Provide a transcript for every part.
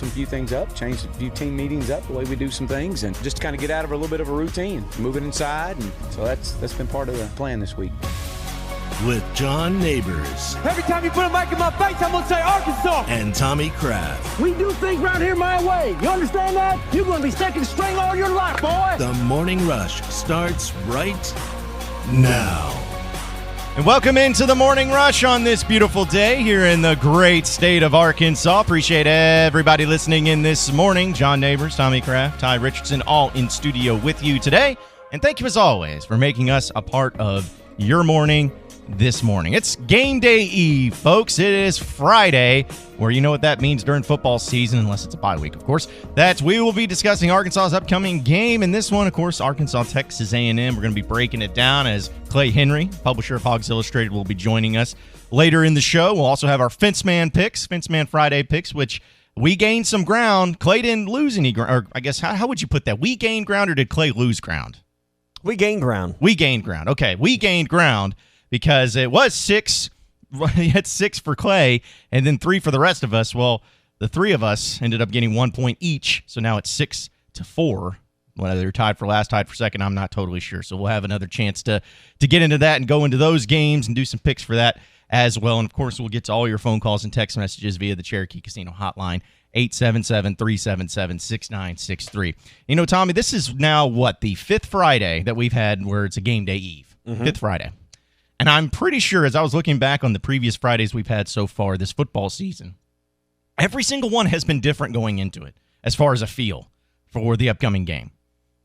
some few things up, change a few team meetings up, the way we do some things, and just kind of get out of a little bit of a routine, move it inside. And so that's been part of the plan this week. With John Neighbors. Every time you put a mic in my face, I'm going to say Arkansas. And Tommy Kraft. We do things around here my way. You understand that? You're going to be second string all your life, boy. The Morning Rush starts right now. And welcome into the Morning Rush on this beautiful day here in the great state of Arkansas. Appreciate everybody listening in this morning. John Neighbors, Tommy Kraft, Ty Richardson, all in studio with you today. And thank you as always for making us a part of your morning this morning. It's game day eve, folks. It is Friday, where you know what that means during football season, unless it's a bye week, of course. We will be discussing Arkansas's upcoming game, and this one, of course, Arkansas, Texas A&M. We're going to be breaking it down as Clay Henry, publisher of Hogs Illustrated, will be joining us later in the show. We'll also have our Fence Man Friday picks, which we gained some ground. Clay didn't lose any ground, or I guess, how would you put that? We gained ground, or did Clay lose ground? We gained ground. We gained ground. Okay, we gained ground. Because it was 6, he had 6 for Clay, and then 3 for the rest of us. Well, the 3 of us ended up getting 1 point each, so now it's 6-4. Whether they're tied for last, tied for second, I'm not totally sure. So we'll have another chance to get into that and go into those games and do some picks for that as well. And, of course, we'll get to all your phone calls and text messages via the Cherokee Casino hotline, 877-377-6963. You know, Tommy, this is now, the 5th Friday that we've had where it's a game day eve. 5th Friday. And I'm pretty sure, as I was looking back on the previous Fridays we've had so far this football season, every single one has been different going into it as far as a feel for the upcoming game.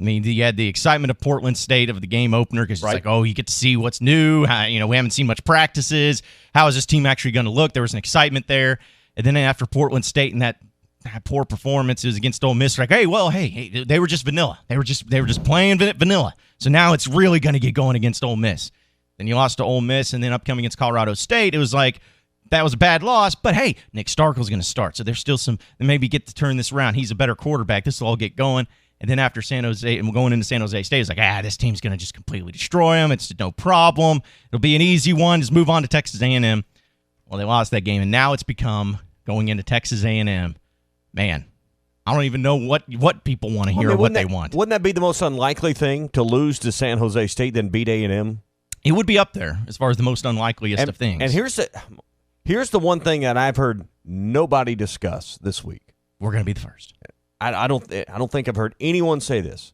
I mean, you had the excitement of Portland State of the game opener because it's like, oh, you get to see what's new. We haven't seen much practices. How is this team actually going to look? There was an excitement there. And then after Portland State and that poor performances against Ole Miss, like, hey, they were just vanilla. They were just playing vanilla. So now it's really going to get going against Ole Miss. Then you lost to Ole Miss, and then upcoming against Colorado State, it was like, that was a bad loss, but hey, Nick Starkel's going to start, so there's still some, they maybe get to turn this around. He's a better quarterback. This will all get going. And then after San Jose, and we're going into San Jose State, it's like, this team's going to just completely destroy them. It's no problem. It'll be an easy one. Just move on to Texas A&M. Well, they lost that game, and now it's become, going into Texas A&M, man, I don't even know what people want to hear or what they want. Wouldn't that be the most unlikely thing, to lose to San Jose State than beat A&M? It would be up there as far as the most unlikeliest of things. And here's the one thing that I've heard nobody discuss this week. We're going to be the first. I don't think I've heard anyone say this.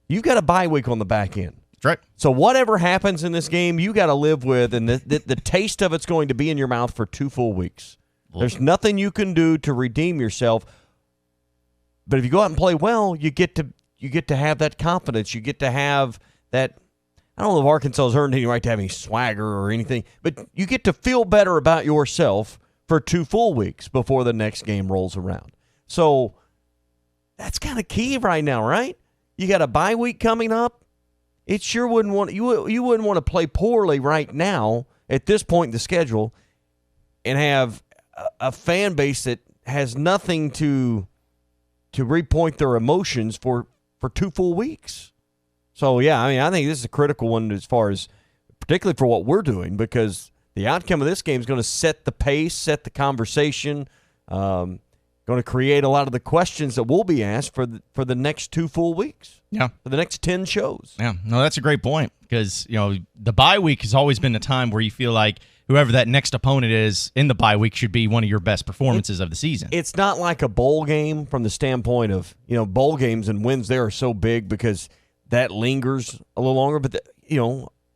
You've got a bye week on the back end. That's right. So whatever happens in this game, you got to live with, and the taste of it's going to be in your mouth for 2 full weeks. There's nothing you can do to redeem yourself. But if you go out and play well, you get to have that confidence. You get to have that. I don't know if Arkansas has earned any right to have any swagger or anything, but you get to feel better about yourself for 2 full weeks before the next game rolls around. So that's kind of key right now, right? You got a bye week coming up. It sure wouldn't want you wouldn't want to play poorly right now at this point in the schedule and have a fan base that has nothing to repoint their emotions for 2 full weeks. So, yeah, I think this is a critical one as far as, particularly for what we're doing, because the outcome of this game is going to set the pace, set the conversation, going to create a lot of the questions that will be asked for the next 2 full weeks. Yeah. For the next 10 shows. Yeah. No, that's a great point because, the bye week has always been a time where you feel like whoever that next opponent is in the bye week should be one of your best performances of the season. It's not like a bowl game from the standpoint of, bowl games and wins there are so big because – that lingers a little longer, but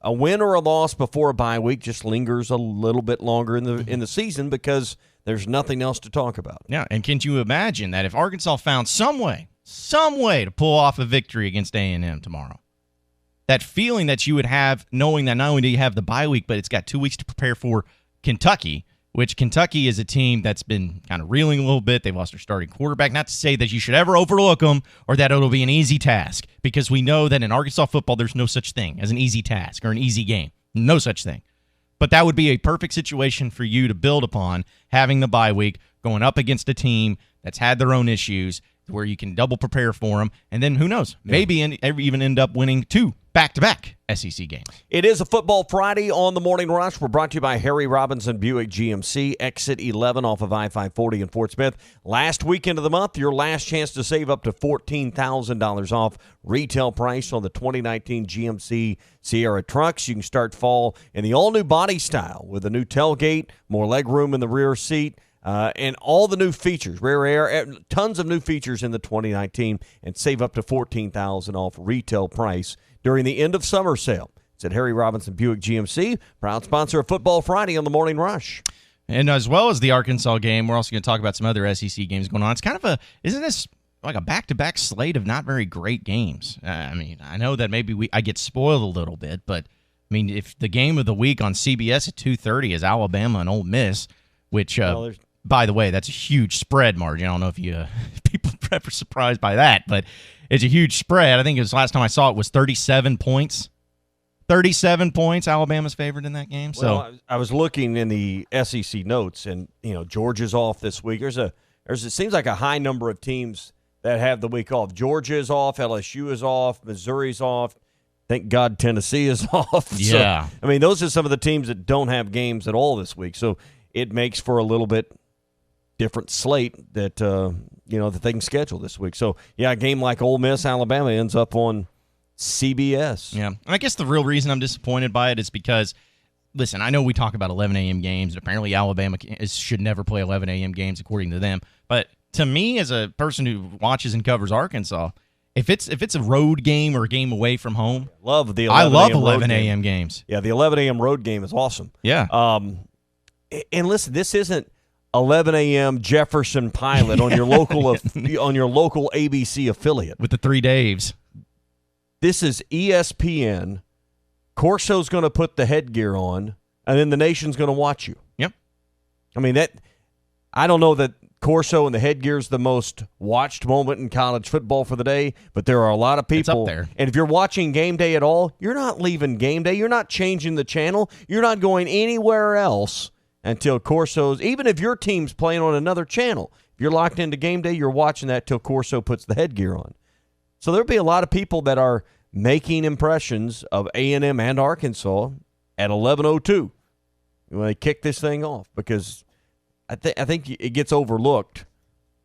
a win or a loss before a bye week just lingers a little bit longer in the season because there's nothing else to talk about. Yeah, and can you imagine that if Arkansas found some way to pull off a victory against A&M tomorrow? That feeling that you would have knowing that not only do you have the bye week, but it's got 2 weeks to prepare for Kentucky, which Kentucky is a team that's been kind of reeling a little bit. They've lost their starting quarterback. Not to say that you should ever overlook them or that it'll be an easy task, because we know that in Arkansas football, there's no such thing as an easy task or an easy game. No such thing. But that would be a perfect situation for you to build upon, having the bye week, going up against a team that's had their own issues, where you can double prepare for them, and then who knows, maybe even end up winning 2 back-to-back SEC games. It is a Football Friday on the Morning Rush. We're brought to you by Harry Robinson Buick GMC, exit 11 off of I-540 in Fort Smith. Last weekend of the month, your last chance to save up to $14,000 off retail price on the 2019 GMC Sierra trucks. You can start fall in the all-new body style with a new tailgate, more legroom in the rear seat, and all the new features, rear air, tons of new features in the 2019, and save up to $14,000 off retail price during the end of summer sale. It's at Harry Robinson Buick GMC, proud sponsor of Football Friday on the Morning Rush. And as well as the Arkansas game, we're also going to talk about some other SEC games going on. It's kind of isn't this like a back-to-back slate of not very great games? I mean, I know that maybe I get spoiled a little bit, but I mean, if the game of the week on CBS at 2:30 is Alabama and Ole Miss, which, by the way, that's a huge spread margin. I don't know if you people are ever surprised by that, but it's a huge spread. I think it was last time I saw it was 37 points. 37 points. Alabama's favored in that game. Well, so I was looking in the SEC notes, and Georgia's off this week. It seems like a high number of teams that have the week off. Georgia is off. LSU is off. Missouri's off. Thank God Tennessee is off. Yeah. So, I mean, those are some of the teams that don't have games at all this week. So it makes for a little bit different slate that that they can schedule this week. So yeah, a game like Ole Miss Alabama ends up on CBS. Yeah, and I guess the real reason I'm disappointed by it is because, listen, I know we talk about 11 a.m. games. Apparently, Alabama should never play 11 a.m. games according to them. But to me, as a person who watches and covers Arkansas, if it's a road game or a game away from home, I love 11 a.m. games. Yeah, the 11 a.m. road game is awesome. Yeah. And listen, this isn't 11 a.m. Jefferson Pilot on your local ABC affiliate with the 3 Daves. This is ESPN. Corso's going to put the headgear on, and then the nation's going to watch you. Yep. I mean, I don't know that Corso and the headgear is the most watched moment in college football for the day, but there are a lot of people. It's up there. And if you're watching game day at all, you're not leaving game day. You're not changing the channel. You're not going anywhere else until Corso's, even if your team's playing on another channel. If you're locked into game day, you're watching that till Corso puts the headgear on. So there'll be a lot of people that are making impressions of A&M and Arkansas at 11:02 when they kick this thing off, because I think it gets overlooked,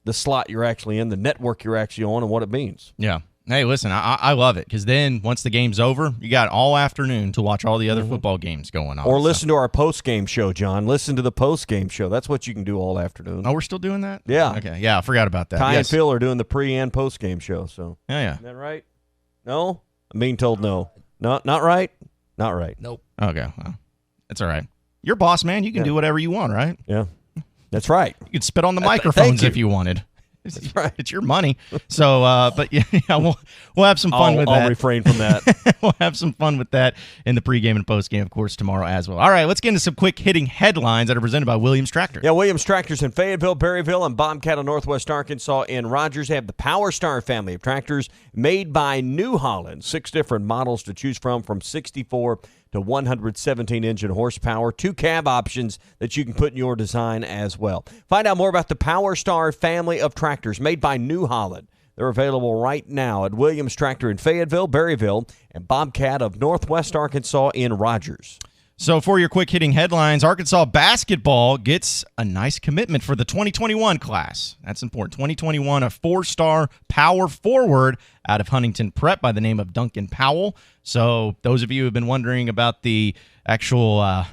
the slot you're actually in, the network you're actually on, and what it means. Yeah. Hey, listen, I love it, because then once the game's over, you got all afternoon to watch all the other football games going on. Or listen to our post-game show, John. Listen to the post-game show. That's what you can do all afternoon. Oh, we're still doing that? Yeah. Okay, yeah, I forgot about that. Ty and Phil are doing the pre- and post-game show. So. Yeah. Isn't that right? No? I'm being told no. Not right? Not right. Nope. Okay, well, that's all right. You're boss, man. You can do whatever you want, right? Yeah. That's right. You could spit on the microphones if you wanted. That's right. It's your money. So, but yeah, we'll have some fun with that. I'll refrain from that. We'll have some fun with that in the pregame and postgame, of course, tomorrow as well. All right, let's get into some quick hitting headlines that are presented by Williams Tractor. Yeah, Williams Tractors in Fayetteville, Berryville, and Bobcat of Northwest Arkansas in Rogers. They have the Power Star family of tractors made by New Holland. 6 different models to choose from 64 to 117 engine horsepower, 2 cab options that you can put in your design as well. Find out more about the Power Star family of tractors made by New Holland. They're available right now at Williams Tractor in Fayetteville, Berryville, and Bobcat of Northwest Arkansas in Rogers. So for your quick-hitting headlines, Arkansas basketball gets a nice commitment for the 2021 class. That's important. 2021, a 4-star power forward out of Huntington Prep by the name of Duncan Powell. So those of you who have been wondering about the actual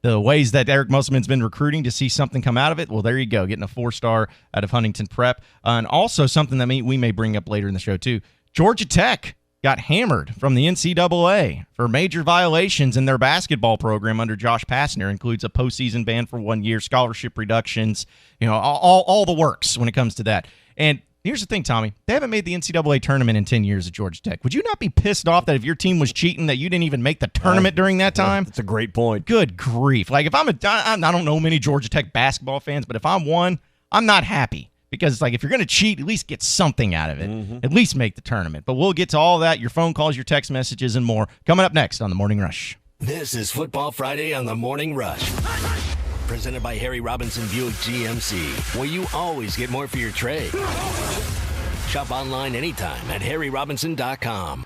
the ways that Eric Musselman's been recruiting to see something come out of it, well, there you go, getting a 4-star out of Huntington Prep. And also something that we may bring up later in the show, too. Georgia Tech got hammered from the NCAA for major violations in their basketball program under Josh Pastner. Includes a postseason ban for 1 year, scholarship reductions, all the works when it comes to that. And here's the thing, Tommy. They haven't made the NCAA tournament in 10 years at Georgia Tech. Would you not be pissed off that if your team was cheating that you didn't even make the tournament during that time? That's a great point. Good grief. Like, if I don't know many Georgia Tech basketball fans, but if I'm one, I'm not happy. Because it's like, if you're going to cheat, at least get something out of it. At least make the tournament. But we'll get to all that, your phone calls, your text messages, and more, coming up next on The Morning Rush. This is Football Friday on The Morning Rush. Presented by Harry Robinson Buick GMC, where you always get more for your trade. Shop online anytime at harryrobinson.com.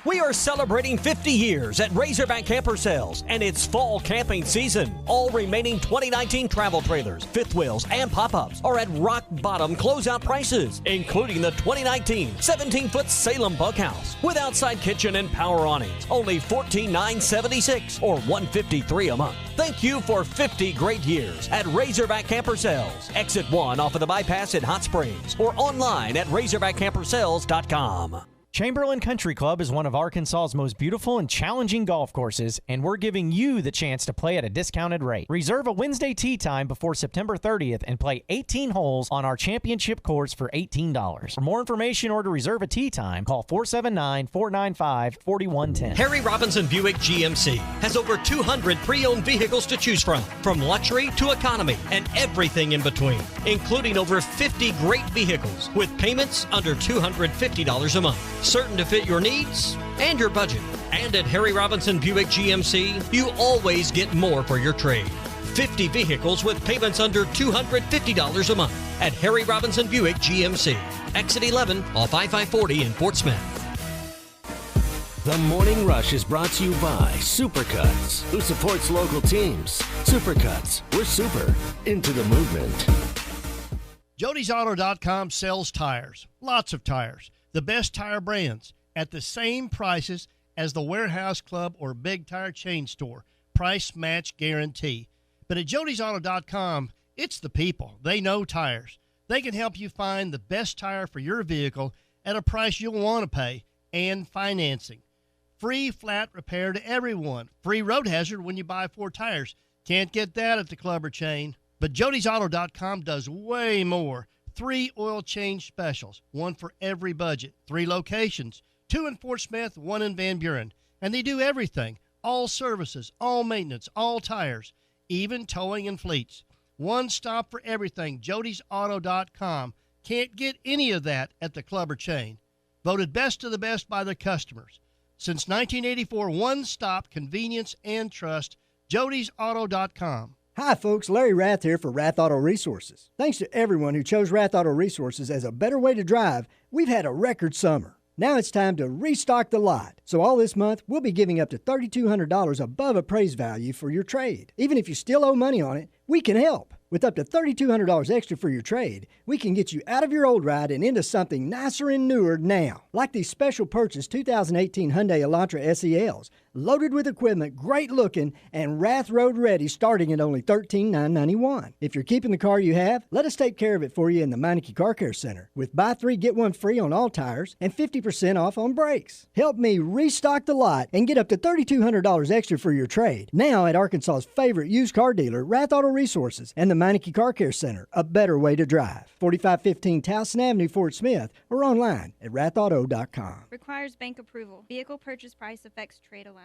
We are celebrating 50 years at Razorback Camper Sales, and it's fall camping season. All remaining 2019 travel trailers, fifth wheels, and pop-ups are at rock-bottom closeout prices, including the 2019 17-foot Salem Bunkhouse with outside kitchen and power awnings, only $14,976 or $153 a month. Thank you for 50 great years at Razorback Camper Sales. Exit 1 off of the bypass at Hot Springs or online at razorbackcampersales.com. Chamberlain Country Club is one of Arkansas's most beautiful and challenging golf courses, and we're giving you the chance to play at a discounted rate. Reserve a Wednesday tee time before September 30th and play 18 holes on our championship course for $18. For more information or to reserve a tee time, call 479-495-4110. Harry Robinson Buick GMC has over 200 pre-owned vehicles to choose from luxury to economy and everything in between, including over 50 great vehicles with payments under $250 a month. Certain to fit your needs and your budget. And at Harry Robinson Buick GMC, you always get more for your trade. 50 vehicles with payments under $250 a month at Harry Robinson Buick GMC. Exit 11 off I-540 in Fort Smith. The Morning Rush is brought to you by Supercuts, who supports local teams. Supercuts, we're super into the movement. Jody'sAuto.com sells tires, lots of tires. The best tire brands at the same prices as the warehouse club or big tire chain store. Price match guarantee. But at Jody'sAuto.com, it's the people. They know tires. They can help you find the best tire for your vehicle at a price you'll want to pay and financing. Free flat repair to everyone. Free road hazard when you buy 4 tires. Can't get that at the club or chain. But Jody'sAuto.com does way more. 3 oil change specials, 1 for every budget, 3 locations, 2 in Fort Smith, 1 in Van Buren. And they do everything, all services, all maintenance, all tires, even towing and fleets. One stop for everything, Jody'sAuto.com. Can't get any of that at the club or chain. Voted best of the best by the customers. Since 1984, one stop, convenience and trust, Jody'sAuto.com. Hi, folks. Larry Rath here for Rath Auto Resources. Thanks to everyone who chose Rath Auto Resources as a better way to drive, we've had a record summer. Now it's time to restock the lot. So all this month, we'll be giving up to $3,200 above appraised value for your trade. Even if you still owe money on it, we can help. With up to $3,200 extra for your trade, we can get you out of your old ride and into something nicer and newer now. Like these special purchase 2018 Hyundai Elantra SELs. Loaded with equipment, great looking, and Rath Road ready starting at only $13,991. If you're keeping the car you have, let us take care of it for you in the Meineke Car Care Center with buy 3, get 1 free on all tires and 50% off on brakes. Help me restock the lot and get up to $3,200 extra for your trade. Now at Arkansas's favorite used car dealer, Rath Auto Resources and the Meineke Car Care Center, a better way to drive. 4515 Towson Avenue, Fort Smith, or online at rathauto.com. Requires bank approval. Vehicle purchase price affects trade allowance.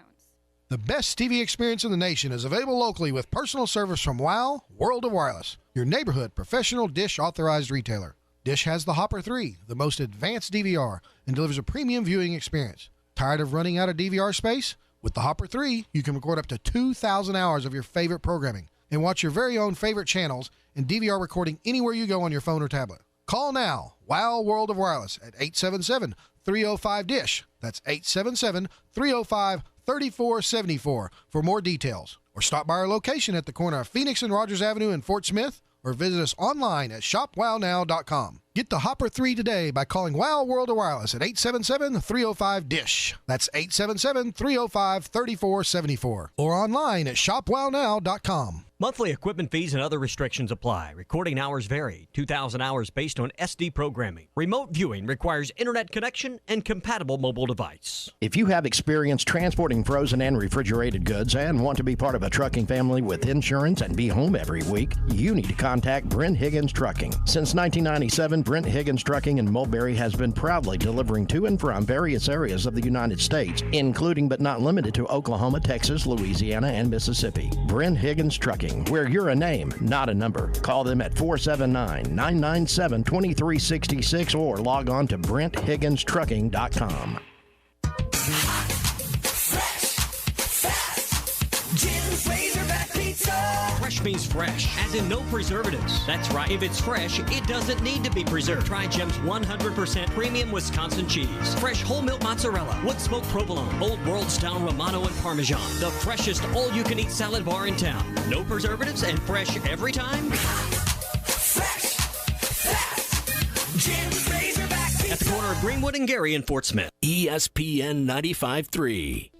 The best TV experience in the nation is available locally with personal service from WOW World of Wireless, your neighborhood professional Dish authorized retailer. Dish has the Hopper 3, the most advanced DVR, and delivers a premium viewing experience. Tired of running out of DVR space? With the Hopper 3, you can record up to 2,000 hours of your favorite programming and watch your very own favorite channels and DVR recording anywhere you go on your phone or tablet. Call now, WOW World of Wireless at 877-305-DISH. That's 877-305-3474 for more details. Or stop by our location at the corner of Phoenix and Rogers Avenue in Fort Smith, or visit us online at shopwownow.com. Get the Hopper 3 today by calling WOW World of Wireless at 877-305-DISH. That's 877-305-3474. Or online at shopwownow.com. Monthly equipment fees and other restrictions apply. Recording hours vary. 2,000 hours based on SD programming. Remote viewing requires internet connection and compatible mobile device. If you have experience transporting frozen and refrigerated goods and want to be part of a trucking family with insurance and be home every week, you need to contact Brent Higgins Trucking. Since 1997, Brent Higgins Trucking in Mulberry has been proudly delivering to and from various areas of the United States, including but not limited to Oklahoma, Texas, Louisiana, and Mississippi. Brent Higgins Trucking, where you're a name, not a number. Call them at 479-997-2366 or log on to BrentHigginsTrucking.com. Fresh, fast, Jim's Razorback Pizza. Fresh means fresh, as in no preservatives. That's right. If it's fresh, it doesn't need to be preserved. Try Jim's 100% premium Wisconsin cheese. Fresh whole milk mozzarella, wood smoked provolone, old world style Romano and Parmesan. The freshest all-you-can-eat salad bar in town. No preservatives and fresh every time. Fresh, fast, Jim's Razorback Pizza. At the corner of Greenwood and Gary in Fort Smith. ESPN 95.3.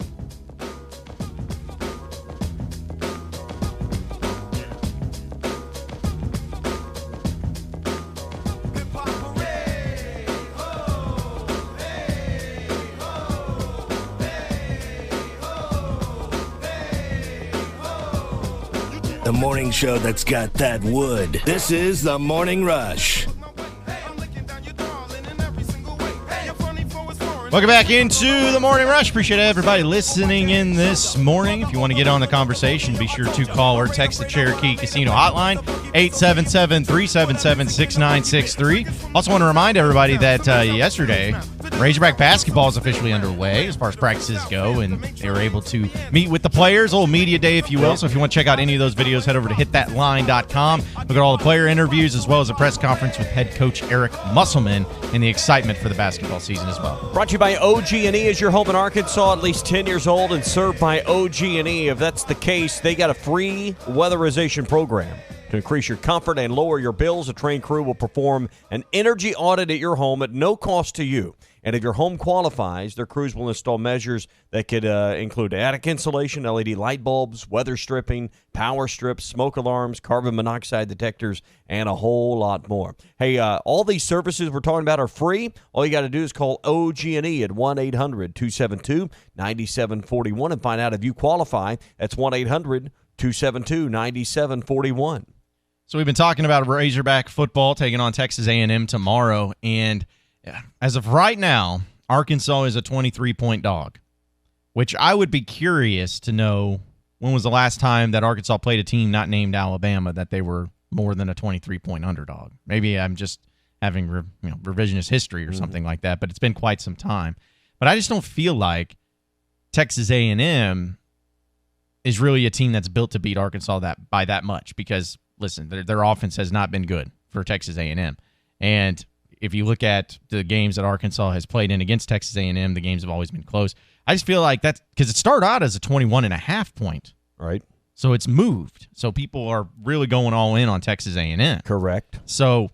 The morning show that's got that wood. This is The Morning Rush. Welcome back into the Morning Rush. Appreciate everybody listening in this morning. If you want to get on the conversation, be sure to call or text the Cherokee Casino hotline, 877-377-6963. Also want to remind everybody that yesterday, Razorback basketball is officially underway as far as practices go, and they were able to meet with the players, a little media day, if you will. So if you want to check out any of those videos, head over to hitthatline.com. Look at all the player interviews as well as a press conference with head coach Eric Musselman and the excitement for the basketball season as well. Brought to you by OG&E. Is your home in Arkansas at least 10 years old and served by OG&E? If that's the case, they got a free weatherization program. To increase your comfort and lower your bills, a trained crew will perform an energy audit at your home at no cost to you. And if your home qualifies, their crews will install measures that could include attic insulation, LED light bulbs, weather stripping, power strips, smoke alarms, carbon monoxide detectors, and a whole lot more. Hey, all these services we're talking about are free. All you got to do is call OG&E at 1-800-272-9741 and find out if you qualify. That's 1-800-272-9741. So we've been talking about Razorback football taking on Texas A&M tomorrow, and as of right now, Arkansas is a 23-point dog, which I would be curious to know when was the last time that Arkansas played a team not named Alabama that they were more than a 23-point underdog. Maybe I'm just having revisionist history or something like that, but it's been quite some time. But I just don't feel like Texas A&M is really a team that's built to beat Arkansas by that much because, listen, their offense has not been good for Texas A&M. And if you look at the games that Arkansas has played in against Texas A&M, the games have always been close. I just feel like that's because it started out as a 21.5 point. Right. So it's moved. So people are really going all in on Texas A&M. Correct. So,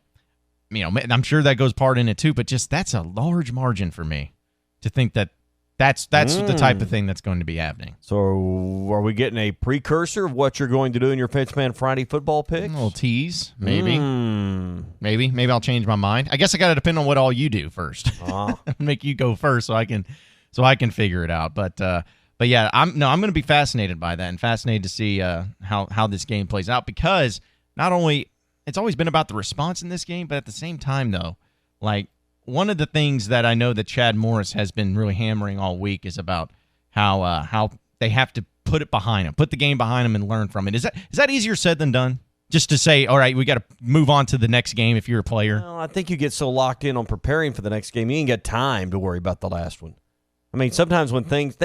I'm sure that goes part in it too, but just that's a large margin for me to think that that's the type of thing that's going to be happening. So are we getting a precursor of what you're going to do in your Fenceman Friday football picks? A little tease, maybe. Maybe I'll change my mind. I guess I got to depend on what all you do first. Make you go first so I can figure it out. But yeah, I'm going to be fascinated by that and fascinated to see how this game plays out because not only it's always been about the response in this game, but at the same time though, like one of the things that I know that Chad Morris has been really hammering all week is about how they have to put it behind them, put the game behind them and learn from it. Is that easier said than done? Just to say, all right, we got to move on to the next game if you're a player? Well, I think you get so locked in on preparing for the next game, you ain't got time to worry about the last one. I mean, sometimes when things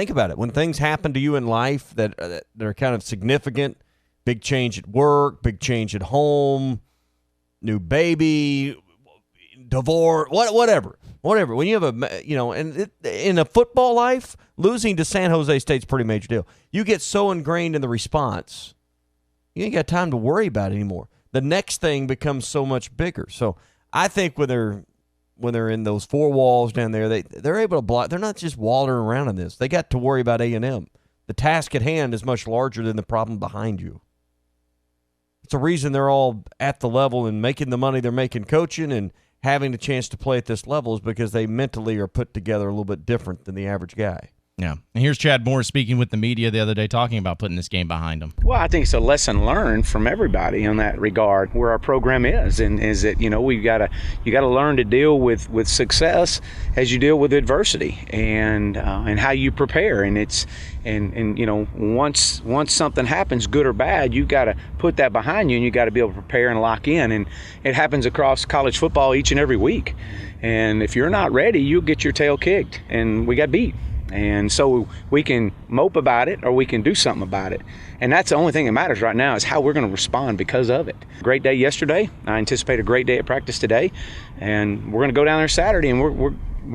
happen to you in life that are kind of significant, big change at work, big change at home, new baby, divorce, whatever. When you have in a football life, losing to San Jose State's a pretty major deal. You get so ingrained in the response, you ain't got time to worry about it anymore. The next thing becomes so much bigger. So I think when they're in those four walls down there, they're able to block. They're not just wandering around in this. They got to worry about A&M. The task at hand is much larger than the problem behind you. It's a reason they're all at the level and making the money they're making coaching and having the chance to play at this level is because they mentally are put together a little bit different than the average guy. Yeah. And here's Chad Morris speaking with the media the other day talking about putting this game behind them. Well, I think it's a lesson learned from everybody in that regard where our program is, and is that you got to learn to deal with success as you deal with adversity and how you prepare, and it's once something happens, good or bad, you got to put that behind you, and you got to be able to prepare and lock in, and it happens across college football each and every week, and if you're not ready, you'll get your tail kicked, and we got beat. And so we can mope about it or we can do something about it. And that's the only thing that matters right now is how we're going to respond because of it. Great day yesterday. I anticipate a great day at practice today. And we're going to go down there Saturday and we're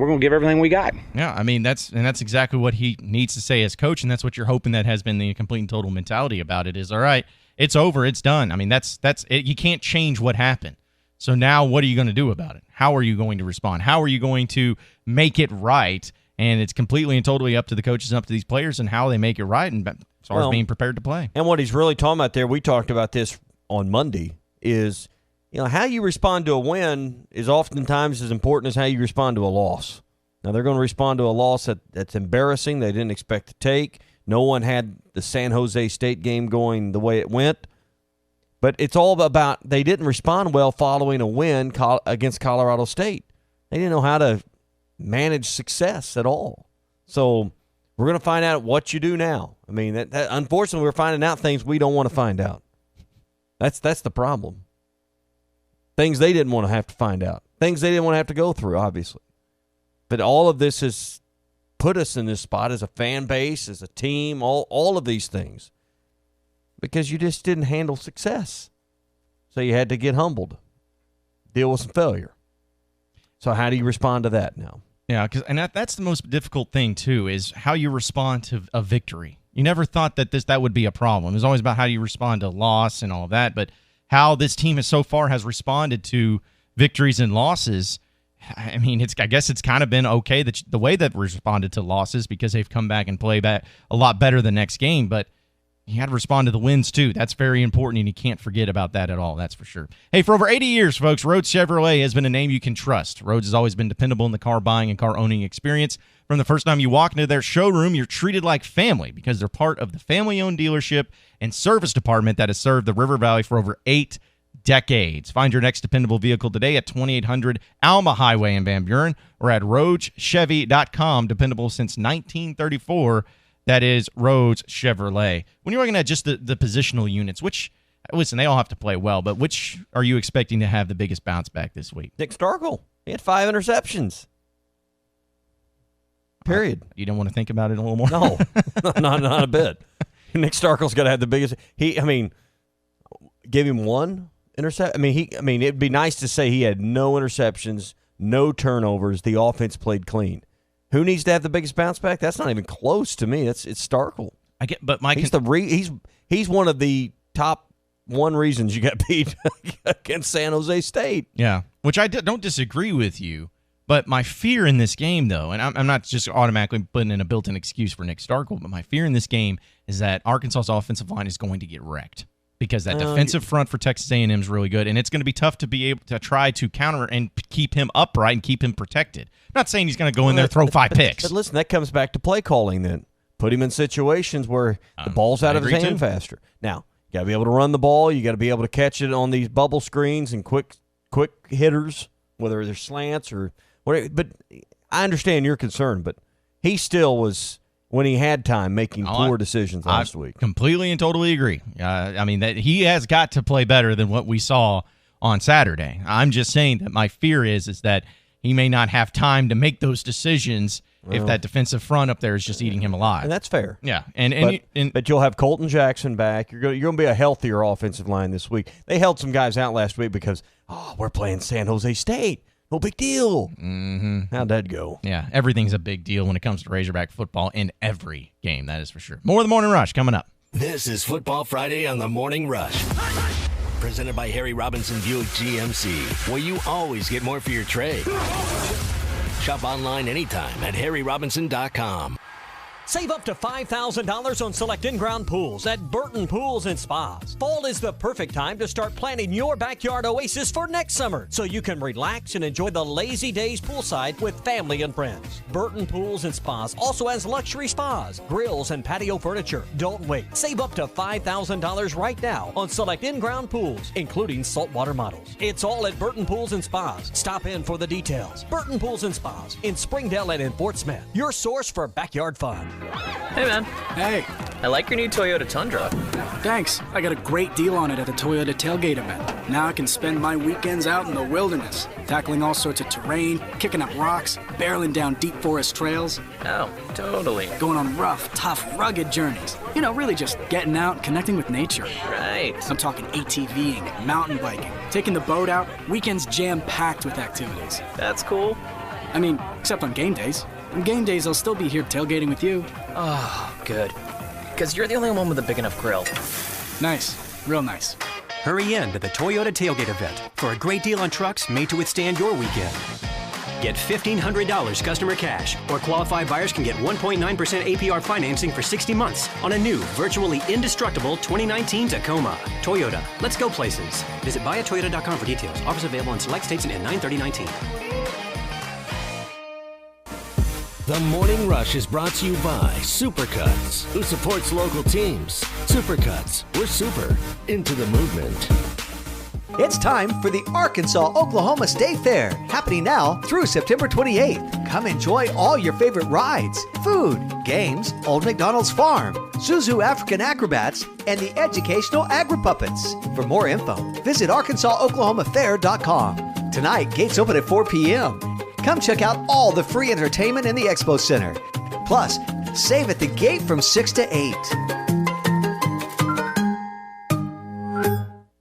going to give everything we got. Yeah, I mean, that's exactly what he needs to say as coach, and that's what you're hoping that has been the complete and total mentality about it is, all right, it's over, it's done. I mean, that's it. You can't change what happened. So now what are you going to do about it? How are you going to respond? How are you going to make it right? And it's completely and totally up to the coaches and up to these players and how they make it right and as far as being prepared to play. And what he's really talking about there, we talked about this on Monday, is how you respond to a win is oftentimes as important as how you respond to a loss. Now, they're going to respond to a loss that's embarrassing. They didn't expect to take. No one had the San Jose State game going the way it went. But it's all about they didn't respond well following a win against Colorado State. They didn't know how to manage success at all. So we're going to find out what you do now. I mean, that unfortunately, we're finding out things we don't want to find out. That's the problem. Things they didn't want to have to find out. Things they didn't want to have to go through, obviously. But all of this has put us in this spot as a fan base, as a team, all of these things. Because you just didn't handle success. So you had to get humbled. Deal with some failure. So how do you respond to that now? Yeah, and that's the most difficult thing, too, is how you respond to a victory. You never thought that would be a problem. It was always about how you respond to loss and all of that. But how this team so far has responded to victories and losses, I mean, I guess it's kind of been okay the way that we responded to losses because they've come back and played back a lot better the next game. But you got to respond to the wins, too. That's very important, and you can't forget about that at all. That's for sure. Hey, for over 80 years, folks, Rhodes Chevrolet has been a name you can trust. Rhodes has always been dependable in the car buying and car owning experience. From the first time you walk into their showroom, you're treated like family because they're part of the family-owned dealership and service department that has served the River Valley for over 8 decades. Find your next dependable vehicle today at 2800 Alma Highway in Van Buren or at RhodesChevy.com. Dependable since 1934. That is Rhodes Chevrolet. When you're looking at just the positional units, listen, they all have to play well, but which are you expecting to have the biggest bounce back this week? Nick Starkel. He had 5 interceptions. Period. You don't want to think about it a little more? No, not a bit. Nick Starkel's got to have the biggest. Give him 1 interception. It'd be nice to say he had no interceptions, no turnovers. The offense played clean. Who needs to have the biggest bounce back? That's not even close to me. It's Starkel. I get, but Mike, he's one of the top 1 reasons you got beat against San Jose State. Yeah, which I don't disagree with you. But my fear in this game, though, and I'm not just automatically putting in a built-in excuse for Nick Starkel, but my fear in this game is that Arkansas's offensive line is going to get wrecked because that defensive front for Texas A&M is really good, and it's going to be tough to be able to try to counter and keep him upright and keep him protected. I'm not saying he's going to go in there and throw 5 picks. But listen, that comes back to play calling then. Put him in situations where the ball's out of his hand faster. Now, you got to be able to run the ball. You got to be able to catch it on these bubble screens and quick hitters, whether they're slants or whatever. But I understand your concern, but he still was, when he had time, making poor decisions last week. Completely and totally agree. That he has got to play better than what we saw on Saturday. I'm just saying that my fear is that he may not have time to make those decisions if that defensive front up there is just eating him alive. And that's fair. Yeah. But you'll have Colton Jackson back. You're going to be a healthier offensive line this week. They held some guys out last week because, we're playing San Jose State. No big deal. Mm-hmm. How'd that go? Yeah, everything's a big deal when it comes to Razorback football in every game, that is for sure. More of the Morning Rush coming up. This is Football Friday on the Morning Rush. Presented by Harry Robinson Buick GMC, where you always get more for your trade. Shop online anytime at harryrobinson.com. Save up to $5,000 on select in-ground pools at Burton Pools and Spas. Fall is the perfect time to start planning your backyard oasis for next summer, so you can relax and enjoy the lazy days poolside with family and friends. Burton Pools and Spas also has luxury spas, grills, and patio furniture. Don't wait. Save up to $5,000 right now on select in-ground pools, including saltwater models. It's all at Burton Pools and Spas. Stop in for the details. Burton Pools and Spas in Springdale and in Fort Smith. Your source for backyard fun. Hey, man. Hey. I like your new Toyota Tundra. Thanks. I got a great deal on it at the Toyota Tailgate event. Now I can spend my weekends out in the wilderness, tackling all sorts of terrain, kicking up rocks, barreling down deep forest trails. Oh, totally. Going on rough, tough, rugged journeys. You know, really just getting out and connecting with nature. Right. I'm talking ATVing, mountain biking, taking the boat out, weekends jam-packed with activities. That's cool. I mean, except on game days. On game days, I'll still be here tailgating with you. Oh, good. Because you're the only one with a big enough grill. Nice. Real nice. Hurry in to the Toyota Tailgate event for a great deal on trucks made to withstand your weekend. Get $1,500 customer cash, or qualified buyers can get 1.9% APR financing for 60 months on a new, virtually indestructible 2019 Tacoma. Toyota, let's go places. Visit buyatoyota.com for details. Offers available in select states and at 9/30/19. The Morning Rush is brought to you by Supercuts, who supports local teams. Supercuts, we're super into the movement. It's time for the Arkansas-Oklahoma State Fair, happening now through September 28th. Come enjoy all your favorite rides, food, games, Old McDonald's Farm, Suzu African Acrobats, and the educational Agri-Puppets. For more info, visit ArkansasOklahomaFair.com. Tonight, gates open at 4 p.m. Come check out all the free entertainment in the Expo Center. Plus, save at the gate from 6 to 8.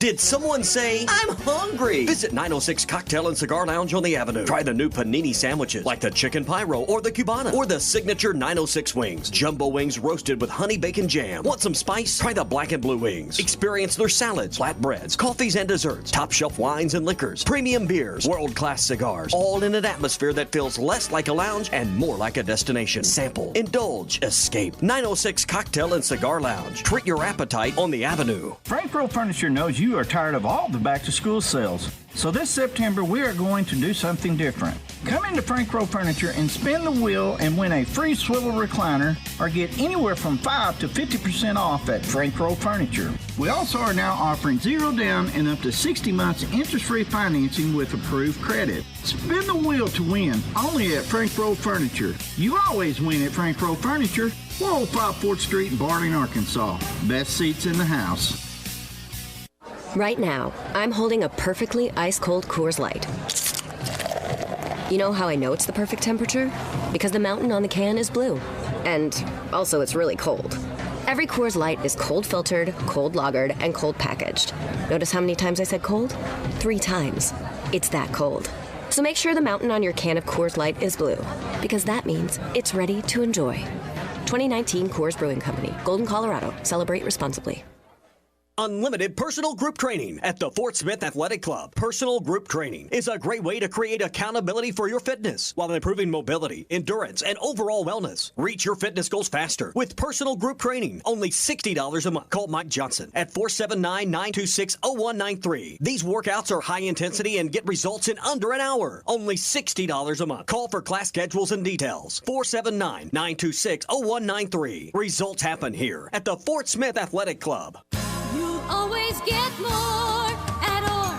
Did someone say, I'm hungry? Visit 906 Cocktail and Cigar Lounge on the Avenue. Try the new panini sandwiches like the chicken pyro or the cubana or the signature 906 wings. Jumbo wings roasted with honey bacon jam. Want some spice? Try the black and blue wings. Experience their salads, flatbreads, coffees and desserts, top shelf wines and liquors, premium beers, world-class cigars, all in an atmosphere that feels less like a lounge and more like a destination. Sample, indulge, escape. 906 Cocktail and Cigar Lounge. Treat your appetite on the Avenue. Frank Rowe Furniture knows you are tired of all the back-to-school sales. So this September, we are going to do something different. Come into Frank Rowe Furniture and spin the wheel and win a free swivel recliner or get anywhere from 5 to 50% off at Frank Rowe Furniture. We also are now offering 0 down and up to 60 months interest-free financing with approved credit. Spin the wheel to win only at Frank Rowe Furniture. You always win at Frank Rowe Furniture, 405 4th Street in Barling, Arkansas. Best seats in the house. Right now, I'm holding a perfectly ice-cold Coors Light. You know how I know it's the perfect temperature? Because the mountain on the can is blue. And also, it's really cold. Every Coors Light is cold filtered, cold lagered, and cold packaged. Notice how many times I said cold? 3 times. It's that cold. So make sure the mountain on your can of Coors Light is blue, because that means it's ready to enjoy. 2019 Coors Brewing Company, Golden, Colorado. Celebrate responsibly. Unlimited personal group training at the Fort Smith Athletic Club. Personal group training is a great way to create accountability for your fitness while improving mobility, endurance, and overall wellness. Reach your fitness goals faster with personal group training. Only $60 a month. Call Mike Johnson at 479-926-0193. These workouts are high intensity and get results in under an hour. Only $60 a month. Call for class schedules and details. 479-926-0193. Results happen here at the Fort Smith Athletic Club. You always get more at Orr.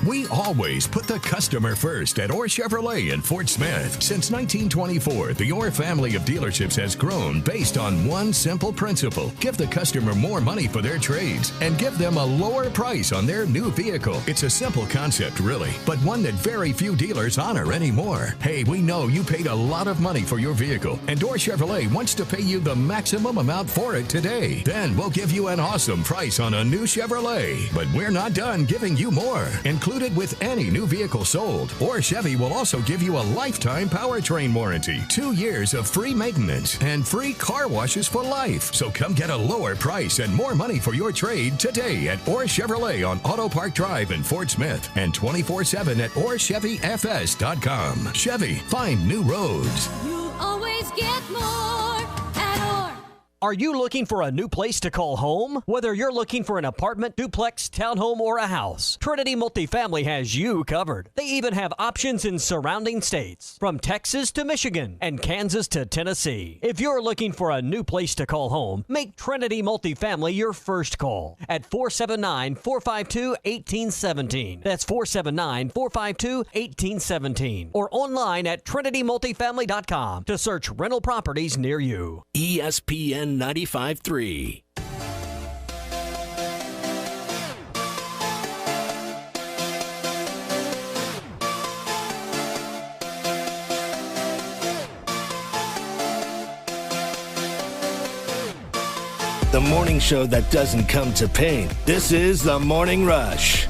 We always put the customer first at Orr Chevrolet in Fort Smith. Since 1924, the Orr family of dealerships has grown based on one simple principle. Give the customer more money for their trades and give them a lower price on their new vehicle. It's a simple concept, really, but one that very few dealers honor anymore. Hey, we know you paid a lot of money for your vehicle, and Orr Chevrolet wants to pay you the maximum amount for it today. Then we'll give you an awesome price on a new Chevrolet. But we're not done giving you more. Included with any new vehicle sold. Orr Chevy will also give you a lifetime powertrain warranty, 2 years of free maintenance, and free car washes for life. So come get a lower price and more money for your trade today at Orr Chevrolet on Auto Park Drive in Fort Smith and 24/7 at OrChevyFS.com. Chevy, find new roads. You always get more at Orr. Are you looking for a new place to call home? Whether you're looking for an apartment, duplex, townhome, or a house, Trinity Multifamily has you covered. They even have options in surrounding states, from Texas to Michigan and Kansas to Tennessee. If you're looking for a new place to call home, make Trinity Multifamily your first call at 479-452-1817. That's 479-452-1817. Or online at trinitymultifamily.com to search rental properties near you. ESPN 95.3. the morning show that doesn't come to pain. This is The Morning Rush.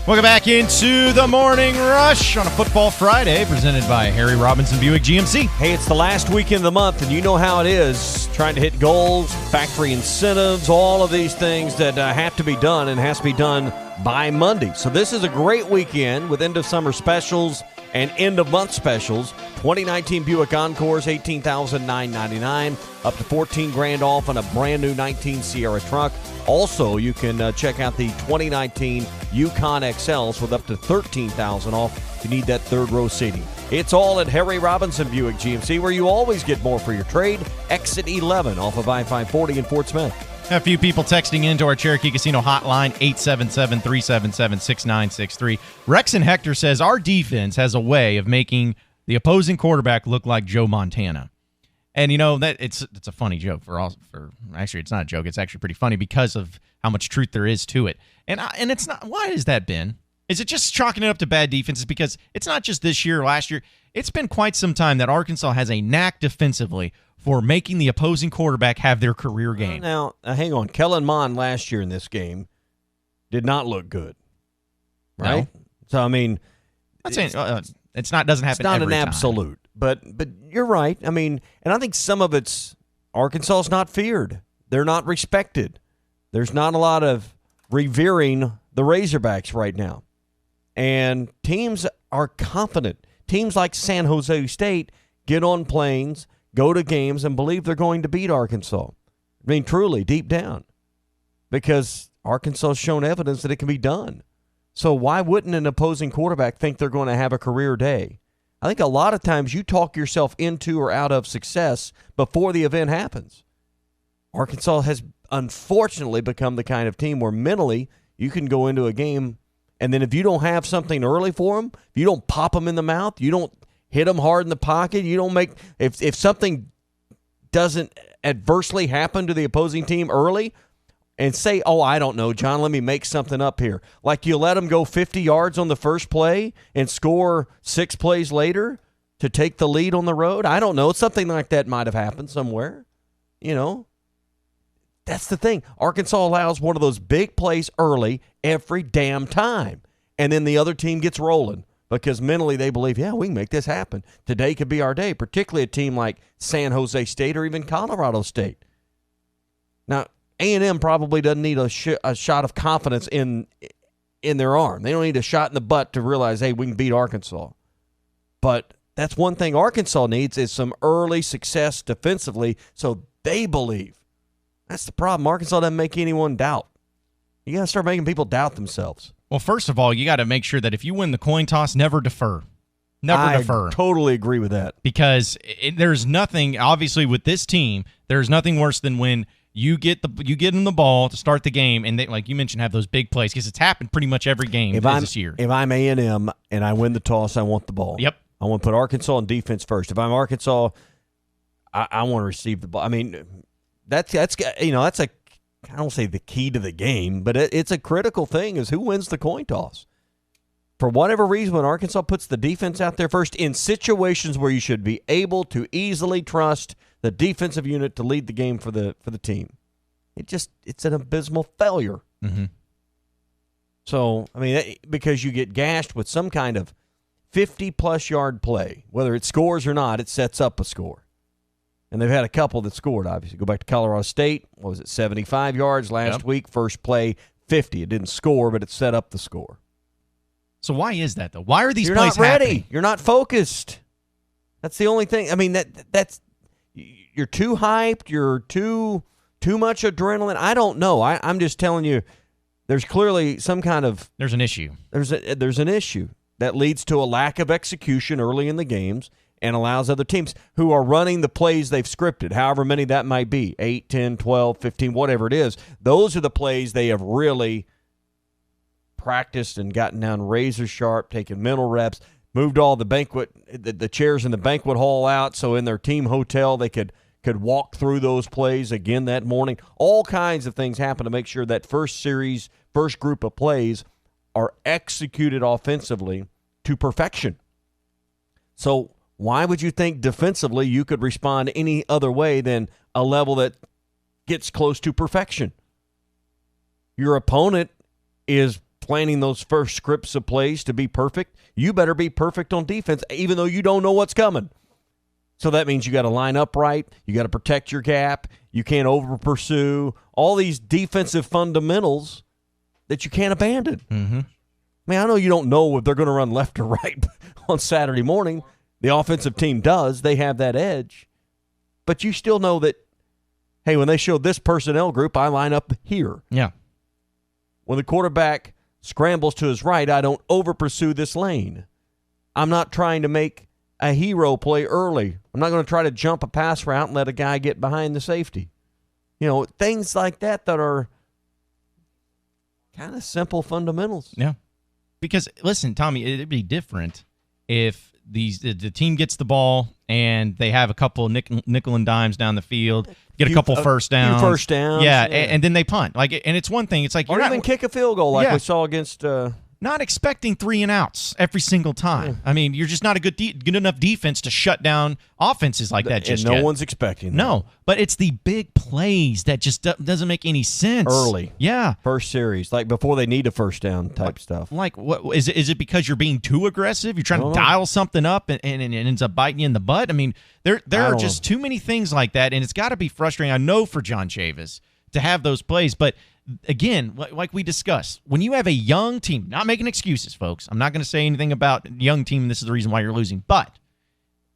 Welcome back into the Morning Rush on a Football Friday, presented by Harry Robinson Buick GMC. Hey, it's the last weekend of the month, and you know how it is. Trying to hit goals, factory incentives, all of these things that have to be done and has to be done by Monday. So this is a great weekend with end-of-summer specials and end-of-month specials. 2019 Buick Encores, $18,999, up to $14,000 off on a brand-new 19 Sierra truck. Also, you can check out the 2019 Yukon XLs with up to $13,000 off if you need that third-row seating. It's all at Harry Robinson Buick GMC, where you always get more for your trade. Exit 11 off of I-540 in Fort Smith. A few people texting into our Cherokee Casino hotline, 877-377-6963. Rex and Hector says, our defense has a way of making the opposing quarterback look like Joe Montana. And, you know, that it's a funny joke actually, it's not a joke. It's actually pretty funny because of how much truth there is to it. And it's not, why has that been? Is it just chalking it up to bad defenses? Because it's not just this year or last year. It's been quite some time that Arkansas has a knack defensively for making the opposing quarterback have their career game. Now, hang on. Kellen Mond last year in this game did not look good, right? No. So, I mean, I'm saying it's not doesn't happen. It's not every an time. absolute, but you're right. I mean, and I think some of it's Arkansas's not feared. They're not respected. There's not a lot of revering the Razorbacks right now, and teams are confident. Teams like San Jose State get on planes, go to games, and believe they're going to beat Arkansas. I mean, truly, deep down. Because Arkansas has shown evidence that it can be done. So why wouldn't an opposing quarterback think they're going to have a career day? I think a lot of times you talk yourself into or out of success before the event happens. Arkansas has unfortunately become the kind of team where mentally you can go into a game, and then if you don't have something early for them, if you don't pop them in the mouth, you don't hit them hard in the pocket, you don't make – if something doesn't adversely happen to the opposing team early and say, oh, I don't know, John, let me make something up here. Like you let them go 50 yards on the first play and score 6 plays later to take the lead on the road. I don't know. Something like that might have happened somewhere. You know, that's the thing. Arkansas allows one of those big plays early every damn time, and then the other team gets rolling. Because mentally they believe, yeah, we can make this happen. Today could be our day, particularly a team like San Jose State or even Colorado State. Now, A&M probably doesn't need a shot of confidence in their arm. They don't need a shot in the butt to realize, hey, we can beat Arkansas. But that's one thing Arkansas needs is some early success defensively so they believe. That's the problem. Arkansas doesn't make anyone doubt. You got to start making people doubt themselves. Well, first of all, you got to make sure that if you win the coin toss, never defer. Never defer. I totally agree with that. Because there's nothing, obviously, with this team, there's nothing worse than when you get them the ball to start the game, and they, like you mentioned, have those big plays, because it's happened pretty much every game this year. If I'm A&M and I win the toss, I want the ball. Yep. I want to put Arkansas on defense first. If I'm Arkansas, I want to receive the ball. I mean, that's a I don't say the key to the game, but it's a critical thing is who wins the coin toss. For whatever reason, when Arkansas puts the defense out there first in situations where you should be able to easily trust the defensive unit to lead the game for the team, it's an abysmal failure. Mm-hmm. So, I mean, because you get gashed with some kind of 50-plus yard play, whether it scores or not, it sets up a score. And they've had a couple that scored, obviously. Go back to Colorado State. What was it, 75 yards last week? First play, 50. It didn't score, but it set up the score. So why is that, though? Why are these You're plays not ready. happening? You're not focused. That's the only thing. I mean, that's you're too hyped. You're too much adrenaline. I don't know. I'm just telling you, there's clearly some kind of... There's an issue. There's an issue that leads to a lack of execution early in the games, and allows other teams who are running the plays they've scripted, however many that might be, 8, 10, 12, 15, whatever it is. Those are the plays they have really practiced and gotten down razor sharp, taken mental reps, moved all the chairs in the banquet hall out so in their team hotel they could walk through those plays again that morning. All kinds of things happen to make sure that first group of plays are executed offensively to perfection. So why would you think defensively you could respond any other way than a level that gets close to perfection. Your opponent is planning those first scripts of plays to be perfect. You better be perfect on defense, even though you don't know what's coming. So that means you got to line up right. You got to protect your gap. You can't over pursue. All these defensive fundamentals that you can't abandon. Mm-hmm. I mean, I know you don't know if they're going to run left or right on Saturday morning. The offensive team does. They have that edge. But you still know that, hey, when they show this personnel group, I line up here. Yeah. When the quarterback scrambles to his right, I don't over pursue this lane. I'm not trying to make a hero play early. I'm not going to try to jump a pass route and let a guy get behind the safety. You know, things like that are kind of simple fundamentals. Yeah. Because, listen, Tommy, it'd be different if the team gets the ball and they have a couple of nickel and dimes down the field, get a couple first downs. First downs. Yeah, and then they punt. And it's one thing. It's like, or you're even not kick a field goal like we saw against not expecting 3 and outs every single time. I mean, you're just not a good enough defense to shut down offenses like that just and no yet. one's expecting that. No, but it's the big plays that just doesn't make any sense. Early. Yeah. First series, like before they need a first down type stuff. Like, what is it because you're being too aggressive? You're trying to dial something up and it ends up biting you in the butt? I mean, there are just too many things like that, and it's got to be frustrating, I know, for John Chavis to have those plays, but again, like we discussed, when you have a young team, not making excuses, folks. I'm not going to say anything about young team. This is the reason why you're losing. But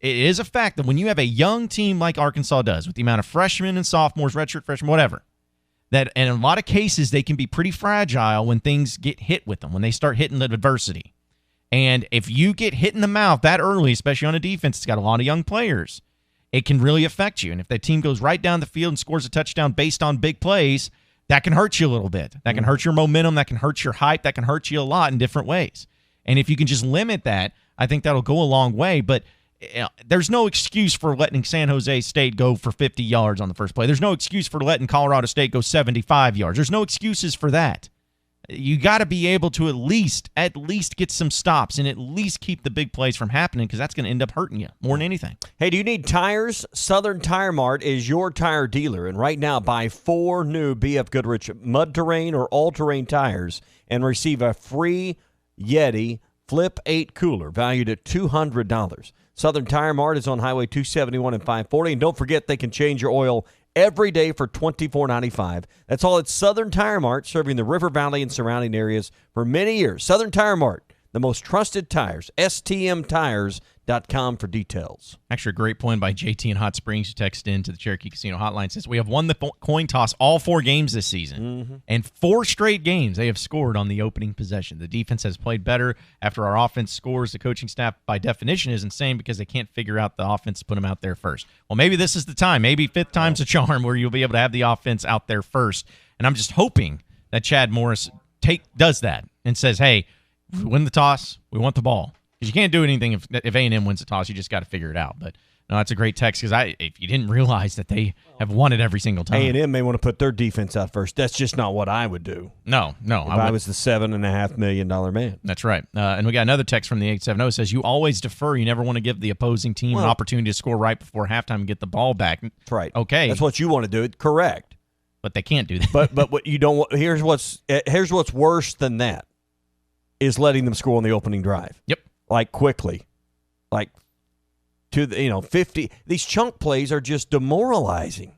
it is a fact that when you have a young team like Arkansas does, with the amount of freshmen and sophomores, redshirt freshmen, whatever, that in a lot of cases they can be pretty fragile when things get hit with them, when they start hitting the adversity. And if you get hit in the mouth that early, especially on a defense that's got a lot of young players, it can really affect you. And if that team goes right down the field and scores a touchdown based on big plays, that can hurt you a little bit. That can hurt your momentum. That can hurt your hype. That can hurt you a lot in different ways. And if you can just limit that, I think that'll go a long way. But there's no excuse for letting San Jose State go for 50 yards on the first play. There's no excuse for letting Colorado State go 75 yards. There's no excuses for that. You got to be able to at least get some stops and at least keep the big plays from happening, because that's going to end up hurting you more than anything. Hey, do you need tires? Southern Tire Mart is your tire dealer. And right now, buy 4 new BF Goodrich mud terrain or all-terrain tires and receive a free Yeti Flip 8 cooler valued at $200. Southern Tire Mart is on Highway 271 and 540. And don't forget, they can change your oil every day for $24.95. That's all at Southern Tire Mart, serving the River Valley and surrounding areas for many years. Southern Tire Mart, the most trusted tires. STMtires.com for details. Actually, a great point by JT in Hot Springs, who texted into the Cherokee Casino hotline. Says, we have won the coin toss all 4 games this season. And 4 straight games they have scored on the opening possession. The defense has played better after our offense scores. The coaching staff, by definition, is insane because they can't figure out the offense to put them out there first. Well, maybe this is the time. Maybe 5th time's a charm where you'll be able to have the offense out there first. And I'm just hoping that Chad Morris does that and says, hey, if we win the toss, we want the ball. Because you can't do anything if A&M wins the toss. You just got to figure it out. But no, that's a great text, because if you didn't realize that they have won it every single time. A&M may want to put their defense out first. That's just not what I would do. No. If I was the $7.5 million man. That's right. And we got another text from the 870. It says, you always defer. You never want to give the opposing team an opportunity to score right before halftime and get the ball back. That's right. Okay. That's what you want to do. Correct. But they can't do that. But what you don't want, here's what's worse than that, is letting them score on the opening drive. Yep. Like quickly. Like to the 50. These chunk plays are just demoralizing.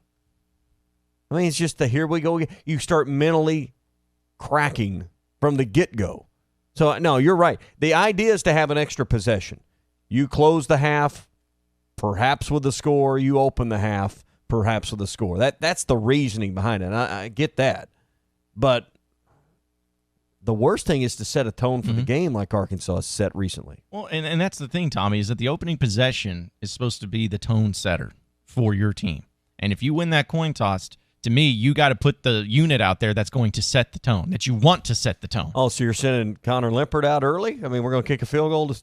I mean, it's just here we go again. You start mentally cracking from the get-go. So, no, you're right. The idea is to have an extra possession. You close the half, perhaps with a score. You open the half, perhaps with a score. That's the reasoning behind it. I get that. But the worst thing is to set a tone for the game like Arkansas has set recently. Well, and that's the thing, Tommy, is that the opening possession is supposed to be the tone setter for your team. And if you win that coin toss, to me, you got to put the unit out there that's going to set the tone, that you want to set the tone. Oh, so you're sending Connor Limpert out early? I mean, we're going to kick a field goal to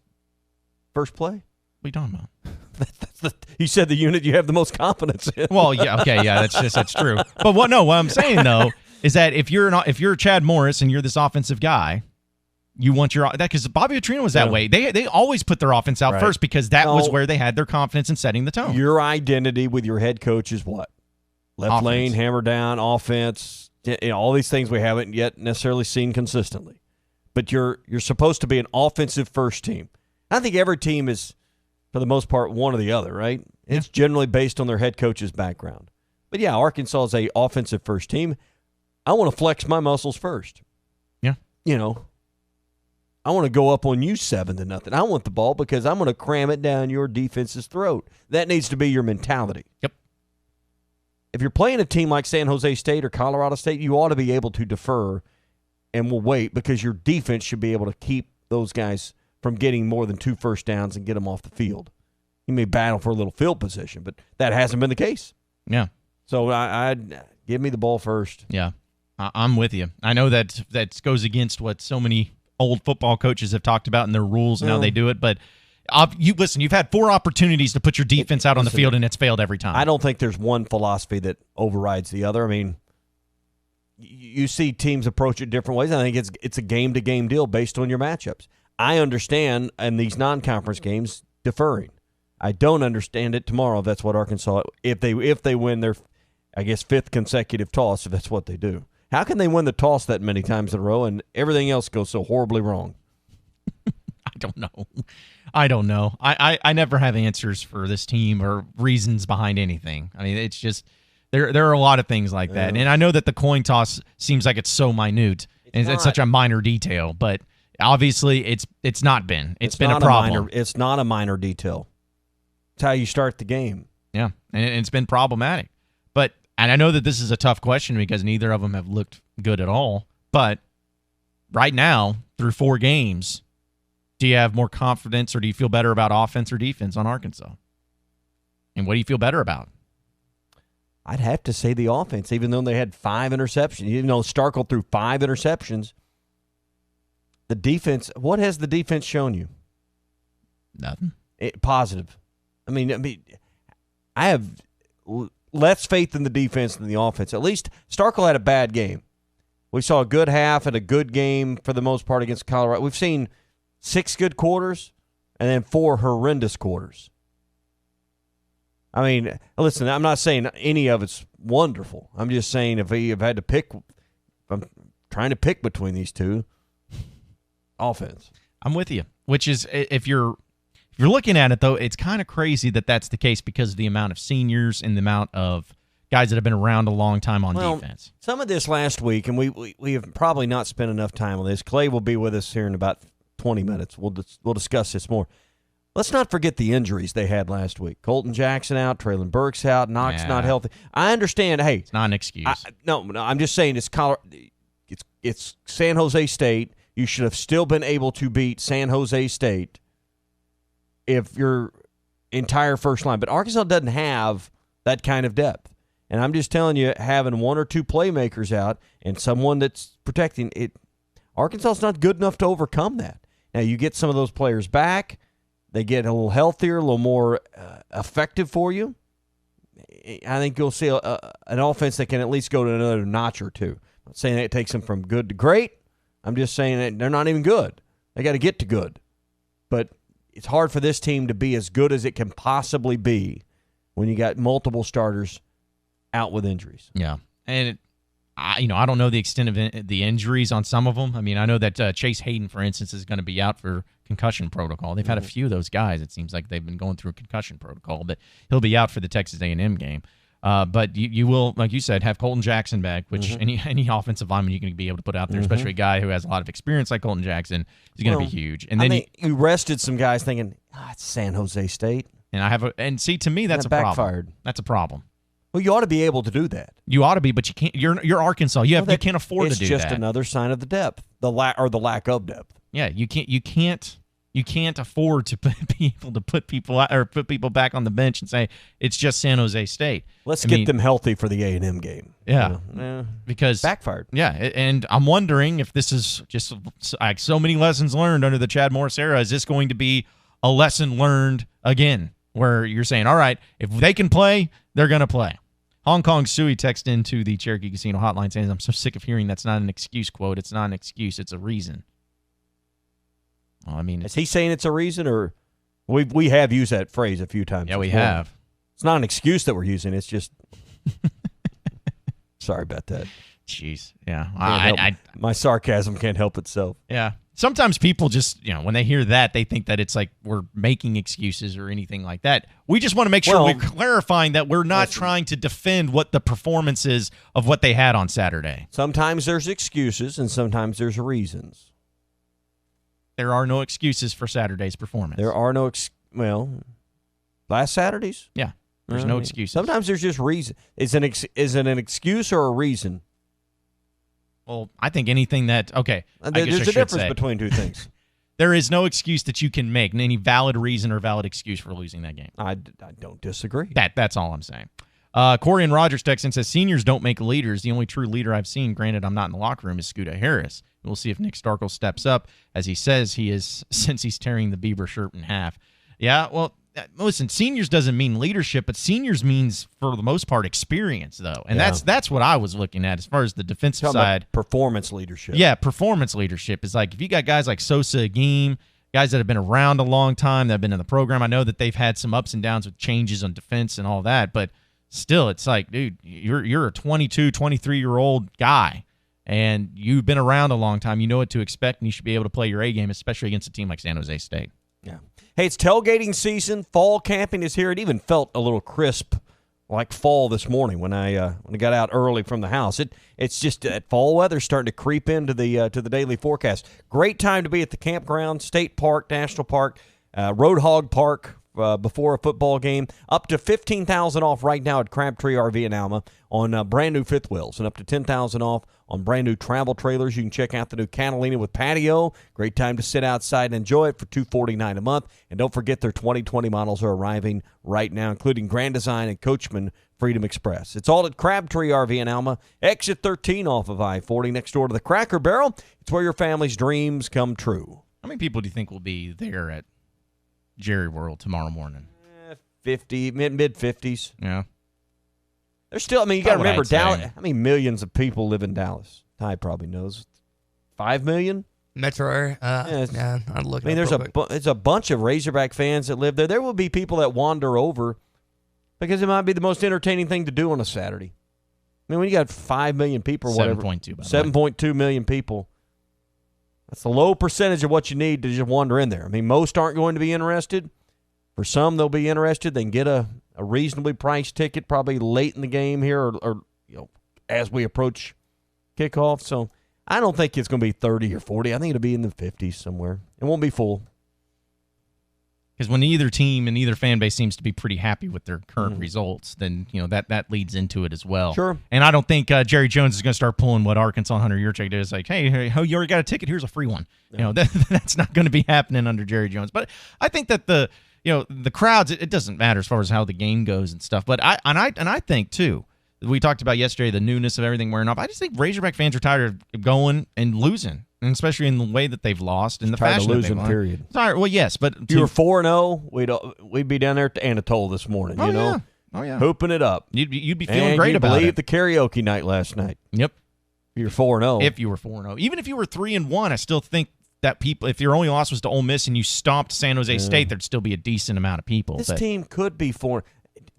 first play? What are you talking about? You said the unit you have the most confidence in. Well, yeah, okay, yeah, that's true. But what I'm saying though is that if you're Chad Morris and you're this offensive guy, you want that, because Bobby Petrino was that way. They always put their offense out first because that was where they had their confidence in setting the tone. Your identity with your head coach is what? Left lane, hammer down, offense, all these things we haven't yet necessarily seen consistently. But you're supposed to be an offensive first team. I think every team is, for the most part, one or the other, right? It's generally based on their head coach's background. But, yeah, Arkansas is a offensive first team. I want to flex my muscles first. Yeah. I want to go up on you 7-0. I want the ball because I'm going to cram it down your defense's throat. That needs to be your mentality. Yep. If you're playing a team like San Jose State or Colorado State, you ought to be able to defer and will wait because your defense should be able to keep those guys from getting more than 2 first downs and get them off the field. You may battle for a little field position, but that hasn't been the case. Yeah. So I'd give me the ball first. Yeah, I'm with you. I know that goes against what so many old football coaches have talked about in their rules and how they do it, but you've had 4 opportunities to put your defense out on the field, and it's failed every time. I don't think there's one philosophy that overrides the other. I mean, you see teams approach it different ways. I think it's a game-to-game deal based on your matchups. I understand in these non-conference games deferring. I don't understand it tomorrow if that's what Arkansas, if they win their, I guess, 5th consecutive toss, if that's what they do. How can they win the toss that many times in a row and everything else goes so horribly wrong? I don't know. I never have answers for this team or reasons behind anything. I mean, it's just there are a lot of things like that. And I know that the coin toss seems like it's so minute and it's such a minor detail, but obviously it's not been. It's been a problem. It's not a minor detail. It's how you start the game. Yeah, and it's been problematic. And I know that this is a tough question because neither of them have looked good at all. But right now, through 4 games, do you have more confidence or do you feel better about offense or defense on Arkansas? And what do you feel better about? I'd have to say the offense, even though they had 5 interceptions. Starkle threw 5 interceptions. The defense, what has the defense shown you? Nothing. Positive. I mean, I have less faith in the defense than the offense. At least Starkle had a bad game. We saw a good half and a good game for the most part against Colorado. We've seen 6 good quarters and then 4 horrendous quarters. I mean, listen, I'm not saying any of it's wonderful. I'm just saying if had to pick, if I'm trying to pick between these two, offense. I'm with you, which is if you're looking at it, though, it's kind of crazy that that's the case because of the amount of seniors and the amount of guys that have been around a long time on defense. Some of this last week, and we have probably not spent enough time on this. Clay will be with us here in about 20 minutes. We'll discuss this more. Let's not forget the injuries they had last week. Colton Jackson out, Traylon Burks out, Knox not healthy. I understand. Hey, it's not an excuse. No, I'm just saying it's San Jose State. You should have still been able to beat San Jose State if your entire first line. But Arkansas doesn't have that kind of depth. And I'm just telling you, having 1 or 2 playmakers out and someone that's protecting it, Arkansas's not good enough to overcome that. Now, you get some of those players back. They get a little healthier, a little more effective for you. I think you'll see an offense that can at least go to another notch or two. I'm not saying that it takes them from good to great. I'm just saying that they're not even good. They got to get to good. But it's hard for this team to be as good as it can possibly be when you got multiple starters out with injuries. Yeah. And I don't know the extent of the injuries on some of them. I mean, I know that Chase Hayden, for instance, is going to be out for concussion protocol. They've had a few of those guys. It seems like they've been going through a concussion protocol, but he'll be out for the Texas A&M game. But you will, like you said, have Colton Jackson back, which any offensive lineman you can be able to put out there, especially a guy who has a lot of experience like Colton Jackson, is going to be huge. And then you rested some guys thinking, it's San Jose State. And see, to me, that's a problem. That's a problem. Well, you ought to be able to do that. You ought to be, but you can't. You're Arkansas. You can't afford to do that. It's just another sign of the depth, the lack of depth. Yeah, you can't afford to be able to put people out, or put people back on the bench and say it's just San Jose State. Let's get them healthy for the A&M game. Yeah, because backfired. Yeah, and I'm wondering if this is just like so many lessons learned under the Chad Morris era. Is this going to be a lesson learned again, where you're saying, all right, if they can play, they're going to play? Hong Kong Sui text into the Cherokee Casino hotline saying, I'm so sick of hearing that's not an excuse quote. It's not an excuse. It's a reason. Well, I mean, is he saying it's a reason, or we have used that phrase a few times? Yeah, we have. It's not an excuse that we're using. It's just Sorry about that. Jeez. Yeah. My sarcasm can't help itself. Yeah. Sometimes people just, when they hear that, they think that it's like we're making excuses or anything like that. We just want to make sure we're clarifying that we're not trying to defend what the performance is of what they had on Saturday. Sometimes there's excuses and sometimes there's reasons. There are no excuses for Saturday's performance. There are no last Saturday's? Yeah. There's no excuses. Sometimes there's just reason. Is it an excuse or a reason? Well, I think anything that, okay. There's a difference between two things. There is no excuse that you can make, any valid reason or valid excuse for losing that game. I don't disagree. That's all I'm saying. Corey and Rogers texts and says, seniors don't make leaders. The only true leader I've seen, granted I'm not in the locker room, is Scooter Harris. We'll see if Nick Starkel steps up, as he says he is, since he's tearing the Bieber shirt in half. Yeah, well, listen, seniors doesn't mean leadership, but seniors means, for the most part, experience, though. And that's what I was looking at as far as the defensive side. Performance leadership. Yeah, performance leadership is like if you got guys like Sosa Agim, guys that have been around a long time, that have been in the program. I know that they've had some ups and downs with changes on defense and all that, but still, it's like, dude, you're a 22, 23-year-old guy, and you've been around a long time. You know what to expect, and you should be able to play your A game, especially against a team like San Jose State. Yeah. Hey, it's tailgating season. Fall camping is here. It even felt a little crisp, like fall this morning when I got out early from the house. It's just that fall weather starting to creep into the daily forecast. Great time to be at the campground, state park, national park, Road Hog Park before a football game. Up to $15,000 off right now at Crabtree RV in Alma on brand new fifth wheels, and up to $10,000 off on brand new travel trailers. You can check out the new Catalina with patio. Great time to sit outside and enjoy it for $249 a month. And don't forget their 2020 models are arriving right now, including Grand Design and Coachman Freedom Express. It's all at Crabtree RV in Alma, exit 13 off of I-40, next door to the Cracker Barrel. It's where your family's dreams come true. How many people do you think will be there at Jerry World tomorrow morning? 50, mid-50s. Yeah. There's still, you got to remember, Dallas. How many millions of people live in Dallas? Ty probably knows. 5 million? Metro. I'd look. There's a bunch of Razorback fans that live there. There will be people that wander over because it might be the most entertaining thing to do on a Saturday. When you got 5 million people or whatever. 7.2 million people. That's a low percentage of what you need to just wander in there. Most aren't going to be interested. For some, they'll be interested. They can get a reasonably priced ticket probably late in the game here or as we approach kickoff. So I don't think it's going to be 30 or 40. I think it'll be in the 50s somewhere. It won't be full. Because when either team and either fan base seems to be pretty happy with their current results, then that leads into it as well. Sure. And I don't think Jerry Jones is going to start pulling what Arkansas Hunter Yurchek did. It's like, hey, you already got a ticket? Here's a free one. Yeah. That's not going to be happening under Jerry Jones. But I think that the crowds, it doesn't matter as far as how the game goes and stuff. But I think too, we talked about yesterday the newness of everything wearing off. I just think Razorback fans are tired of going and losing, and especially in the way that they've lost and the fashion of losing. That Period. Sorry, well, yes, but if you were 4-0, we'd be down there at Anatole this morning. Yeah. Hooping it up. You'd be feeling great about it. Believe the karaoke night last night. Yep. You're 4-0. If you were 4-0, even if you were 3-1, I still think that people, if your only loss was to Ole Miss and you stomped San Jose State, there'd still be a decent amount of people. This team could be 4.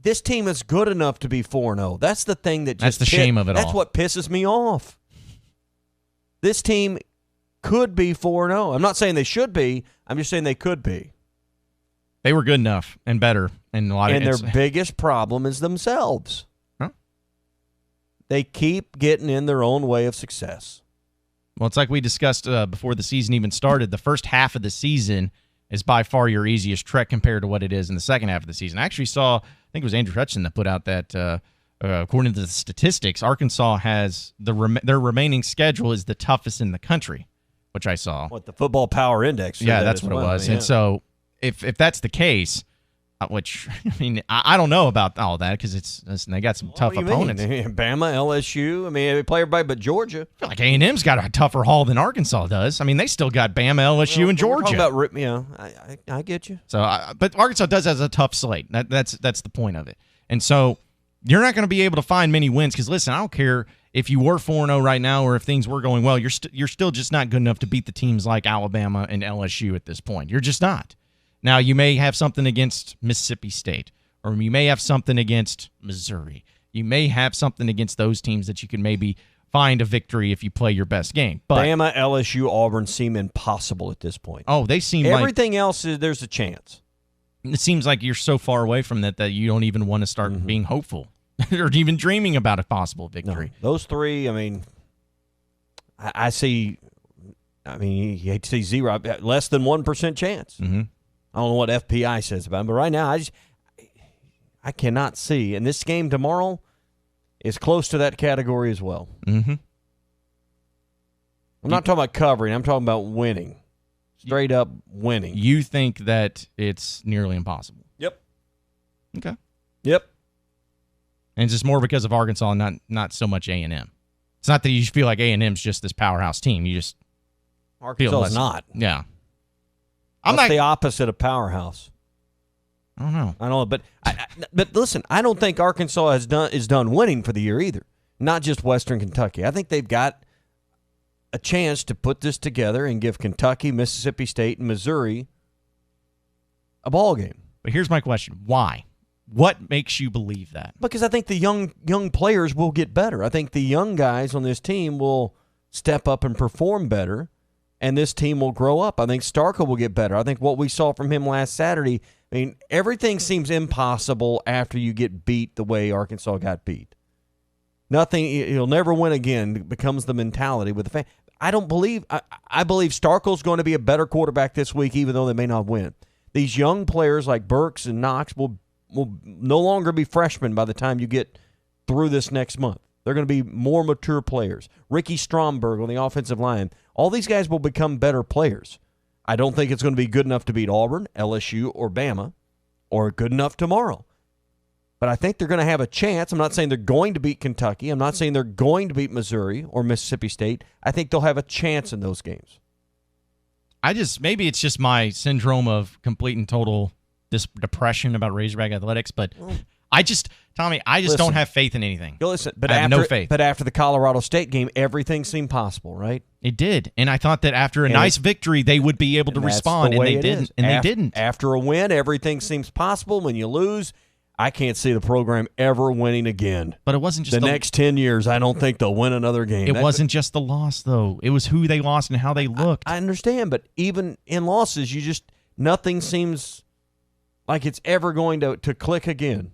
This team is good enough to be 4-0. That's the thing that that's the shame of it all. That's what pisses me off. This team could be 4-0. I'm not saying they should be. I'm just saying they could be. They were good enough and better in a lot of. And their biggest problem is themselves. Huh? They keep getting in their own way of success. Well, it's like we discussed before the season even started. The first half of the season is by far your easiest trek compared to what it is in the second half of the season. I actually saw, I think it was Andrew Hutchinson that put out that, according to the statistics, Arkansas has their remaining schedule is the toughest in the country, which I saw. What, the Football Power Index? Yeah, that's what it was. Yeah. And so if that's the case, which, I don't know about all that because they got some tough opponents. Bama, LSU. They play everybody but Georgia. I feel like A&M's got a tougher haul than Arkansas does. They still got Bama, LSU, and Georgia. I get you. So, but Arkansas does have a tough slate. That's the point of it. And so you're not going to be able to find many wins because, listen, I don't care if you were 4-0 right now or if things were going well. You're still just not good enough to beat the teams like Alabama and LSU at this point. You're just not. Now, you may have something against Mississippi State, or you may have something against Missouri. You may have something against those teams that you can maybe find a victory if you play your best game. But Bama, LSU, Auburn seem impossible at this point. Oh, they seem everything else there's a chance. It seems like you're so far away from that you don't even want to start being hopeful or even dreaming about a possible victory. No, those three, I mean, I see. I mean, you hate to see zero, less than 1% chance. Mm-hmm. I don't know what FPI says about it, but right now I cannot see. And this game tomorrow is close to that category as well. Mm-hmm. I'm not talking about covering. I'm talking about winning. Straight up winning. You think that it's nearly impossible? Yep. Okay. Yep. And it's just more because of Arkansas, not so much A&M. It's not that you feel like A&M's just this powerhouse team. You just Arkansas is not. Yeah. That's the opposite of powerhouse. I don't know. I don't know, but listen, I don't think Arkansas is done winning for the year either. Not just Western Kentucky. I think they've got a chance to put this together and give Kentucky, Mississippi State, and Missouri a ball game. But here's my question: why? What makes you believe that? Because I think the young players will get better. I think the young guys on this team will step up and perform better, and this team will grow up. I think Starkel will get better. I think what we saw from him last Saturday, I mean, everything seems impossible after you get beat the way Arkansas got beat. Nothing, you'll never win again becomes the mentality with the fan. I believe Starkel's going to be a better quarterback this week, even though they may not win. These young players like Burks and Knox will no longer be freshmen by the time you get through this next month. They're going to be more mature players. Ricky Stromberg on the offensive line. All these guys will become better players. I don't think it's going to be good enough to beat Auburn, LSU, or Bama, or good enough tomorrow. But I think they're going to have a chance. I'm not saying they're going to beat Kentucky. I'm not saying they're going to beat Missouri or Mississippi State. I think they'll have a chance in those games. Maybe it's just my syndrome of complete and total depression about Razorback athletics, but Tommy, I just don't have faith in anything. But I have no faith. But after the Colorado State game, everything seemed possible, right? It did, and I thought that after a nice victory, they would be able to respond, and they didn't. And they didn't. After a win, everything seems possible. When you lose, I can't see the program ever winning again. But it wasn't just the next 10 years. I don't think they'll win another game. It wasn't just the loss, though. It was who they lost and how they looked. I understand, but even in losses, nothing seems like it's ever going to click again.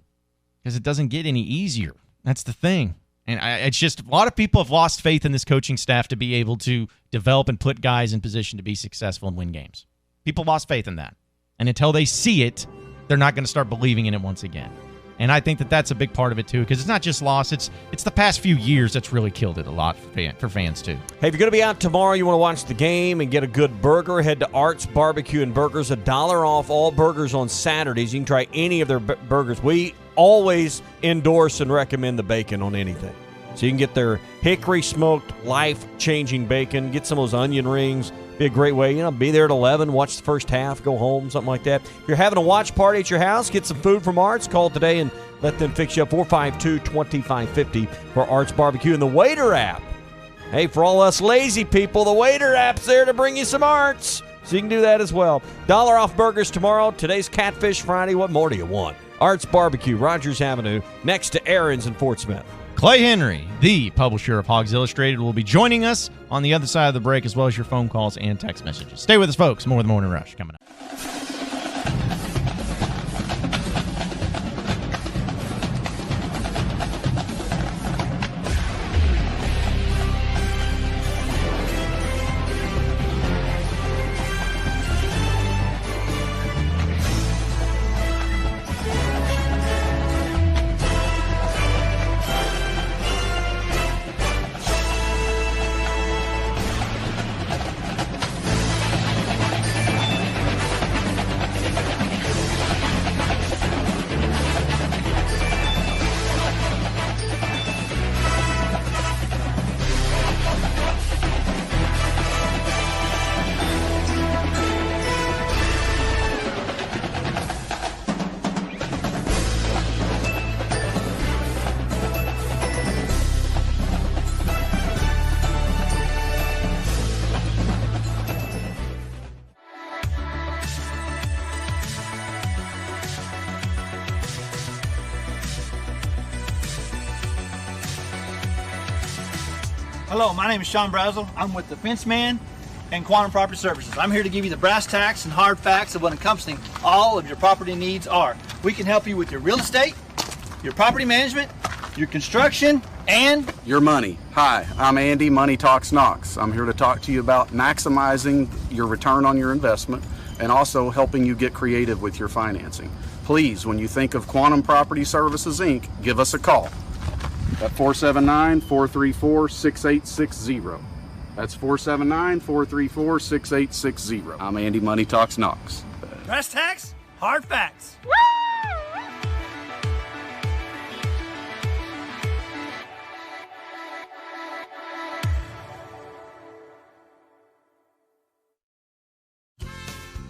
Because it doesn't get any easier. That's the thing. And it's just a lot of people have lost faith in this coaching staff to be able to develop and put guys in position to be successful and win games. People lost faith in that. And until they see it, they're not going to start believing in it once again. And I think that that's a big part of it, too, because it's not just loss. It's the past few years that's really killed it a lot for fans, too. Hey, if you're going to be out tomorrow, you want to watch the game and get a good burger, head to Art's Barbecue and Burgers. $1 off all burgers on Saturdays. You can try any of their burgers. We always endorse and recommend the bacon on anything. So you can get their hickory smoked, life-changing bacon, get some of those onion rings. Be a great way, be there at 11, watch the first half, go home, something like that. If you're having a watch party at your house, get some food from Arts. Call today and let them fix you up. 452-2550 for Arts Barbecue and the Waiter app. Hey, for all us lazy people, the Waiter app's there to bring you some Arts. So you can do that as well. $1 off burgers tomorrow. Today's Catfish Friday. What more do you want? Arts Barbecue, Rogers Avenue, next to Aaron's in Fort Smith. Clay Henry, the publisher of Hogs Illustrated, will be joining us on the other side of the break, as well as your phone calls and text messages. Stay with us, folks. More of the Morning Rush coming up. Hello, my name is Sean Brazel. I'm with the Fence Man and Quantum Property Services. I'm here to give you the brass tacks and hard facts of what encompassing all of your property needs are. We can help you with your real estate, your property management, your construction, and your money. Hi, I'm Andy, Money Talks Knox. I'm here to talk to you about maximizing your return on your investment and also helping you get creative with your financing. Please, when you think of Quantum Property Services, Inc., give us a call at 479-434-6860. That's 479-434-6860. I'm Andy, Money Talks Knox. brass tacks, hard facts.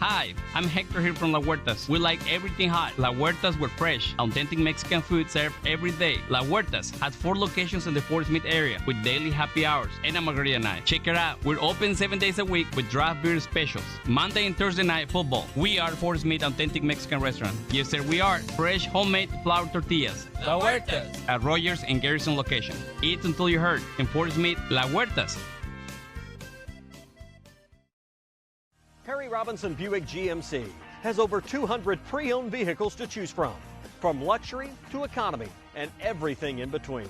Hi, I'm Hector here from La Huertas. We like everything hot. La Huertas, we're fresh, authentic Mexican food served every day. La Huertas has 4 locations in the Fort Smith area with daily happy hours and a margarita night. Check it out. We're open 7 days a week with draft beer specials. Monday and Thursday night football. We are Fort Smith Authentic Mexican Restaurant. Yes, sir, we are. Fresh, homemade flour tortillas. La Huertas. At Rogers and Garrison location. Eat until you hurt. In Fort Smith, La Huertas. Harry Robinson Buick GMC has over 200 pre-owned vehicles to choose from luxury to economy and everything in between,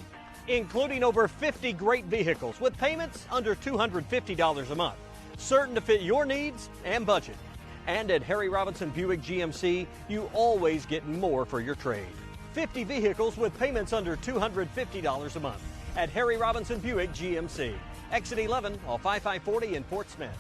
including over 50 great vehicles with payments under $250 a month, certain to fit your needs and budget. And at Harry Robinson Buick GMC, you always get more for your trade. 50 vehicles with payments under $250 a month at Harry Robinson Buick GMC. Exit 11 off I-540 in Fort Smith.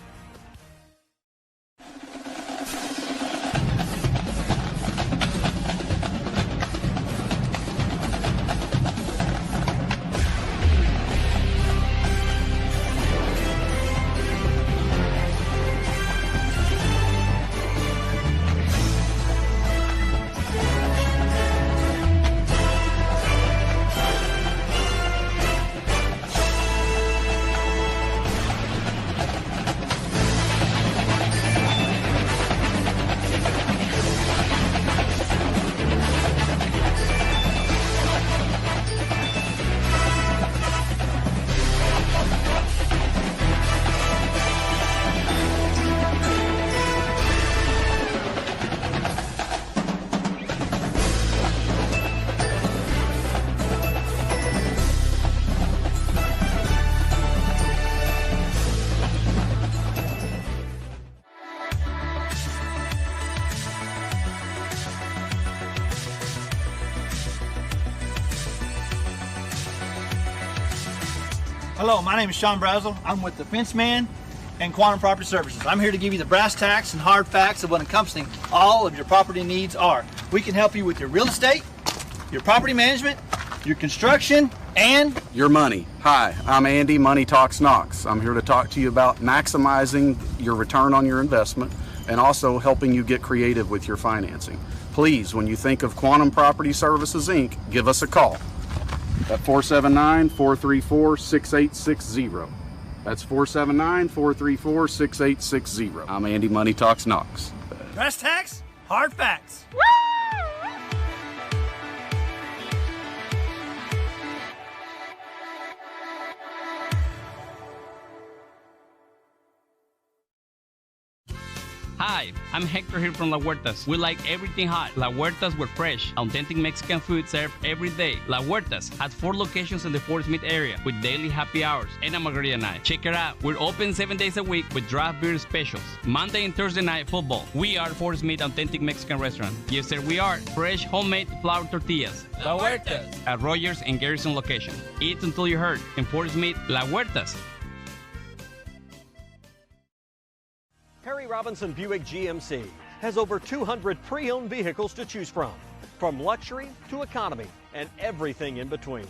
Hello, my name is Sean Brazel. I'm with the Fence Man and Quantum Property Services. I'm here to give you the brass tacks and hard facts of what encompassing all of your property needs are. We can help you with your real estate, your property management, your construction, and your money. Hi, I'm Andy, Money Talks Knox. I'm here to talk to you about maximizing your return on your investment and also helping you get creative with your financing. Please, when you think of Quantum Property Services, Inc., give us a call at 479-434-6860. That's 479-434-6860. I'm Andy, Money Talks Knox. brass tacks, hard facts. Hi, I'm Hector here from La Huertas. We like everything hot. La Huertas, we're fresh, authentic Mexican food served every day. La Huertas has 4 locations in the Fort Smith area with daily happy hours and a margarita night. Check it out. We're open 7 days a week with draft beer specials. Monday and Thursday night football. We are Fort Smith Authentic Mexican Restaurant. Yes, sir, we are. Fresh, homemade flour tortillas. La Huertas. At Rogers and Garrison location. Eat until you hurt. In Fort Smith, La Huertas. Harry Robinson Buick GMC has over 200 pre-owned vehicles to choose from luxury to economy and everything in between,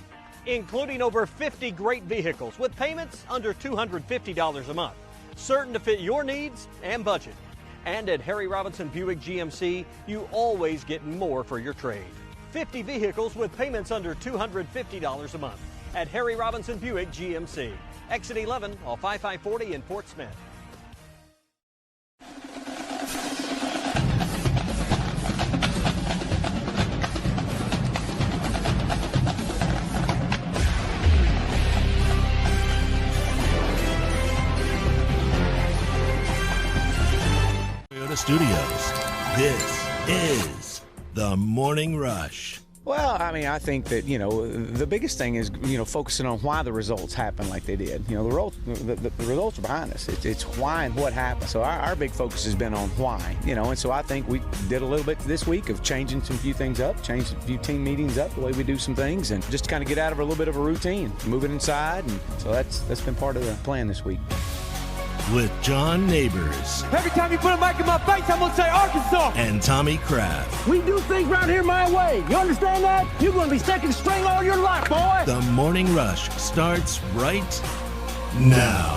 including over 50 great vehicles with payments under $250 a month, certain to fit your needs and budget. And at Harry Robinson Buick GMC, you always get more for your trade. 50 vehicles with payments under $250 a month at Harry Robinson Buick GMC. Exit 11 off I-540 in Fort Smith. studios. This is The Morning Rush. Well, I mean, I think that, the biggest thing is, focusing on why the results happen like they did. The results are behind us. It's why and what happened. So our big focus has been on why, and so I think we did a little bit this week of changing some few things up, changed a few team meetings up, the way we do some things, and just to kind of get out of a little bit of a routine, move it inside. And so that's been part of the plan this week. With John Neighbors Every time you put a mic in my face, I'm going to say Arkansas. and Tommy Kraft. We do things around here my way. You understand that? You're going to be second string all your life, boy. The Morning Rush starts right now.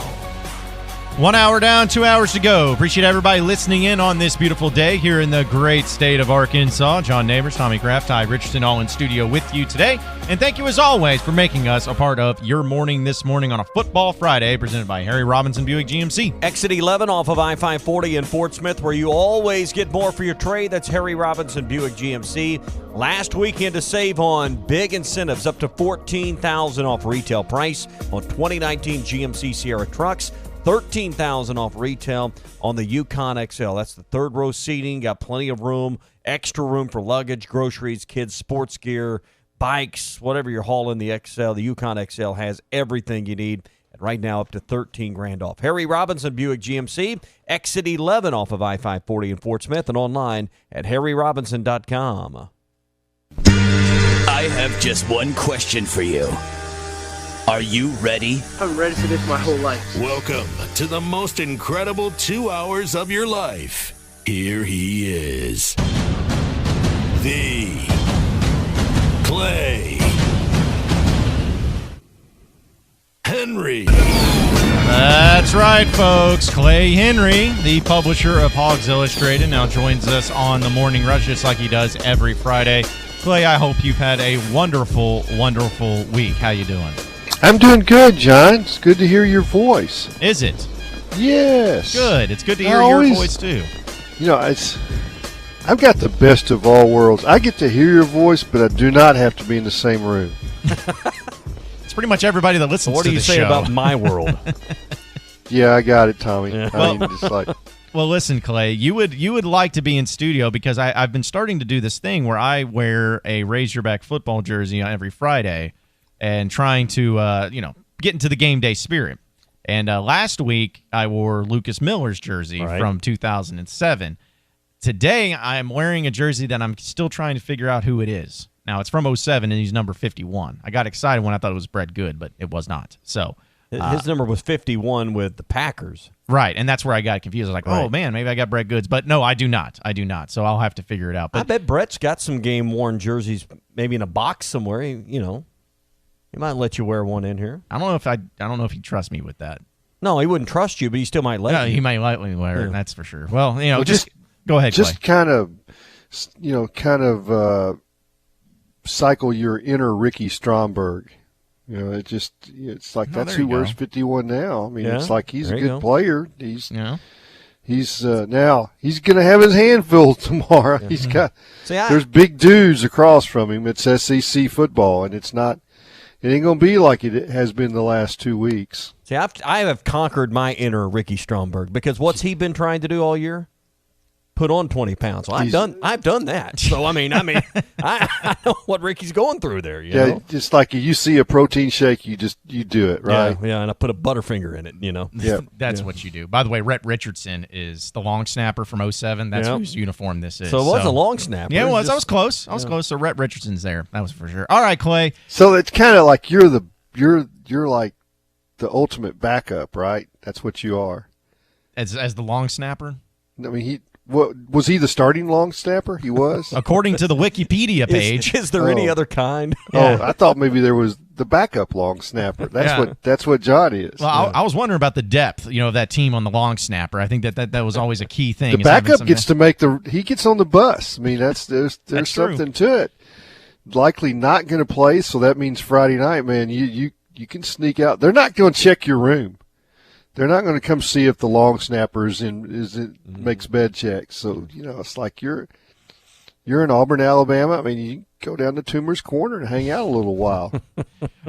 1 hour down, 2 hours to go. Appreciate everybody listening in on this beautiful day here in the great state of Arkansas. John Neighbors, Tommy Kraft, Ty Richardson, all in studio with you today. And thank you, as always, for making us a part of your morning this morning on a Football Friday, presented by Harry Robinson Buick GMC. Exit 11 off of I-540 in Fort Smith, where you always get more for your trade. That's Harry Robinson Buick GMC. Last weekend to save on big incentives, up to $14,000 off retail price on 2019 GMC Sierra trucks. $13,000 off retail on the Yukon XL. That's the third row seating. Got plenty of room, extra room for luggage, groceries, kids, sports gear, bikes, whatever you're hauling. The XL, the Yukon XL has everything you need. And right now, up to $13,000 off. Harry Robinson Buick GMC, exit 11 off of I-540 in Fort Smith, and online at harryrobinson.com. I have just one question for you. Are you ready? I'm ready for this my whole life. Welcome to the most incredible 2 hours of your life. Here he is, the Clay Henry. That's right, folks. Clay Henry, the publisher of Hogs Illustrated, now joins us on the Morning Rush, just like he does every Friday. Clay, I hope you've had a wonderful, wonderful week. How you doing? I'm doing good, John. It's good to hear your voice. Is it? Yes. Good. It's good to hear your voice, too. I've got the best of all worlds. I get to hear your voice, but I do not have to be in the same room. It's pretty much everybody that listens what to do you the say show. about my world? Yeah, I got it, Tommy. Yeah. I mean, just like... Well, listen, Clay, you would like to be in studio because I've been starting to do this thing where I wear a Razorback football jersey every Friday and trying to, get into the game day spirit. And last week, I wore Lucas Miller's jersey from 2007. Today, I'm wearing a jersey that I'm still trying to figure out who it is. Now, it's from 07, and he's number 51. I got excited when I thought it was Brett Good, but it was not. So his number was 51 with the Packers. Right, and that's where I got confused. I was like, oh, man, maybe I got Brett Goods. But no, I do not. So I'll have to figure it out. But I bet Brett's got some game-worn jerseys maybe in a box somewhere. He might let you wear one in here. I don't know if he'd trust me with that. No, he wouldn't trust you, but he still might let you. He might let me wear it, that's for sure. Well, just go ahead, just Clay. Cycle your inner Ricky Stromberg. It's like that's who wears 51 now. I mean, it's like he's a good player. He's now he's going to have his hand full tomorrow. Yeah. He's got there's big dudes across from him. It's SEC football, and it ain't going to be like it has been the last 2 weeks. See, I have conquered my inner Ricky Stromberg because what's he been trying to do all year? Put on 20 pounds. Well, I've done that. So I I know what Ricky's going through there. You know? Just like you see a protein shake, you do it, right? Yeah, and I put a Butterfinger in it. Yeah, that's what you do. By the way, Rhett Richardson is the long snapper from 07. That's whose uniform this is. So it was a long snapper. Yeah, it was. I was close. Close. So Rhett Richardson's there. That was for sure. All right, Clay. So it's kind of like you're like the ultimate backup, right? That's what you are. As the long snapper. I mean, what was he the starting long snapper? He was, according to the Wikipedia page. Is there any other kind? Oh, I thought maybe there was the backup long snapper. That's what John is. Well, I was wondering about the depth, of that team on the long snapper. I think that was always a key thing. The backup gets to he gets on the bus. I mean, there's something to it. Likely not going to play, so that means Friday night, man. You can sneak out. They're not going to check your room. They're not going to come see if the long snapper makes bed checks. So it's like you're in Auburn, Alabama. I mean, you go down to Toomer's Corner and hang out a little while.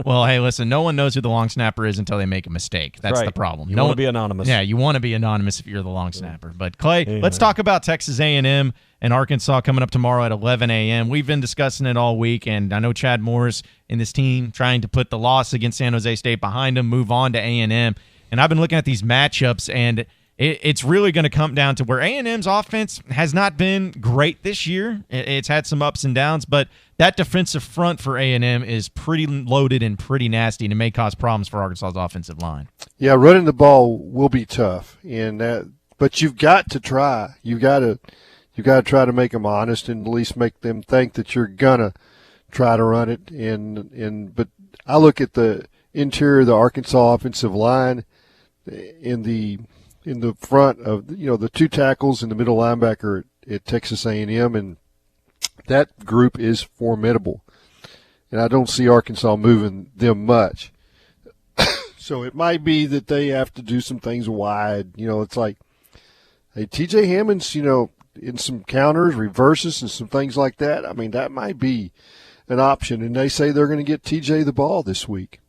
Well, hey, listen, no one knows who the long snapper is until they make a mistake. That's right. the problem. You no want one to be anonymous. Yeah, you want to be anonymous if you're the long snapper. But, Clay, let's talk about Texas A&M and Arkansas coming up tomorrow at 11 a.m. We've been discussing it all week, and I know Chad Morris and this team trying to put the loss against San Jose State behind them, move on to A&M. And I've been looking at these matchups, and it's really going to come down to where A&M's offense has not been great this year. It's had some ups and downs, but that defensive front for A&M is pretty loaded and pretty nasty, and it may cause problems for Arkansas's offensive line. Yeah, running the ball will be tough, but you've got to try. You've got to try to make them honest and at least make them think that you're gonna try to run it. But I look at the interior of the Arkansas offensive line in the front of the two tackles and the middle linebacker at Texas A&M, and that group is formidable. And I don't see Arkansas moving them much. So it might be that they have to do some things wide. It's like, hey, TJ Hammond's, in some counters, reverses, and some things like that. I mean, that might be an option. And they say they're going to get TJ the ball this week.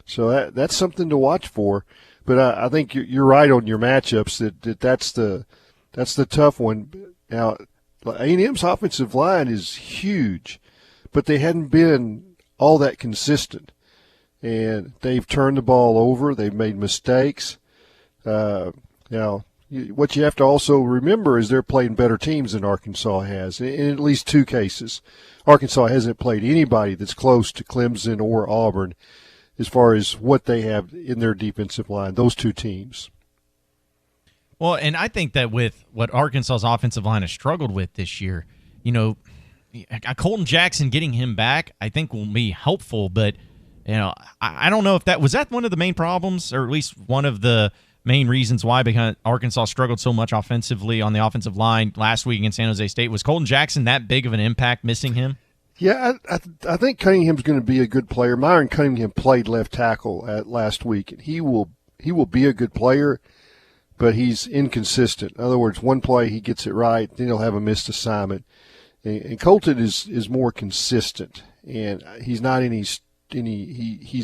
So that's something to watch for. But I think you're right on your matchups. That's the tough one. Now, A&M's offensive line is huge, but they hadn't been all that consistent, and they've turned the ball over. They've made mistakes. Now, what you have to also remember is they're playing better teams than Arkansas has in at least two cases. Arkansas hasn't played anybody that's close to Clemson or Auburn as far as what they have in their defensive line, those two teams. Well, and I think that with what Arkansas's offensive line has struggled with this year, Colton Jackson, getting him back, I think will be helpful. But, I don't know if that was one of the main problems, or at least one of the main reasons why Arkansas struggled so much offensively on the offensive line last week against San Jose State. Was Colton Jackson that big of an impact, missing him? Yeah, I think Cunningham's going to be a good player. Myron Cunningham played left tackle last week, and he will be a good player, but he's inconsistent. In other words, one play he gets it right, then he'll have a missed assignment. And Colton is more consistent, and he's not he's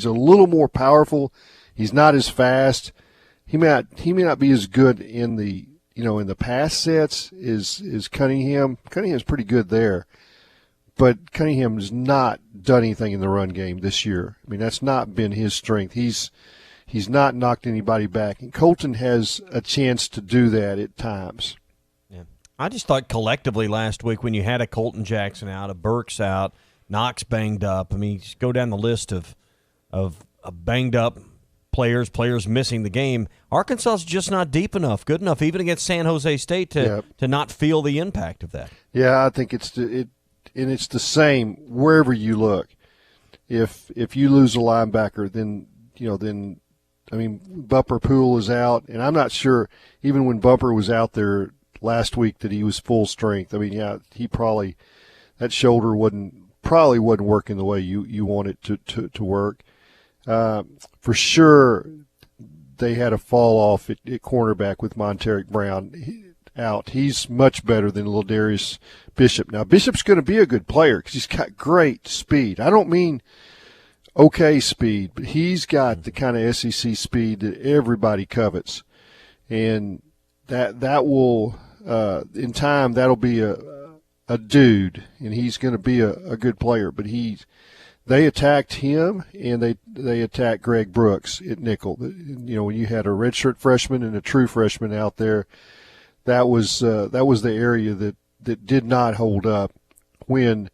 a little more powerful. He's not as fast. He may not be as good in the pass sets as Cunningham. Cunningham's pretty good there. But Cunningham has not done anything in the run game this year. I mean, that's not been his strength. He's not knocked anybody back. And Colton has a chance to do that at times. Yeah. I just thought collectively last week when you had a Colton Jackson out, a Burks out, Knox banged up. I mean, just go down the list of banged up players missing the game. Arkansas is just not deep enough, good enough, even against San Jose State to not feel the impact of that. Yeah, I think it's the same wherever you look. If you lose a linebacker, then Bumper Poole is out, and I'm not sure even when Bumper was out there last week that he was full strength. I mean, yeah, that shoulder probably wasn't working the way you want it to work. For sure, they had a fall off at cornerback with Monteric Brown out. He's much better than Ladarius Bishop. Now, Bishop's going to be a good player because he's got great speed. I don't mean okay speed, but he's got the kind of SEC speed that everybody covets. And that will, in time, that'll be a dude, and he's going to be a good player. But they attacked him, and they attacked Greg Brooks at nickel. When you had a redshirt freshman and a true freshman out there, that was the area that did not hold up when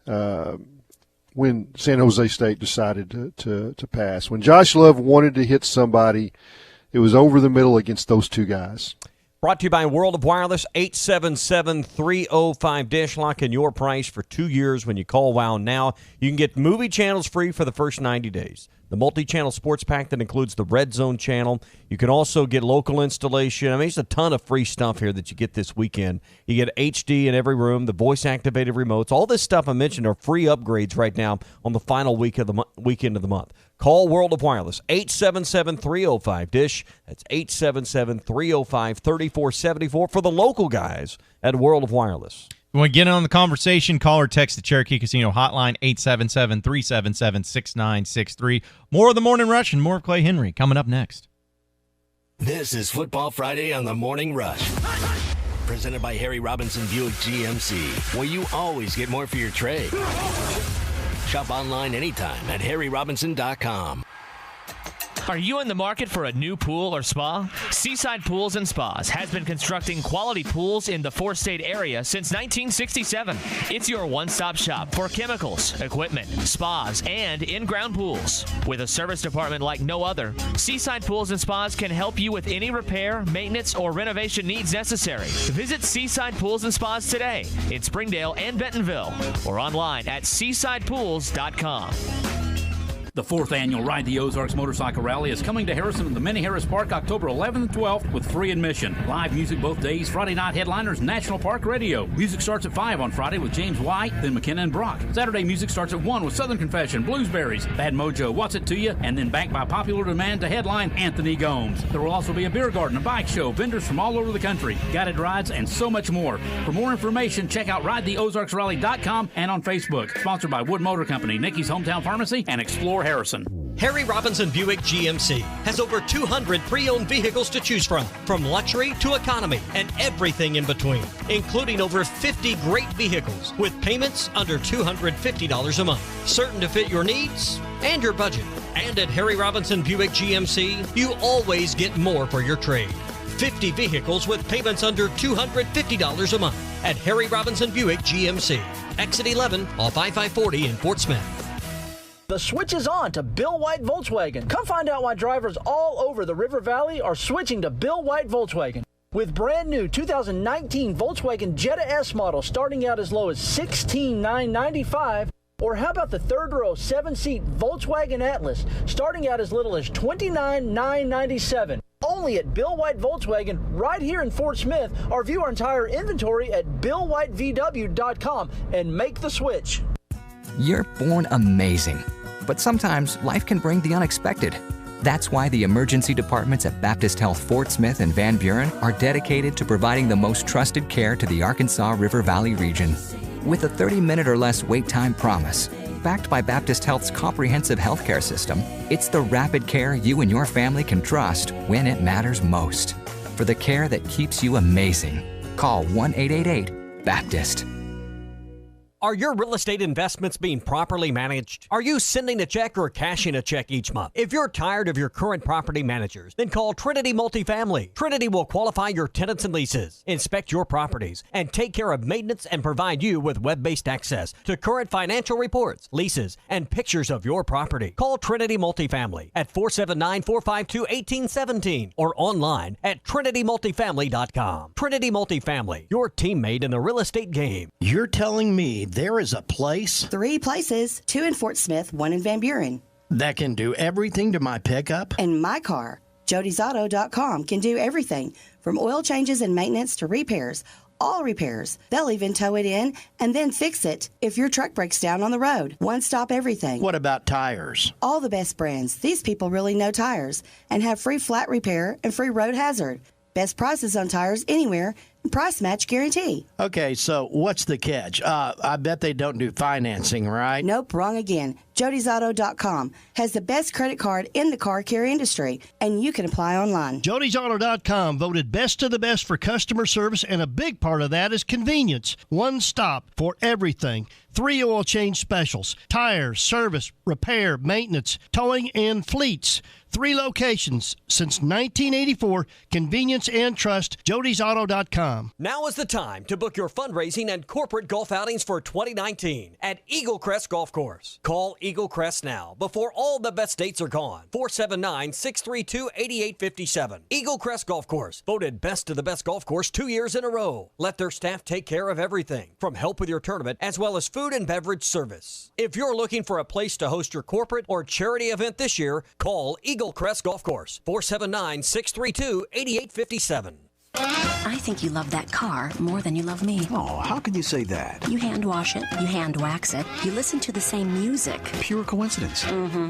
San Jose State decided to pass. When Josh Love wanted to hit somebody, it was over the middle against those two guys. Brought to you by World of Wireless, 877-305-DISH. Lock in your price for 2 years when you call WOW now. You can get movie channels free for the first 90 days. The multi-channel sports pack that includes the Red Zone channel. You can also get local installation. I mean, there's a ton of free stuff here that you get this weekend. You get HD in every room, the voice-activated remotes. All this stuff I mentioned are free upgrades right now on the final weekend of the month. Call World of Wireless, 877-305-DISH. That's 877-305-3474 for the local guys at World of Wireless. You want to get in on the conversation, call or text the Cherokee Casino hotline, 877-377-6963. More of the Morning Rush and more of Clay Henry coming up next. This is Football Friday on the Morning Rush. Presented by Harry Robinson Buick GMC, where you always get more for your trade. Shop online anytime at harryrobinson.com. Are you in the market for a new pool or spa? Seaside Pools and Spas has been constructing quality pools in the four-state area since 1967. It's your one-stop shop for chemicals, equipment, spas, and in-ground pools. With a service department like no other, Seaside Pools and Spas can help you with any repair, maintenance, or renovation needs necessary. Visit Seaside Pools and Spas today in Springdale and Bentonville or online at seasidepools.com. The 4th annual Ride the Ozarks Motorcycle Rally is coming to Harrison in the Mini Harris Park October 11th and 12th with free admission. Live music both days, Friday night headliners, National Park Radio. Music starts at 5 on Friday with James White, then McKenna and Brock. Saturday music starts at 1 with Southern Confession, Bluesberries, Bad Mojo, What's It To You, and then back by popular demand to headline Anthony Gomes. There will also be a beer garden, a bike show, vendors from all over the country, guided rides, and so much more. For more information, check out RideTheOzarksRally.com and on Facebook. Sponsored by Wood Motor Company, Nikki's Hometown Pharmacy, and Explore Harrison. Harry Robinson Buick GMC has over 200 pre-owned vehicles to choose from luxury to economy and everything in between, including over 50 great vehicles with payments under $250 a month, certain to fit your needs and your budget. And at Harry Robinson Buick GMC, you always get more for your trade. 50 vehicles with payments under $250 a month at Harry Robinson Buick GMC. Exit 11 off I-540 in Fort Smith. The switch is on to Bill White Volkswagen. Come find out why drivers all over the River Valley are switching to Bill White Volkswagen. With brand new 2019 Volkswagen Jetta S model starting out as low as $16,995, or how about the third row 7-seat Volkswagen Atlas starting out as little as $29,997. Only at Bill White Volkswagen right here in Fort Smith, or view our entire inventory at BillWhiteVW.com and make the switch. You're born amazing, but sometimes life can bring the unexpected. That's why the emergency departments at Baptist Health Fort Smith and Van Buren are dedicated to providing the most trusted care to the Arkansas River Valley region. With a 30-minute or less wait time promise, backed by Baptist Health's comprehensive healthcare system, it's the rapid care you and your family can trust when it matters most. For the care that keeps you amazing, call 1-888-BAPTIST. Are your real estate investments being properly managed? Are you sending a check or cashing a check each month? If you're tired of your current property managers, then call Trinity Multifamily. Trinity will qualify your tenants and leases, inspect your properties, and take care of maintenance and provide you with web-based access to current financial reports, leases, and pictures of your property. Call Trinity Multifamily at 479-452-1817 or online at trinitymultifamily.com. Trinity Multifamily, your teammate in the real estate game. You're telling me there is a place? 3 places, 2 in Fort Smith, 1 in Van Buren. That can do everything to my pickup? And my car. Jody'sAuto.com can do everything from oil changes and maintenance to repairs. All repairs. They'll even tow it in and then fix it if your truck breaks down on the road. One-stop everything. What about tires? All the best brands. These people really know tires and have free flat repair and free road hazard. Best prices on tires anywhere. Price match guarantee. Okay, so what's the catch? I bet they don't do financing, right? Nope, wrong again. Jody'sAuto.com has the best credit card in the car care industry, and you can apply online. Jody'sAuto.com voted best of the best for customer service, and a big part of that is convenience. One stop for everything. 3 oil change specials, tires, service, repair, maintenance, towing, and fleets. 3 locations since 1984. Convenience and trust. Jody'sAuto.com. Now is the time to book your fundraising and corporate golf outings for 2019 at Eagle Crest Golf Course. Call Eagle Crest now before all the best dates are gone. 479-632-8857. Eagle Crest Golf Course, voted best of the best golf course 2 years in a row. Let their staff take care of everything, from help with your tournament as well as food and beverage service. If you're looking for a place to host your corporate or charity event this year, call Eagle Crest Golf Course, 479-632-8857. I think you love that car more than you love me. Oh, how can you say that? You hand wash it, you hand wax it, you listen to the same music. Pure coincidence.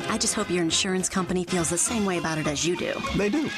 I just hope your insurance company feels the same way about it as you do. They do.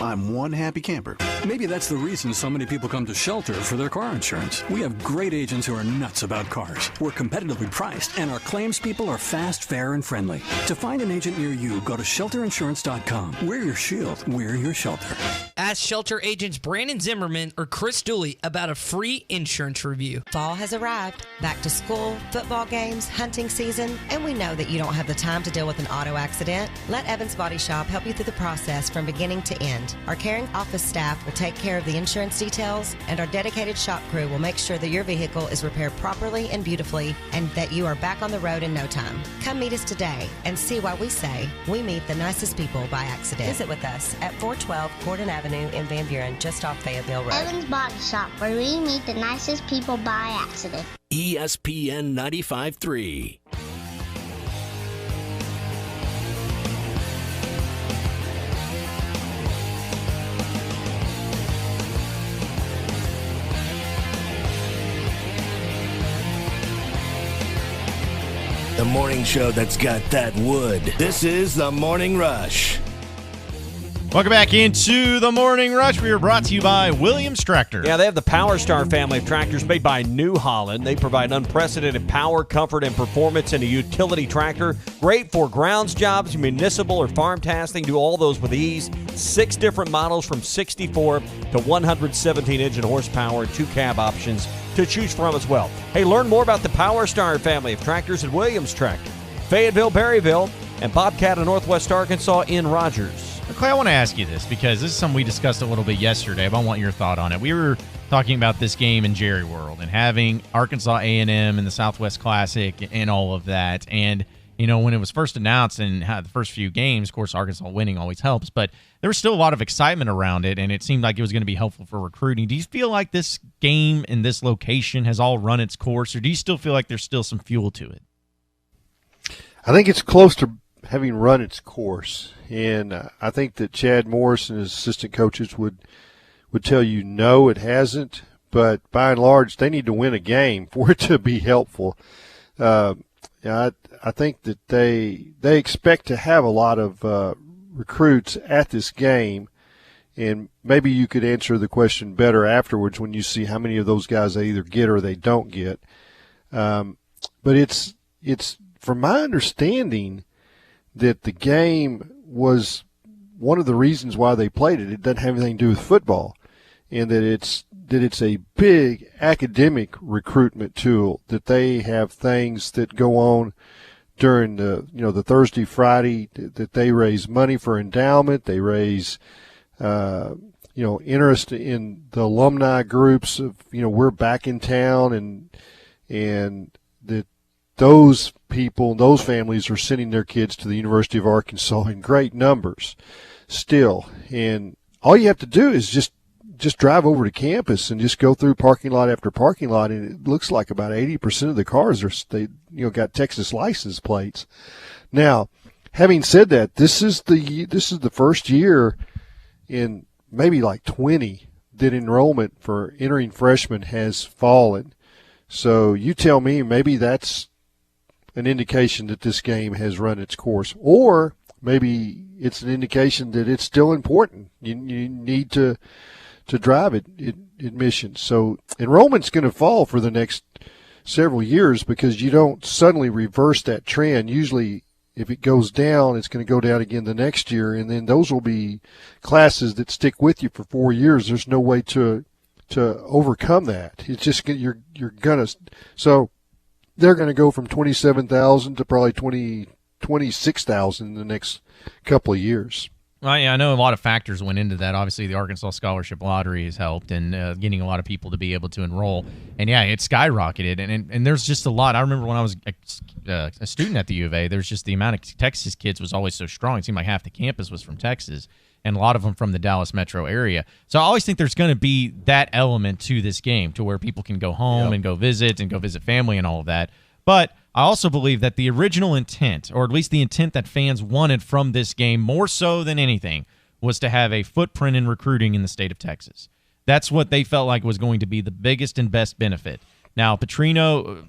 I'm one happy camper. Maybe that's the reason so many people come to Shelter for their car insurance. We have great agents who are nuts about cars. We're competitively priced, and our claims people are fast, fair, and friendly. To find an agent near you, go to shelterinsurance.com. We're your shield. We're your shelter. Ask Shelter agents Brandon Zimmerman or Chris Dooley about a free insurance review. Fall has arrived. Back to school, football games, hunting season, and we know that you don't have the time to deal with an auto accident. Let Evans Body Shop help you through the process from beginning to end. Our caring office staff will take care of the insurance details, and our dedicated shop crew will make sure that your vehicle is repaired properly and beautifully, and that you are back on the road in no time. Come meet us today and see why we say we meet the nicest people by accident. Visit with us at 412 Gordon Avenue in Van Buren, just off Fayetteville Road. Evans Body Shop, where we meet the nicest people by accident. ESPN 95.3. The morning show that's got that wood. This is The Morning Rush. Welcome back into the Morning Rush. We are brought to you by Williams Tractor. Yeah, they have the Power Star family of tractors made by New Holland. They provide unprecedented power, comfort, and performance in a utility tractor. Great for grounds jobs, municipal, or farm tasks. They can do all those with ease. 6 different models from 64 to 117 engine horsepower, 2 cab options to choose from as well. Hey, learn more about the Power Star family of tractors at Williams Tractor, Fayetteville, Berryville, and Bobcat of Northwest Arkansas in Rogers. Clay, I want to ask you this because this is something we discussed a little bit yesterday, but I want your thought on it. We were talking about this game in Jerry World and having Arkansas A&M in the Southwest Classic and all of that. And, you know, when it was first announced and had the first few games, of course, Arkansas winning always helps, but there was still a lot of excitement around it, and it seemed like it was going to be helpful for recruiting. Do you feel like this game in this location has all run its course, or do you still feel like there's still some fuel to it? I think it's close to having run its course. And I think that Chad Morris and his assistant coaches would tell you no, it hasn't. But by and large, they need to win a game for it to be helpful. I think that they expect to have a lot of recruits at this game. And maybe you could answer the question better afterwards when you see how many of those guys they either get or they don't get. But it's from my understanding that the game was one of the reasons why they played it. It doesn't have anything to do with football, and that it's a big academic recruitment tool, that they have things that go on during the Thursday, Friday, that they raise money for endowment. They raise interest in the alumni groups of, we're back in town, and that those people, those families are sending their kids to the University of Arkansas in great numbers still. And all you have to do is just drive over to campus and just go through parking lot after parking lot, and it looks like about 80% of the cars got Texas license plates. Now, having said that, this is the first year in maybe like 20 that enrollment for entering freshmen has fallen. So you tell me, maybe that's an indication that this game has run its course, or maybe it's an indication that it's still important. You need to drive admissions. So enrollment's going to fall for the next several years because you don't suddenly reverse that trend. Usually if it goes down, it's going to go down again the next year, and then those will be classes that stick with you for 4 years. There's no way to overcome that. It's just you're going to – so they're going to go from 27,000 to probably 26,000 in the next couple of years. Well, yeah, I know a lot of factors went into that. Obviously, the Arkansas Scholarship Lottery has helped in getting a lot of people to be able to enroll. And, yeah, it skyrocketed. And there's just a lot. I remember when I was a student at the U of A, there's just the amount of Texas kids was always so strong. It seemed like half the campus was from Texas, and a lot of them from the Dallas metro area. So I always think there's going to be that element to this game, to where people can go home and go visit family and all of that. But I also believe that the original intent, or at least the intent that fans wanted from this game more so than anything, was to have a footprint in recruiting in the state of Texas. That's what they felt like was going to be the biggest and best benefit. Now, Petrino,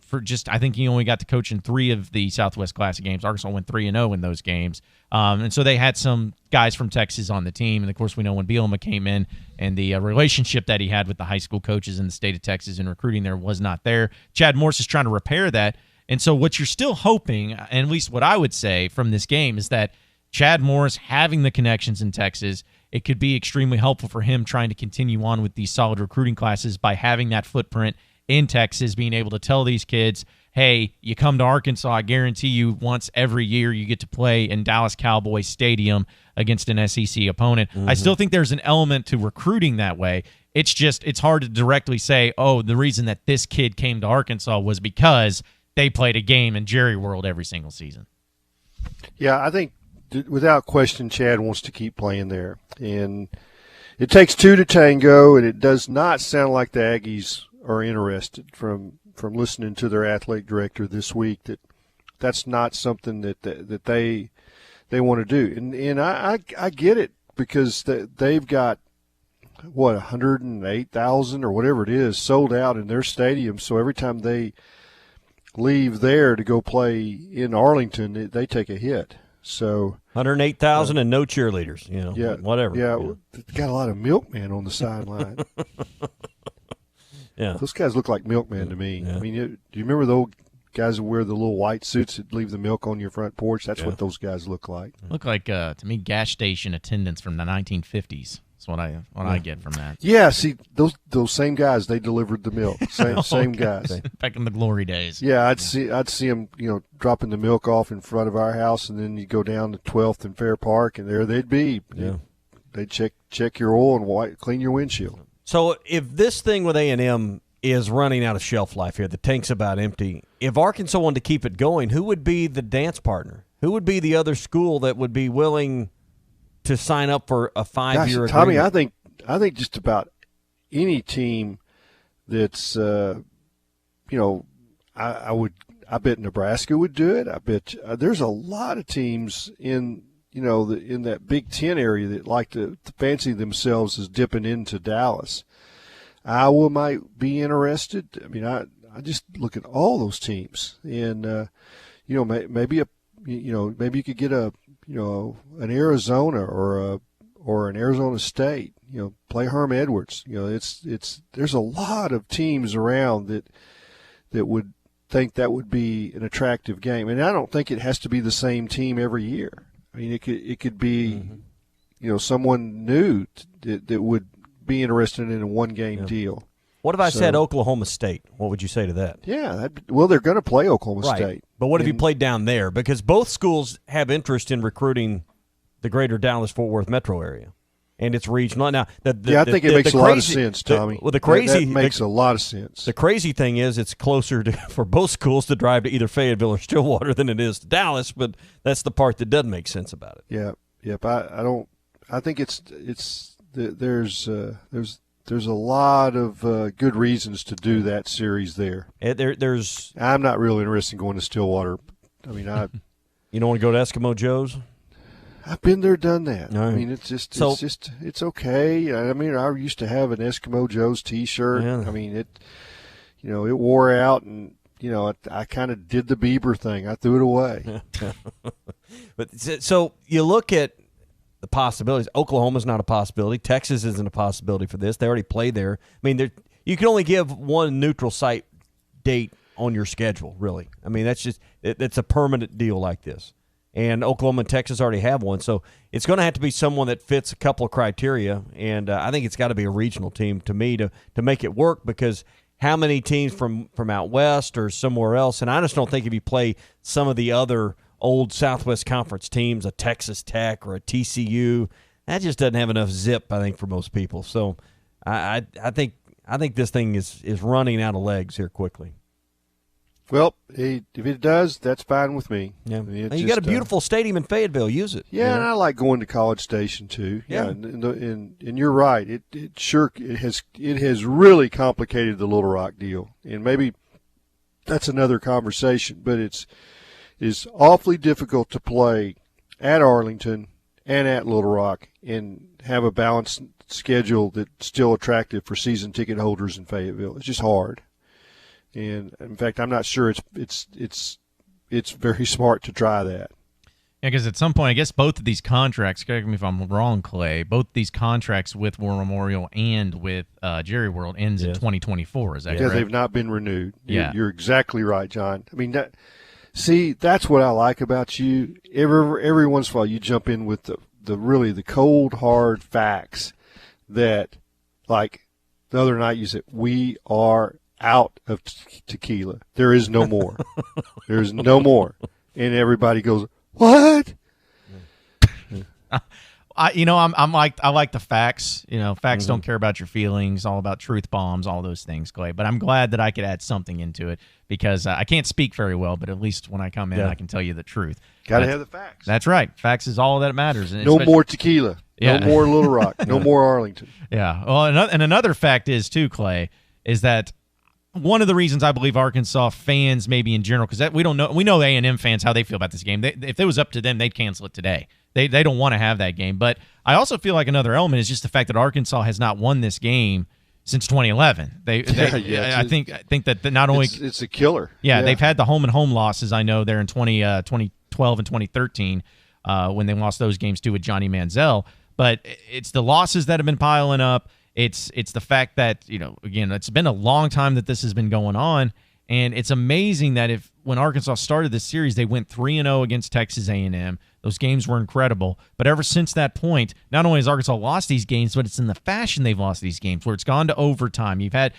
I think he only got to coach in 3 of the Southwest Classic games. Arkansas went 3-0 in those games. And so they had some guys from Texas on the team. And, of course, we know when Bielema came in and the relationship that he had with the high school coaches in the state of Texas and recruiting there was not there. Chad Morris is trying to repair that. And so what you're still hoping, and at least what I would say from this game, is that Chad Morris having the connections in Texas, it could be extremely helpful for him trying to continue on with these solid recruiting classes by having that footprint in Texas, being able to tell these kids, hey, you come to Arkansas, I guarantee you once every year you get to play in Dallas Cowboys Stadium against an SEC opponent. Mm-hmm. I still think there's an element to recruiting that way. It's hard to directly say, oh, the reason that this kid came to Arkansas was because they played a game in Jerry World every single season. Yeah, I think without question Chad wants to keep playing there. And it takes 2 to tango, and it does not sound like the Aggies are interested from listening to their athletic director this week that's not something that they want to do. And I get it because they've got, 108,000 or whatever it is sold out in their stadium. So every time they leave there to go play in Arlington, they take a hit. So 108,000 and no cheerleaders, yeah, whatever. Yeah, got a lot of milkmen on the sideline. Yeah, those guys look like milkmen to me. Yeah. I mean, do you remember those guys who wear the little white suits that leave the milk on your front porch? That's what those guys look like. Look like to me gas station attendants from the 1950s. That's what I get from that. Yeah, see those same guys, they delivered the milk. Same guys. Back in the glory days. Yeah, I'd see them, dropping the milk off in front of our house, and then you go down to 12th and Fair Park, and there they'd be. Yeah, they'd check your oil and clean your windshield. So if this thing with A&M is running out of shelf life here, the tank's about empty, if Arkansas wanted to keep it going, who would be the dance partner? Who would be the other school that would be willing to sign up for a 5-year agreement? Tommy, I think just about any team that's I bet Nebraska would do it. I bet there's a lot of teams in in that Big Ten area that like to fancy themselves as dipping into Dallas. Iowa might be interested. I mean, I just look at all those teams, and maybe you could get an Arizona or an Arizona State. Play Herm Edwards. There's a lot of teams around that would think that would be an attractive game, and I don't think it has to be the same team every year. I mean, it could be, someone new that would be interested in a one-game deal. What if I said Oklahoma State? What would you say to that? Yeah, they're going to play Oklahoma State. But what if you played down there? Because both schools have interest in recruiting the greater Dallas-Fort Worth metro area, and it's regional. Now, I think it makes a lot of sense, Tommy. That makes a lot of sense. The crazy thing is it's closer for both schools to drive to either Fayetteville or Stillwater than it is to Dallas, but that's the part that doesn't make sense about it. Yeah, yep. I think there's a lot of good reasons to do that series there. I'm not really interested in going to Stillwater. I mean, you don't want to go to Eskimo Joe's? I've been there, done that. Right. I mean, it's okay. I mean, I used to have an Eskimo Joe's T-shirt. Yeah. I mean, it wore out, and I kind of did the Bieber thing. I threw it away. But so you look at the possibilities. Oklahoma's not a possibility. Texas isn't a possibility for this. They already played there. I mean, you can only give one neutral site date on your schedule, really. I mean, it's a permanent deal like this. And Oklahoma and Texas already have one, so it's going to have to be someone that fits a couple of criteria, and I think it's got to be a regional team to me to make it work, because how many teams from out west or somewhere else, and I just don't think if you play some of the other old Southwest Conference teams, a Texas Tech or a TCU, that just doesn't have enough zip, I think, for most people. So I think this thing is running out of legs here quickly. Well, if it does, that's fine with me. Yeah, I mean, you got a beautiful stadium in Fayetteville. Use it. Yeah, and I like going to College Station too. Yeah, and you're right. It has really complicated the Little Rock deal, and maybe that's another conversation. But it's awfully difficult to play at Arlington and at Little Rock and have a balanced schedule that's still attractive for season ticket holders in Fayetteville. It's just hard. And in fact, I'm not sure it's very smart to try that. Yeah, because at some point, I guess both of these contracts, correct me if I'm wrong, Clay, both these contracts with War Memorial and with Jerry World ends in 2024. Is that correct? Yeah, they've not been renewed. Yeah. You're exactly right, John. I mean, that's what I like about you. Every once in a while, you jump in with the cold, hard facts that, like the other night you said, we are out of tequila. There is no more. There's no more. And everybody goes, what? I like the facts. Facts don't care about your feelings. All about truth bombs, all those things, Clay. But I'm glad that I could add something into it because I can't speak very well, but at least when I come in, I can tell you the truth. Got to have the facts. That's right. Facts is all that matters. No more tequila. Yeah. No more Little Rock. No more Arlington. Yeah. Well, and another fact is too, Clay, is that one of the reasons I believe Arkansas fans, maybe in general, because we know A&M fans how they feel about this game. If it was up to them, they'd cancel it today. They don't want to have that game. But I also feel like another element is just the fact that Arkansas has not won this game since 2011. I think that not only it's a killer. Yeah, they've had the home and home losses. I know there in 2012 and 2013 when they lost those games too with Johnny Manziel. But it's the losses that have been piling up. It's the fact that, again, it's been a long time that this has been going on, and it's amazing that when Arkansas started this series, they went 3-0 against Texas A&M. Those games were incredible, but ever since that point, not only has Arkansas lost these games, but it's in the fashion they've lost these games, where it's gone to overtime. You've had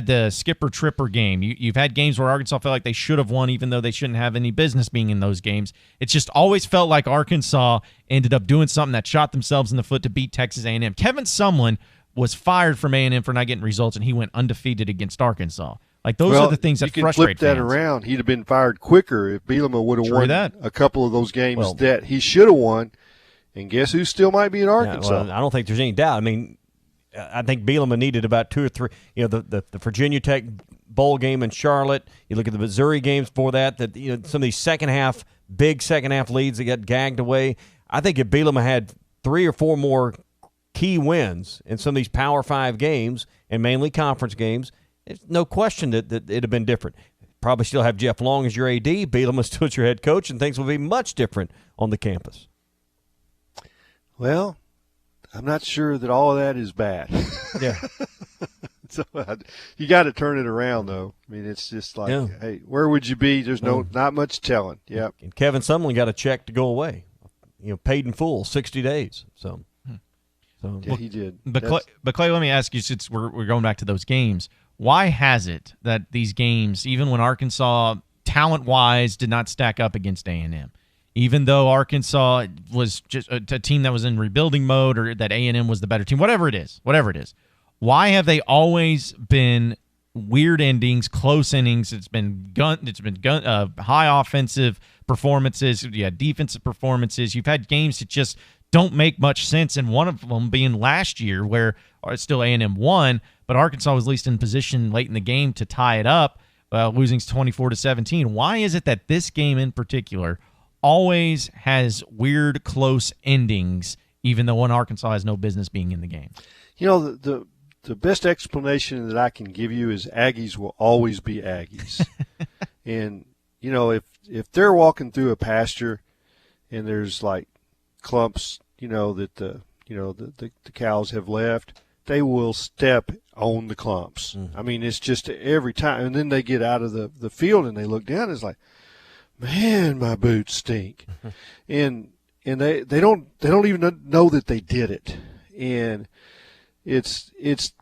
the Skipper Tripper game. You've had games where Arkansas felt like they should have won, even though they shouldn't have any business being in those games. It's just always felt like Arkansas ended up doing something that shot themselves in the foot to beat Texas A&M. Kevin Sumlin was fired from A&M for not getting results, and he went undefeated against Arkansas. Like, those are the things that frustrate fans. You can flip that fans. around. He'd have been fired quicker if Bielema would have won a couple of those games that he should have won. And guess who still might be in Arkansas? Yeah, well, I don't think there's any doubt. I mean, I think Bielema needed about 2 or 3. The Virginia Tech bowl game in Charlotte. You look at the Missouri games before that. Some of these big second half leads that got gagged away. I think if Bielema had 3 or 4 more key wins in some of these Power 5 games and mainly conference games, there's no question that it'd have been different. Probably still have Jeff Long as your AD. Bielema still your head coach, and things will be much different on the campus. Well, I'm not sure that all of that is bad. Yeah. So you got to turn it around, though. I mean, it's just like, hey, where would you be? There's not much telling. Yep. And Kevin Sumlin got a check to go away. Paid in full, 60 days. So yeah, he did. But Clay, let me ask you, since we're going back to those games, why has it that these games, even when Arkansas talent-wise did not stack up against A&M, even though Arkansas was just a team that was in rebuilding mode, or that A&M was the better team, whatever it is, why have they always been weird endings, close innings? It's been high offensive performances, defensive performances. You've had games that just don't make much sense, and one of them being last year where still A&M won, but Arkansas was at least in position late in the game to tie it up, losing 24-17. Why is it that this game in particular always has weird, close endings, even though Arkansas has no business being in the game? The best explanation that I can give you is Aggies will always be Aggies. And, if they're walking through a pasture and there's like clumps, that the cows have left, they will step on the clumps. I mean, it's just every time. And then they get out of the field and they look down. It's like, man, my boots stink. and they don't even know that they did it. And it's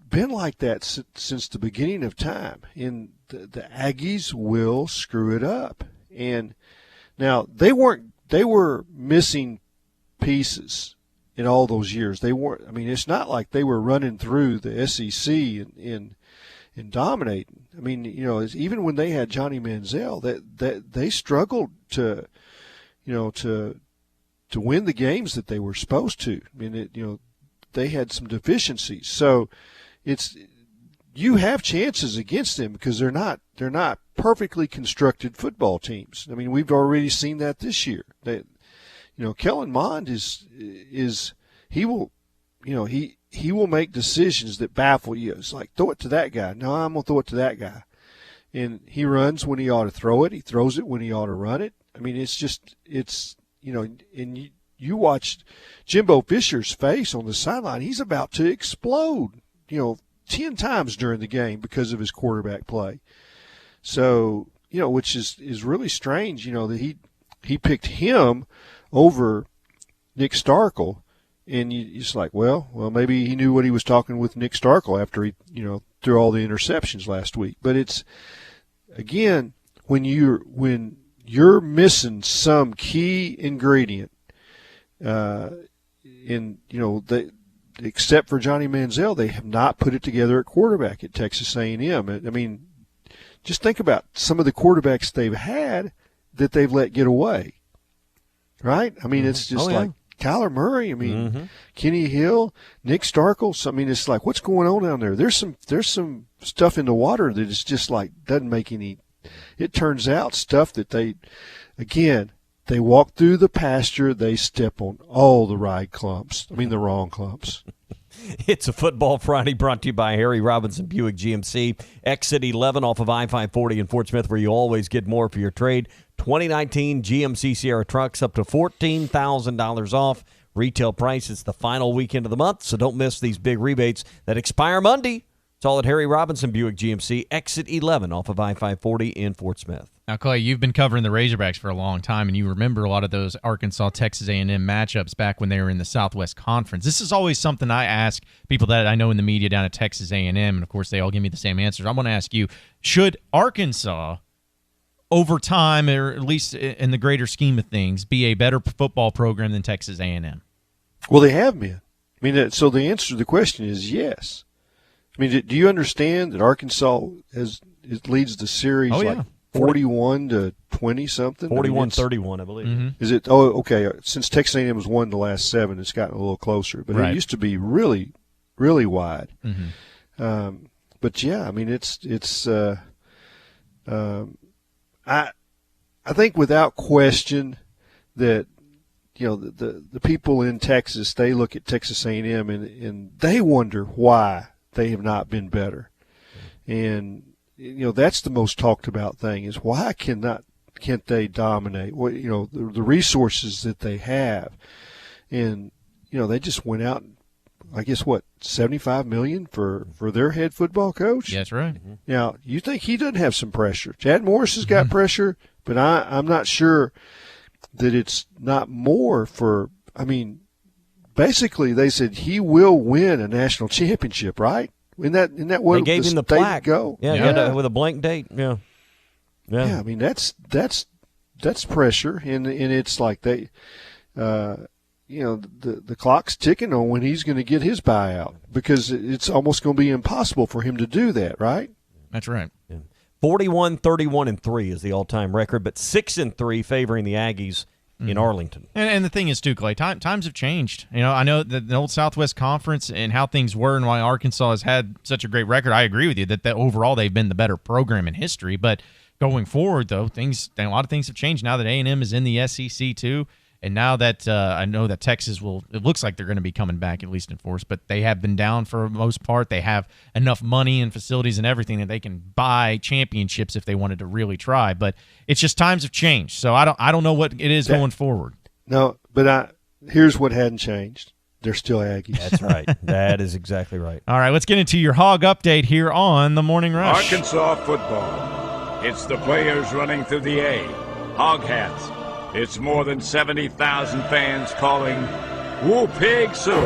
been like that since the beginning of time. And the Aggies will screw it up. And now they were missing pieces in all those years. They weren't. I mean, it's not like they were running through the SEC and dominating. I mean, even when they had Johnny Manziel, that they struggled to win the games that they were supposed to. I mean, they had some deficiencies. So you have chances against them because they're not perfectly constructed football teams. I mean, we've already seen that this year. Kellen Mond is he will, he will make decisions that baffle you. It's like, throw it to that guy. No, I'm going to throw it to that guy. And he runs when he ought to throw it. He throws it when he ought to run it. I mean, and you watched Jimbo Fisher's face on the sideline. He's about to explode, 10 times during the game because of his quarterback play. So, which is really strange, that he picked him over Nick Starkel. And you're just like, well, maybe he knew what he was talking with Nick Starkel after he, threw all the interceptions last week. But it's, again, when you're missing some key ingredient, except for Johnny Manziel, they have not put it together at quarterback at Texas A&M. I mean, just think about some of the quarterbacks they've had that they've let get away, right? I mean, it's just like Kyler Murray. I mean, Kenny Hill, Nick Starkel. So, I mean, it's like, what's going on down there? There's some stuff in the water that is just like doesn't make any. It turns out stuff that they walk through the pasture, they step on all the right clumps. I mean, the wrong clumps. It's a Football Friday brought to you by Harry Robinson Buick GMC. Exit 11 off of I-540 in Fort Smith, where you always get more for your trade. 2019 GMC Sierra trucks up to $14,000 off. Retail price. It's the final weekend of the month, so don't miss these big rebates that expire Monday. It's all at Harry Robinson Buick GMC, Exit 11 off of I-540 in Fort Smith. Now, Clay, you've been covering the Razorbacks for a long time, and you remember a lot of those Arkansas-Texas A&M matchups back when they were in the Southwest Conference. This is always something I ask people that I know in the media down at Texas A&M, and, of course, they all give me the same answers. I want to ask you, should Arkansas, over time, or at least in the greater scheme of things, be a better football program than Texas A&M? Well, they have been. I mean, so the answer to the question is yes. I mean, do you understand that Arkansas leads the series 41 to 20 something? 41-31, I believe. Mm-hmm. Is it? Oh, okay. Since Texas A&M has won the last 7, it's gotten a little closer. But it used to be really, really wide. Mm-hmm. But yeah, I mean, it's. I think without question that the people in Texas, they look at Texas A&M and they wonder why they have not been better. And that's the most talked about thing is why can't they dominate? What the resources that they have, and they just went out. I guess $75 million for their head football coach. Yeah, that's right. Mm-hmm. Now you think he doesn't have some pressure? Chad Morris has got pressure, but I'm not sure that it's not more for. I mean, basically they said he will win a national championship, right? Isn't that what they gave him the plaque? Go? Yeah, with a blank date. Yeah. I mean that's pressure, and it's like they, the clock's ticking on when he's going to get his buyout because it's almost going to be impossible for him to do that, right? That's right. Yeah. 41-31-3 is the all-time record, but 6-3 favoring the Aggies in Arlington. And the thing is, too, Clay, times have changed. I know that the old Southwest Conference and how things were and why Arkansas has had such a great record. I agree with you that overall they've been the better program in history. But going forward, though, a lot of things have changed now that A&M is in the SEC, too. And now that I know that Texas it looks like they're going to be coming back, at least in force, but they have been down for the most part. They have enough money and facilities and everything that they can buy championships if they wanted to really try. But it's just times have changed. So I don't know what it is going forward. No, but here's what hadn't changed. They're still Aggies. That's right. That is exactly right. All right, let's get into your Hog update here on the Morning Rush. Arkansas football. It's the players running through the A. Hog hats. It's more than 70,000 fans calling Woo Pig Suey.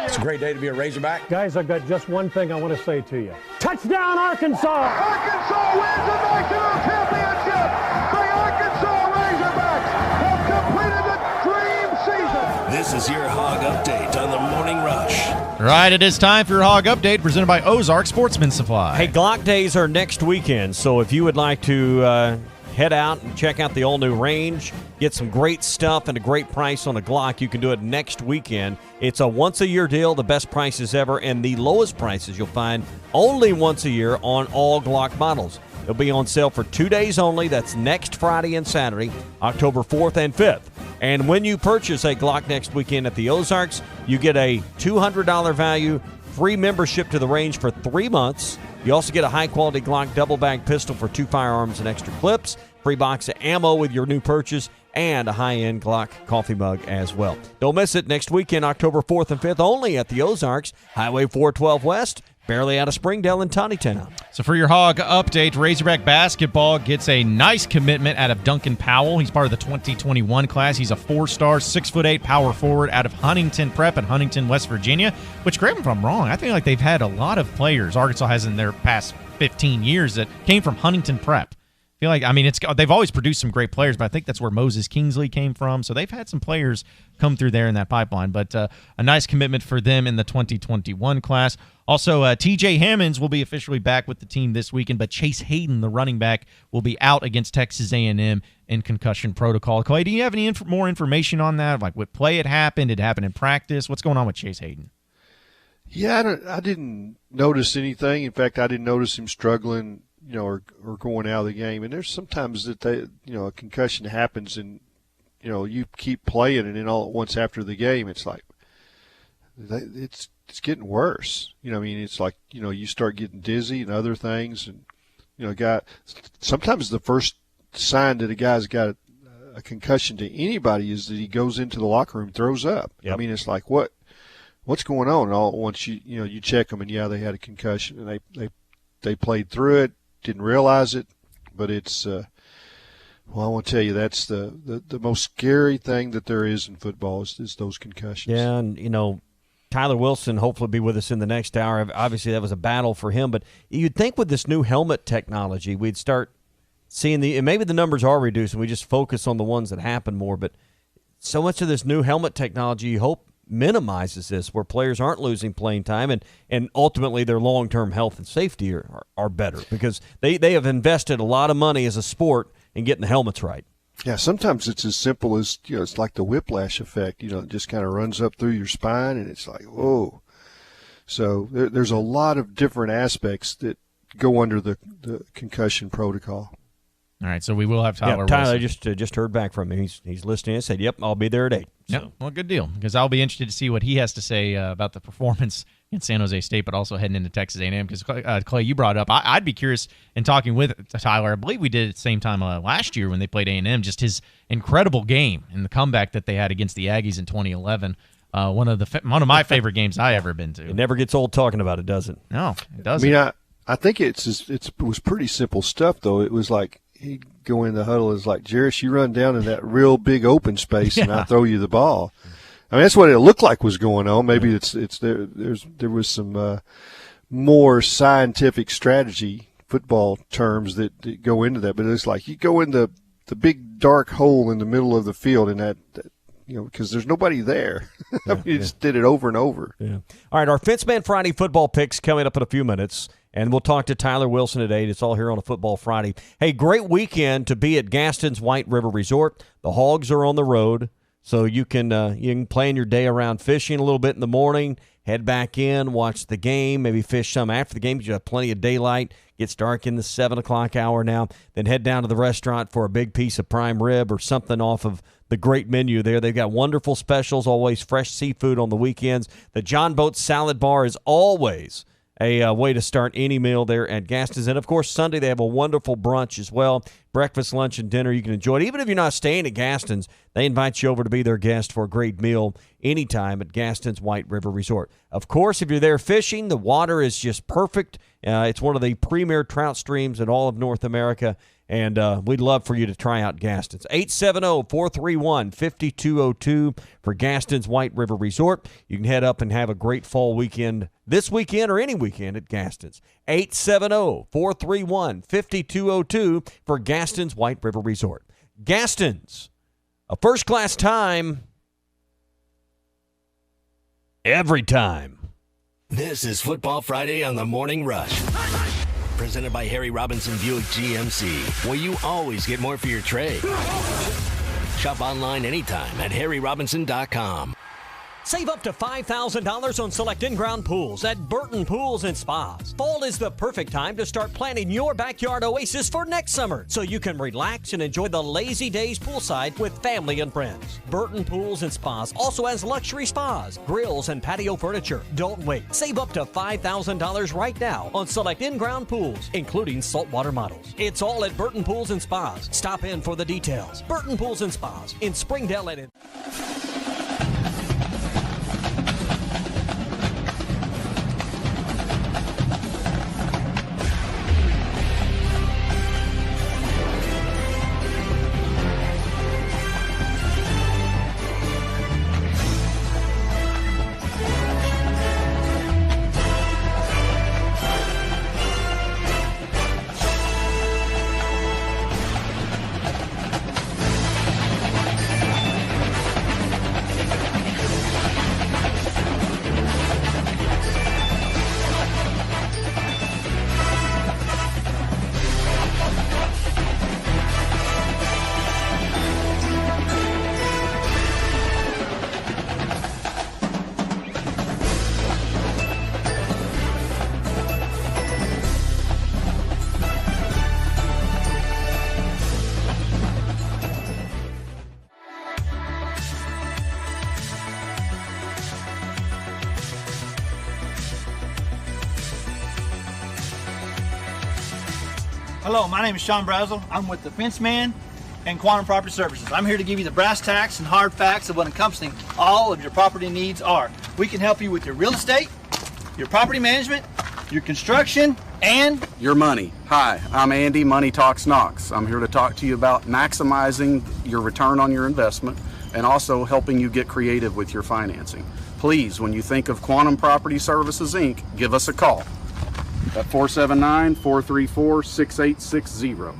It's a great day to be a Razorback. Guys, I've got just one thing I want to say to you. Touchdown, Arkansas! Arkansas wins the national championship! The Arkansas Razorbacks have completed the dream season! This is your Hog Update on the Morning Rush. Right, it is time for your Hog Update presented by Ozark Sportsman Supply. Hey, Glock Days are next weekend, so if you would like to head out and check out the all-new range, get some great stuff and a great price on a Glock, you can do it next weekend. It's a once-a-year deal, the best prices ever, and the lowest prices you'll find only once a year on all Glock models. They'll be on sale for 2 days only. That's next Friday and Saturday, October 4th and 5th. And when you purchase a Glock next weekend at the Ozarks, you get a $200 value, free membership to the range for 3 months. You also get a high-quality Glock double-bag pistol for 2 firearms and extra clips, free box of ammo with your new purchase, and a high-end Glock coffee mug as well. Don't miss it next weekend, October 4th and 5th, only at the Ozarks, Highway 412 West, barely out of Springdale and Tawnytown. So for your Hog update, Razorback basketball gets a nice commitment out of Duncan Powell. He's part of the 2021 class. He's a 4-star, 6'8" power forward out of Huntington Prep in Huntington, West Virginia, which, correct me if I'm wrong, I think like they've had a lot of players Arkansas has in their past 15 years that came from Huntington Prep. I feel like, I mean, they've always produced some great players, but I think that's where Moses Kingsley came from. So they've had some players come through there in that pipeline. But a nice commitment for them in the 2021 class. Also, T.J. Hammonds will be officially back with the team this weekend, but Chase Hayden, the running back, will be out against Texas A&M in concussion protocol. Clay, do you have any more information on that? Like what play it happened? Did it happen in practice? What's going on with Chase Hayden? Yeah, I didn't notice anything. In fact, I didn't notice him struggling, or going out of the game. And there's sometimes that a concussion happens and, you keep playing, and then all at once after the game, it's like it's getting worse. It's like, you start getting dizzy and other things. And, sometimes the first sign that a guy's got a concussion to anybody is that he goes into the locker room, throws up. Yep. It's like, what's going on? And all at once you check them, and they had a concussion, and they played through it. Didn't realize it, but it's I want to tell you, that's the most scary thing that there is in football is those concussions. Yeah, and Tyler Wilson hopefully be with us in the next hour. Obviously, that was a battle for him, but you'd think with this new helmet technology, we'd start seeing and maybe the numbers are reduced, and we just focus on the ones that happen more. But so much of this new helmet technology, you hope, minimizes this, where players aren't losing playing time, and ultimately their long-term health and safety are better, because they have invested a lot of money as a sport in getting the helmets right. Yeah, sometimes it's as simple as, it's like the whiplash effect, it just kind of runs up through your spine, and it's like, whoa. So there's a lot of different aspects that go under the concussion protocol. All right, so we will have Tyler Wilson. Tyler just heard back from him. He's listening and said, yep, I'll be there at 8. So. Yep. Well, good deal, because I'll be interested to see what he has to say about the performance in San Jose State, but also heading into Texas A&M, because, Clay, you brought up, I'd be curious in talking with Tyler. I believe we did at the same time last year when they played A&M, just his incredible game and the comeback that they had against the Aggies in 2011. One of my favorite games I ever been to. It never gets old talking about it, does it? No, it doesn't. I think it was pretty simple stuff, though. It was like he'd go in the huddle, it's like, Jarris, you run down in that real big open space, and I throw you the ball. That's what it looked like was going on. Maybe it's there was some more scientific strategy, football terms that go into that. But it's like you go in the big dark hole in the middle of the field, and that because there's nobody there. You just did it over and over. Yeah. All right, our Fence Man Friday football picks coming up in a few minutes. And we'll talk to Tyler Wilson at 8. It's all here on a Football Friday. Hey, great weekend to be at Gaston's White River Resort. The Hogs are on the road, so you can plan your day around fishing a little bit in the morning, head back in, watch the game, maybe fish some after the game because you have plenty of daylight. Gets dark in the 7 o'clock hour now. Then head down to the restaurant for a big piece of prime rib or something off of the great menu there. They've got wonderful specials, always fresh seafood on the weekends. The John Boat Salad Bar is always a way to start any meal there at Gaston's. And, of course, Sunday they have a wonderful brunch as well. Breakfast, lunch, and dinner you can enjoy it. Even if you're not staying at Gaston's, they invite you over to be their guest for a great meal anytime at Gaston's White River Resort. Of course, if you're there fishing, the water is just perfect. It's one of the premier trout streams in all of North America. And we'd love for you to try out Gaston's. 870-431-5202 for Gaston's White River Resort. You can head up and have a great fall weekend this weekend or any weekend at Gaston's. 870-431-5202 for Gaston's White River Resort. Gaston's, a first-class time every time. This is Football Friday on the Morning Rush. Presented by Harry Robinson Buick GMC, where you always get more for your trade. Shop online anytime at harryrobinson.com. Save up to $5,000 on select in-ground pools at Burton Pools and Spas. Fall is the perfect time to start planning your backyard oasis for next summer, so you can relax and enjoy the lazy days poolside with family and friends. Burton Pools and Spas also has luxury spas, grills, and patio furniture. Don't wait. Save up to $5,000 right now on select in-ground pools, including saltwater models. It's all at Burton Pools and Spas. Stop in for the details. Burton Pools and Spas in Springdale and Hello, my name is Sean Brazel. I'm with the Fence Man and Quantum Property Services. I'm here to give you the brass tacks and hard facts of what encompassing all of your property needs are. We can help you with your real estate, your property management, your construction, and your money. Hi, I'm Andy, Money Talks Knox. I'm here to talk to you about maximizing your return on your investment and also helping you get creative with your financing. Please, when you think of Quantum Property Services, Inc., give us a call at 479-434-6860.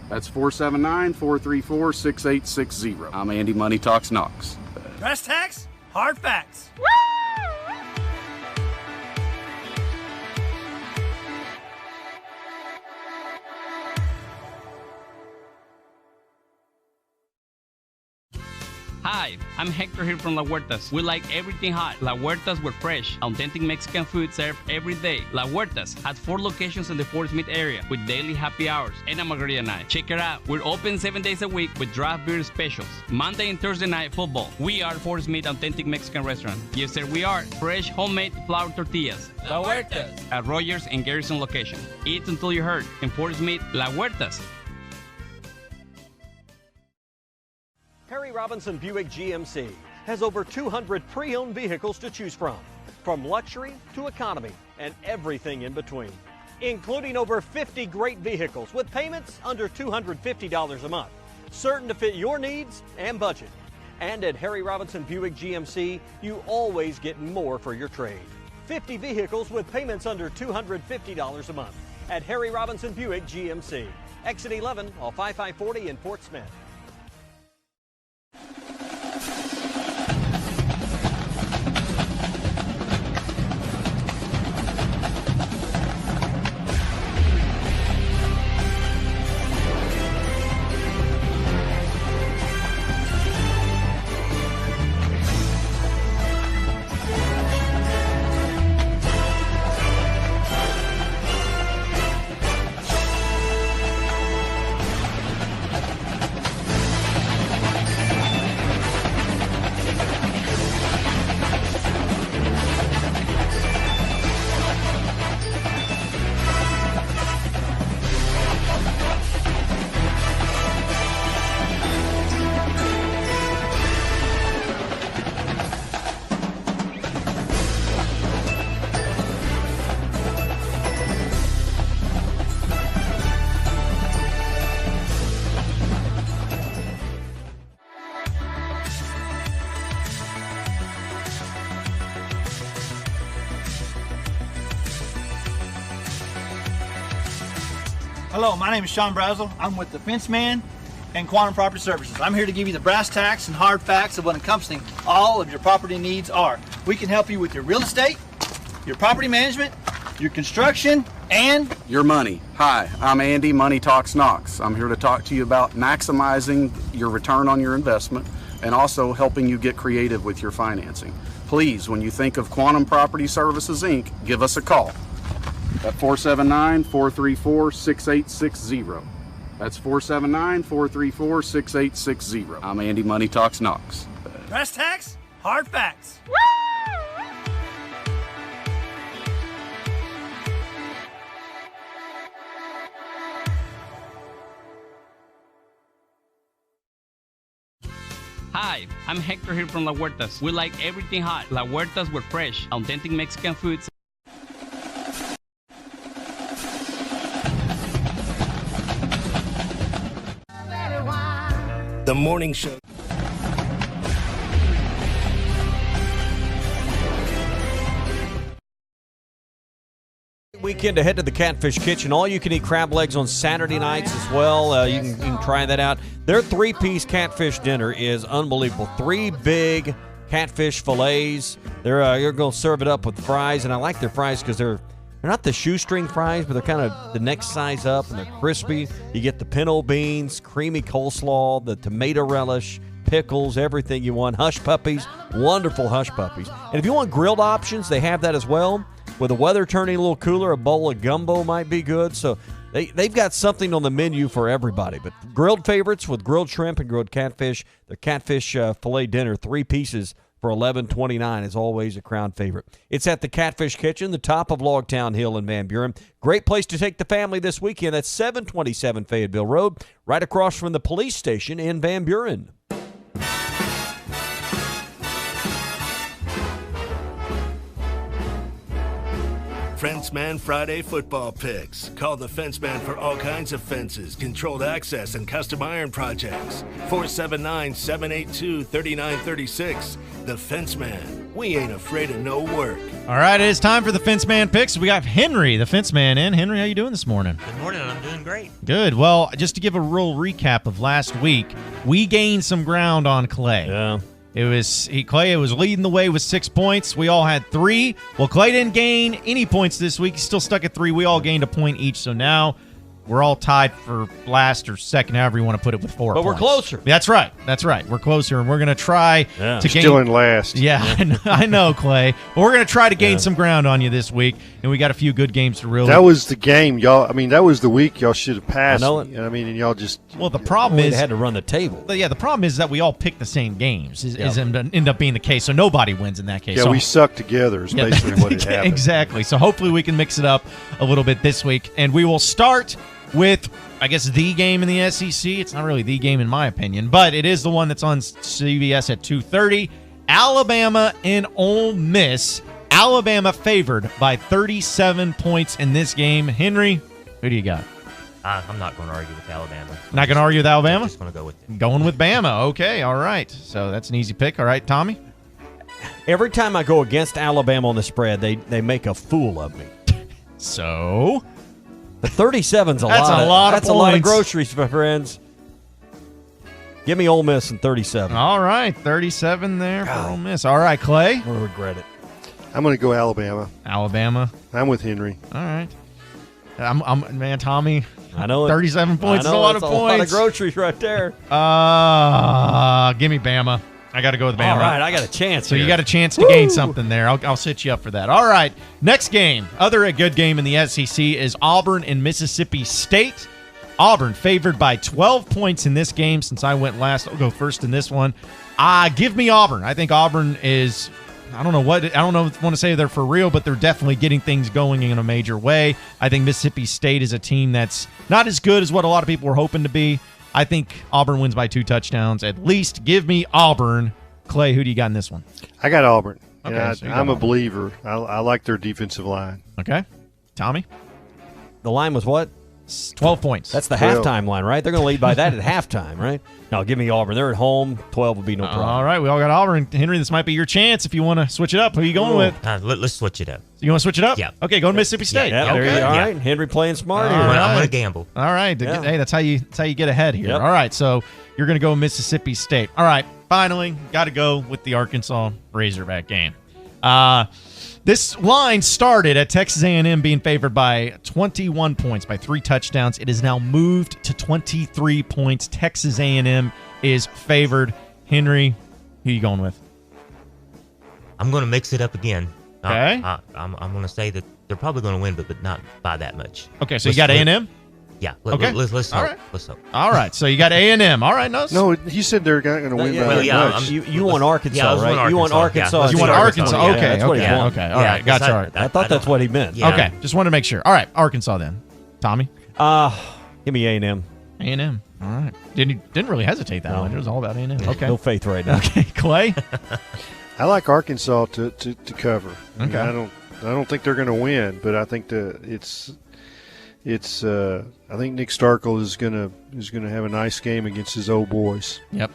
That's 479-434-6860. I'm Andy, Money Talks Knox. brass tacks, hard facts. Hi, I'm Hector here from La Huertas. We like everything hot. La Huertas, we're fresh, authentic Mexican food served every day. La Huertas has 4 locations in the Fort Smith area with daily happy hours and a margarita night. Check it out. We're open 7 days a week with draft beer specials. Monday and Thursday night football. We are Fort Smith Authentic Mexican Restaurant. Yes, sir, we are. Fresh, homemade flour tortillas. La Huertas. At Rogers and Garrison location. Eat until you hurt. In Fort Smith, La Huertas. Harry Robinson Buick GMC has over 200 pre-owned vehicles to choose from luxury to economy and everything in between, including over 50 great vehicles with payments under $250 a month, certain to fit your needs and budget. And at Harry Robinson Buick GMC, you always get more for your trade. 50 vehicles with payments under $250 a month at Harry Robinson Buick GMC. Exit 11 off I-540 in Fort Smith. Hello, my name is Sean Brazel. I'm with the Fence Man and Quantum Property Services. I'm here to give you the brass tacks and hard facts of what encompassing all of your property needs are. We can help you with your real estate, your property management, your construction, and your money. Hi, I'm Andy, Money Talks Knox. I'm here to talk to you about maximizing your return on your investment and also helping you get creative with your financing. Please, when you think of Quantum Property Services, Inc., give us a call at 479-434-6860. That's 479-434-6860. I'm Andy Money Talks Knox. Brass tacks, hard facts. Hi, I'm Hector here from La Huertas. We like everything hot. La Huertas with fresh, authentic Mexican foods. The morning show. Weekend to head to the Catfish Kitchen. All you can eat crab legs on Saturday nights as well. You can try that out. Their 3-piece catfish dinner is unbelievable. 3 big catfish fillets. You're going to serve it up with fries, and I like their fries because they're not the shoestring fries, but they're kind of the next size up, and they're crispy. You get the pinto beans, creamy coleslaw, the tomato relish, pickles, everything you want. Hush puppies, wonderful hush puppies. And if you want grilled options, they have that as well. With the weather turning a little cooler, a bowl of gumbo might be good. So they've got something on the menu for everybody. But grilled favorites with grilled shrimp and grilled catfish. Their catfish filet dinner, 3 pieces for $11.29 is always a crowd favorite. It's at the Catfish Kitchen, the top of Logtown Hill in Van Buren. Great place to take the family this weekend. That's 727 Fayetteville Road, right across from the police station in Van Buren. Fenceman Friday football picks. Call the Fenceman for all kinds of fences, controlled access, and custom iron projects. 479-782-3936. The Fenceman. We ain't afraid of no work. All right, it is time for the Fenceman picks. We got Henry, the Fenceman, in. Henry, how you doing this morning? Good morning. I'm doing great. Good. Well, just to give a real recap of last week, we gained some ground on Clay. Yeah. Clay was leading the way with 6 points. We all had 3. Well, Clay didn't gain any points this week. He's still stuck at 3. We all gained a point each. So now we're all tied for last or second, however you want to put it, with 4 But points. we're closer. That's right. We're closer, and we're going to try to gain. Still in last. Yeah, I know, Clay. But we're going to try to gain some ground on you this week, and we got a few good games to really. That was the game, y'all. I mean, that was the week y'all should have passed. I know it. Me. I mean, and y'all just. Well, the problem is they had to run the table. But yeah, the problem is that we all pick the same games. Is end up being the case, so nobody wins in that case. Yeah, so, we suck together. Is basically what it happened. Exactly. So hopefully we can mix it up a little bit this week, and we will start with, I guess, the game in the SEC. It's not really the game in my opinion, but it is the one that's on CBS at 2:30. Alabama and Ole Miss. Alabama favored by 37 points in this game. Henry, who do you got? I'm not going to argue with Alabama. Not going to argue with Alabama? I'm just going to go with it. Going with Bama. Okay, all right. So that's an easy pick. All right, Tommy? Every time I go against Alabama on the spread, they make a fool of me. So? The 37's a That's lot. A lot of That's a lot of points. groceries, my friends. Give me Ole Miss and 37. All right, 37 there for Ole Miss. All right, Clay? I'm going to regret it. I'm going to go Alabama. Alabama. I'm with Henry. All right. Man, Tommy. I know 37 points is a lot of points. A lot of groceries right there. Give me Bama. I got to go with Bama. All right, I got a chance. So here. you got a chance to gain something there. I'll set you up for that. All right, next game. Other good game in the SEC is Auburn and Mississippi State. Auburn favored by 12 points in this game. Since I went last, I'll go first in this one. Give me Auburn. I think Auburn is, I don't know if I want to say they're for real, but they're definitely getting things going in a major way. I think Mississippi State is a team that's not as good as what a lot of people were hoping to be. I think Auburn wins by 2 touchdowns at least. Give me Auburn. Clay, who do you got in this one? I got Auburn. Okay, so I'm a believer. I like their defensive line. Okay. Tommy? The line was what? 12 points. That's the halftime line, right? They're going to lead by that at halftime, right? No, give me Auburn. They're at home. 12 will be no problem. All right, we all got Auburn. Henry, this might be your chance if you want to switch it up. Who are you going with? Let's switch it up. You want to switch it up? Yeah. Okay, go to Mississippi State. Yeah, there you go. All right, Henry playing smart here. I'm going to gamble. All right. Yeah. Hey, that's how you get ahead here. Yep. All right, so you're going to go Mississippi State. All right, finally, got to go with the Arkansas Razorback game. This line started at Texas A&M being favored by 21 points, by 3 touchdowns. It is now moved to 23 points. Texas A&M is favored. Henry, who you going with? I'm going to mix it up again. Okay. I'm going to say that they're probably going to win, but not by that much. Okay, so you got A&M? Yeah. Okay. Let's hope. All right. Let's hope. All right, so you got A&M. All right, no, he said they're not going to win by that much. You want Arkansas, right? You want Arkansas. Yeah. You want Arkansas. Yeah, Okay, that's what he okay, wants. okay. All right, gotcha. All right. I thought that's what he meant. Yeah. Okay, just wanted to make sure. All right, Arkansas then. Tommy? Give me A&M. A&M. All right. Didn't really hesitate that much. It was all about A&M. Okay. No faith right now. Okay, Clay? I like Arkansas to cover. Okay. I don't think they're going to win, but I think I think Nick Starkel is gonna have a nice game against his old boys. Yep.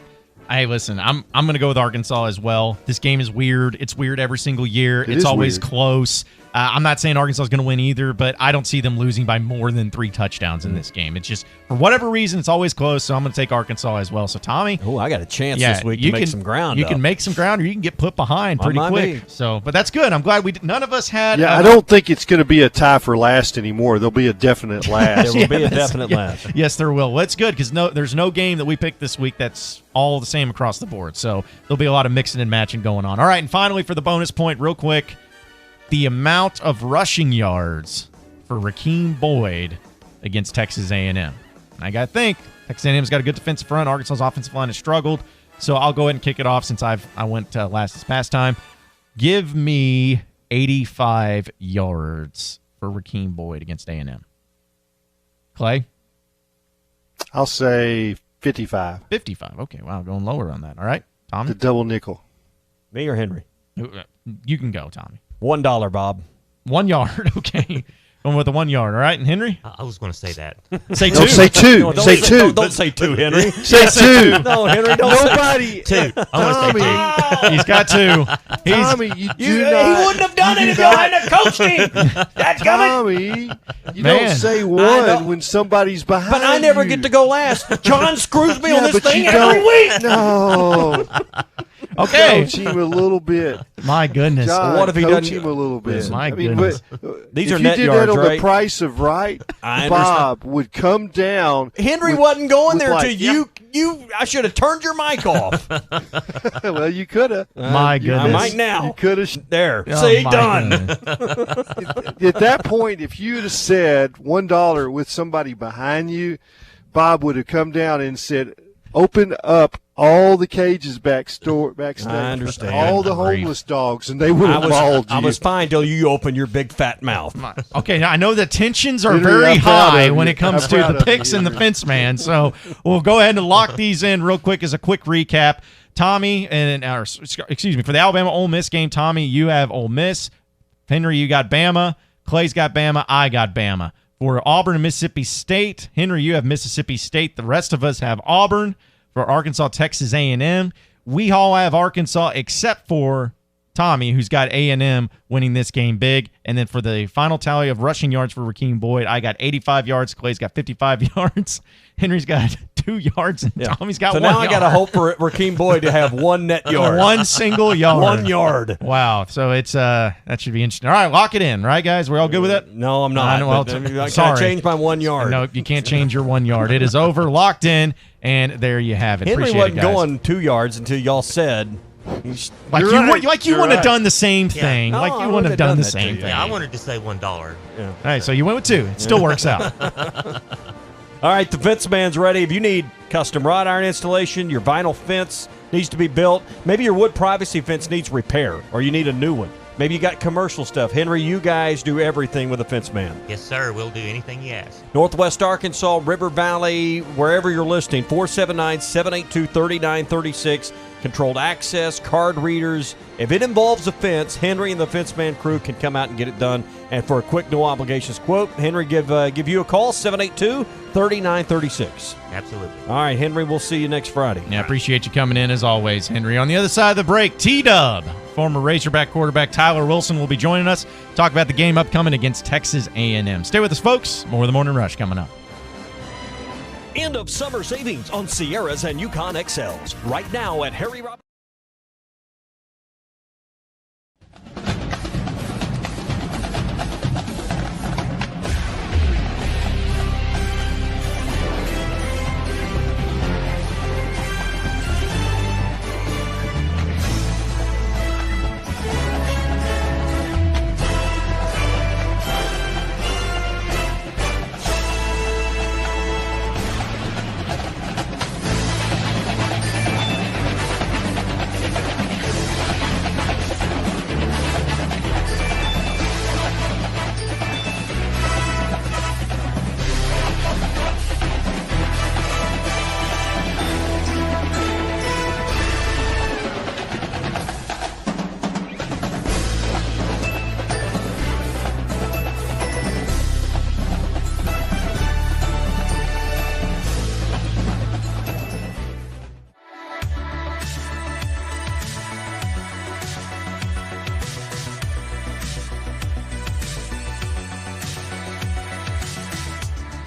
Hey, listen, I'm going to go with Arkansas as well. This game is weird. It's weird every single year. It's always weird. close. I'm not saying Arkansas is going to win either, but I don't see them losing by more than 3 touchdowns in this game. It's just, for whatever reason, it's always close, so I'm going to take Arkansas as well. So, Tommy. Oh, I got a chance this week to make some ground. You can make some ground, or you can get put behind pretty quick. So, but that's good. I'm glad none of us had. Yeah, I don't think it's going to be a tie for last anymore. There'll be a definite last. There will be a definite last. Yes, there will. Well, it's good because there's no game that we picked this week that's all the same across the board. So there'll be a lot of mixing and matching going on. All right, and finally for the bonus point, real quick, the amount of rushing yards for Rakeem Boyd against Texas A&M. And I got to think, Texas A&M's got a good defensive front. Arkansas's offensive line has struggled. So I'll go ahead and kick it off since I went last this past time. Give me 85 yards for Rakeem Boyd against A&M. Clay? I'll say 55. 55. Okay, wow, going lower on that. All right, Tommy? The double nickel. Me or Henry? You can go, Tommy. $1, Bob. 1 yard. Okay. Going with the 1 yard. All right, and Henry? I was going to say that. Say 2. No, say 2. No, say 2. Don't say 2, Henry. Say 2. No, Henry, don't Nobody. Say 2. I want to say 2. He's got 2. Tommy, you He wouldn't have done it if you hadn't coached him. That's coming. Tommy, you don't say 1 when somebody's behind But I never you. get to go last. John screws me on this but thing you every don't- week. No. Okay. Coach him a little bit. My goodness. John, What if he coach doesn't- him a little bit? My goodness. These if are you net did yards, that on right? the Price of Right, I Bob would come down. Henry with- wasn't going with there like- till you. I should have turned your mic off. Well, you could have. My goodness. I might now. You could have. There. Oh, See, my done. At that point, if you'd have said $1 with somebody behind you, Bob would have come down and said, "Open up all the cages backstage. I understand. All the homeless dogs," and they would have mauled you. I was fine till you opened your big fat mouth. Okay, I know the tensions are Henry, very I'm proud high of when you. it comes I'm to proud the of picks you, and the Henry. fence man. So we'll go ahead and lock these in real quick as a quick recap. Tommy, excuse me, for the Alabama-Ole Miss game, Tommy, you have Ole Miss. Henry, you got Bama. Clay's got Bama. I got Bama. For Auburn and Mississippi State, Henry, you have Mississippi State. The rest of us have Auburn. For Arkansas, Texas A&M. We all have Arkansas except for Tommy, who's got A&M winning this game big. And then for the final tally of rushing yards for Rakeem Boyd, I got 85 yards. Clay's got 55 yards. Henry's got 2 yards, and Tommy's got 1 So yard. now I got to hope for Rakeem Boyd to have 1 net yard. 1 single yard. 1 yard. Wow. So it's that should be interesting. All right, lock it in, right, guys? We're all good with it? No, I'm not. Well, Can sorry. I change my 1 yard? No, you can't change your 1 yard. It is over, locked in, and there you have it. Henry Appreciate wasn't it, guys. going 2 yards until y'all said. Like You're you, right. like you You're wouldn't have right. done the same thing. No, like I you wouldn't wouldn't have done the that same to thing. you. Yeah, I wanted to say $1. Yeah. All right, so you went with 2. It still works out. All right, the fence man's ready. If you need custom wrought iron installation, your vinyl fence needs to be built, maybe your wood privacy fence needs repair, or you need a new one. Maybe you got commercial stuff. Henry, you guys do everything with a fence man. Yes, sir. We'll do anything you ask. Northwest Arkansas, River Valley, wherever you're listening, 479-782-3936. Controlled access, card readers. If it involves a fence, Henry and the Fence Man crew can come out and get it done. And for a quick, no obligations quote, Henry give you a call, 782-3936. Absolutely. All right, Henry, we'll see you next Friday. Yeah, appreciate you coming in as always, Henry. On the other side of the break, T-Dub, former Razorback quarterback Tyler Wilson will be joining us. Talk about the game upcoming against Texas A&M. Stay with us, folks. More of the Morning Rush coming up. End of summer savings on Sierras and Yukon XLs. Right now at Harry Robinson.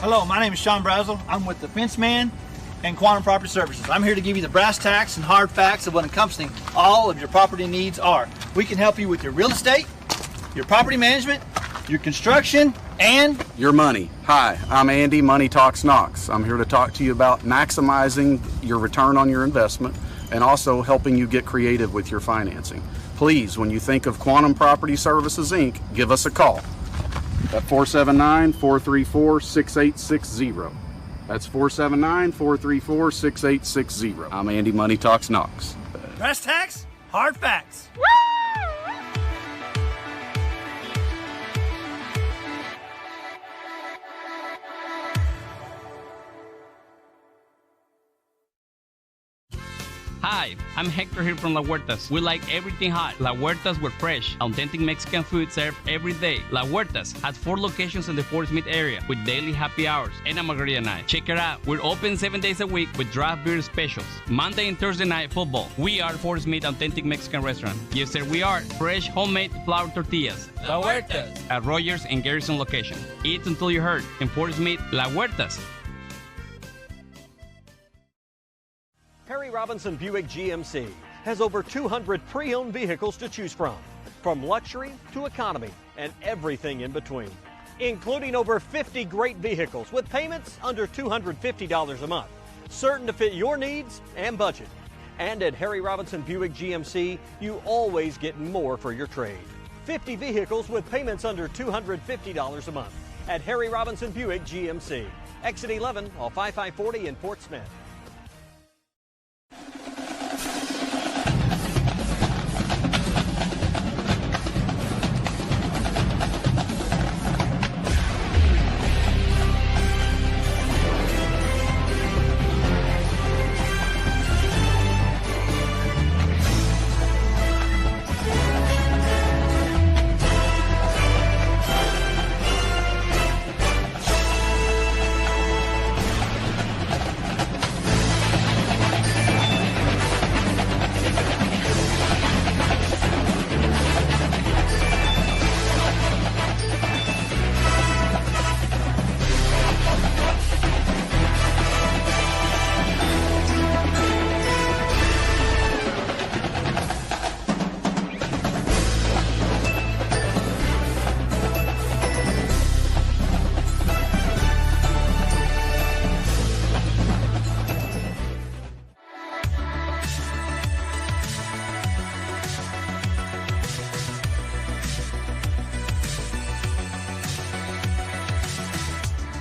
Hello, my name is Sean Brazel. I'm with the Fence Man and Quantum Property Services. I'm here to give you the brass tacks and hard facts of what encompassing all of your property needs are. We can help you with your real estate, your property management, your construction, and your money. Hi, I'm Andy, Money Talks Knox. I'm here to talk to you about maximizing your return on your investment and also helping you get creative with your financing. Please, when you think of Quantum Property Services, Inc., give us a call at 479-434-6860. That's 479-434-6860. I'm Andy, Money Talks Knox. brass tacks, hard facts. Hi, I'm Hector here from La Huertas. We like everything hot. La Huertas, we're fresh, authentic Mexican food served every day. La Huertas has 4 locations in the Fort Smith area with daily happy hours and a margarita night. Check it out. We're open 7 days a week with draft beer specials. Monday and Thursday night football. We are Fort Smith Authentic Mexican Restaurant. Yes, sir, we are. Fresh, homemade flour tortillas. La Huertas. At Rogers and Garrison location. Eat until you hurt. In Fort Smith, La Huertas. Harry Robinson Buick GMC has over 200 pre-owned vehicles to choose from luxury to economy and everything in between, including over 50 great vehicles with payments under $250 a month, certain to fit your needs and budget. And at Harry Robinson Buick GMC, you always get more for your trade. 50 vehicles with payments under $250 a month at Harry Robinson Buick GMC. Exit 11 off I-540 in Fort Smith.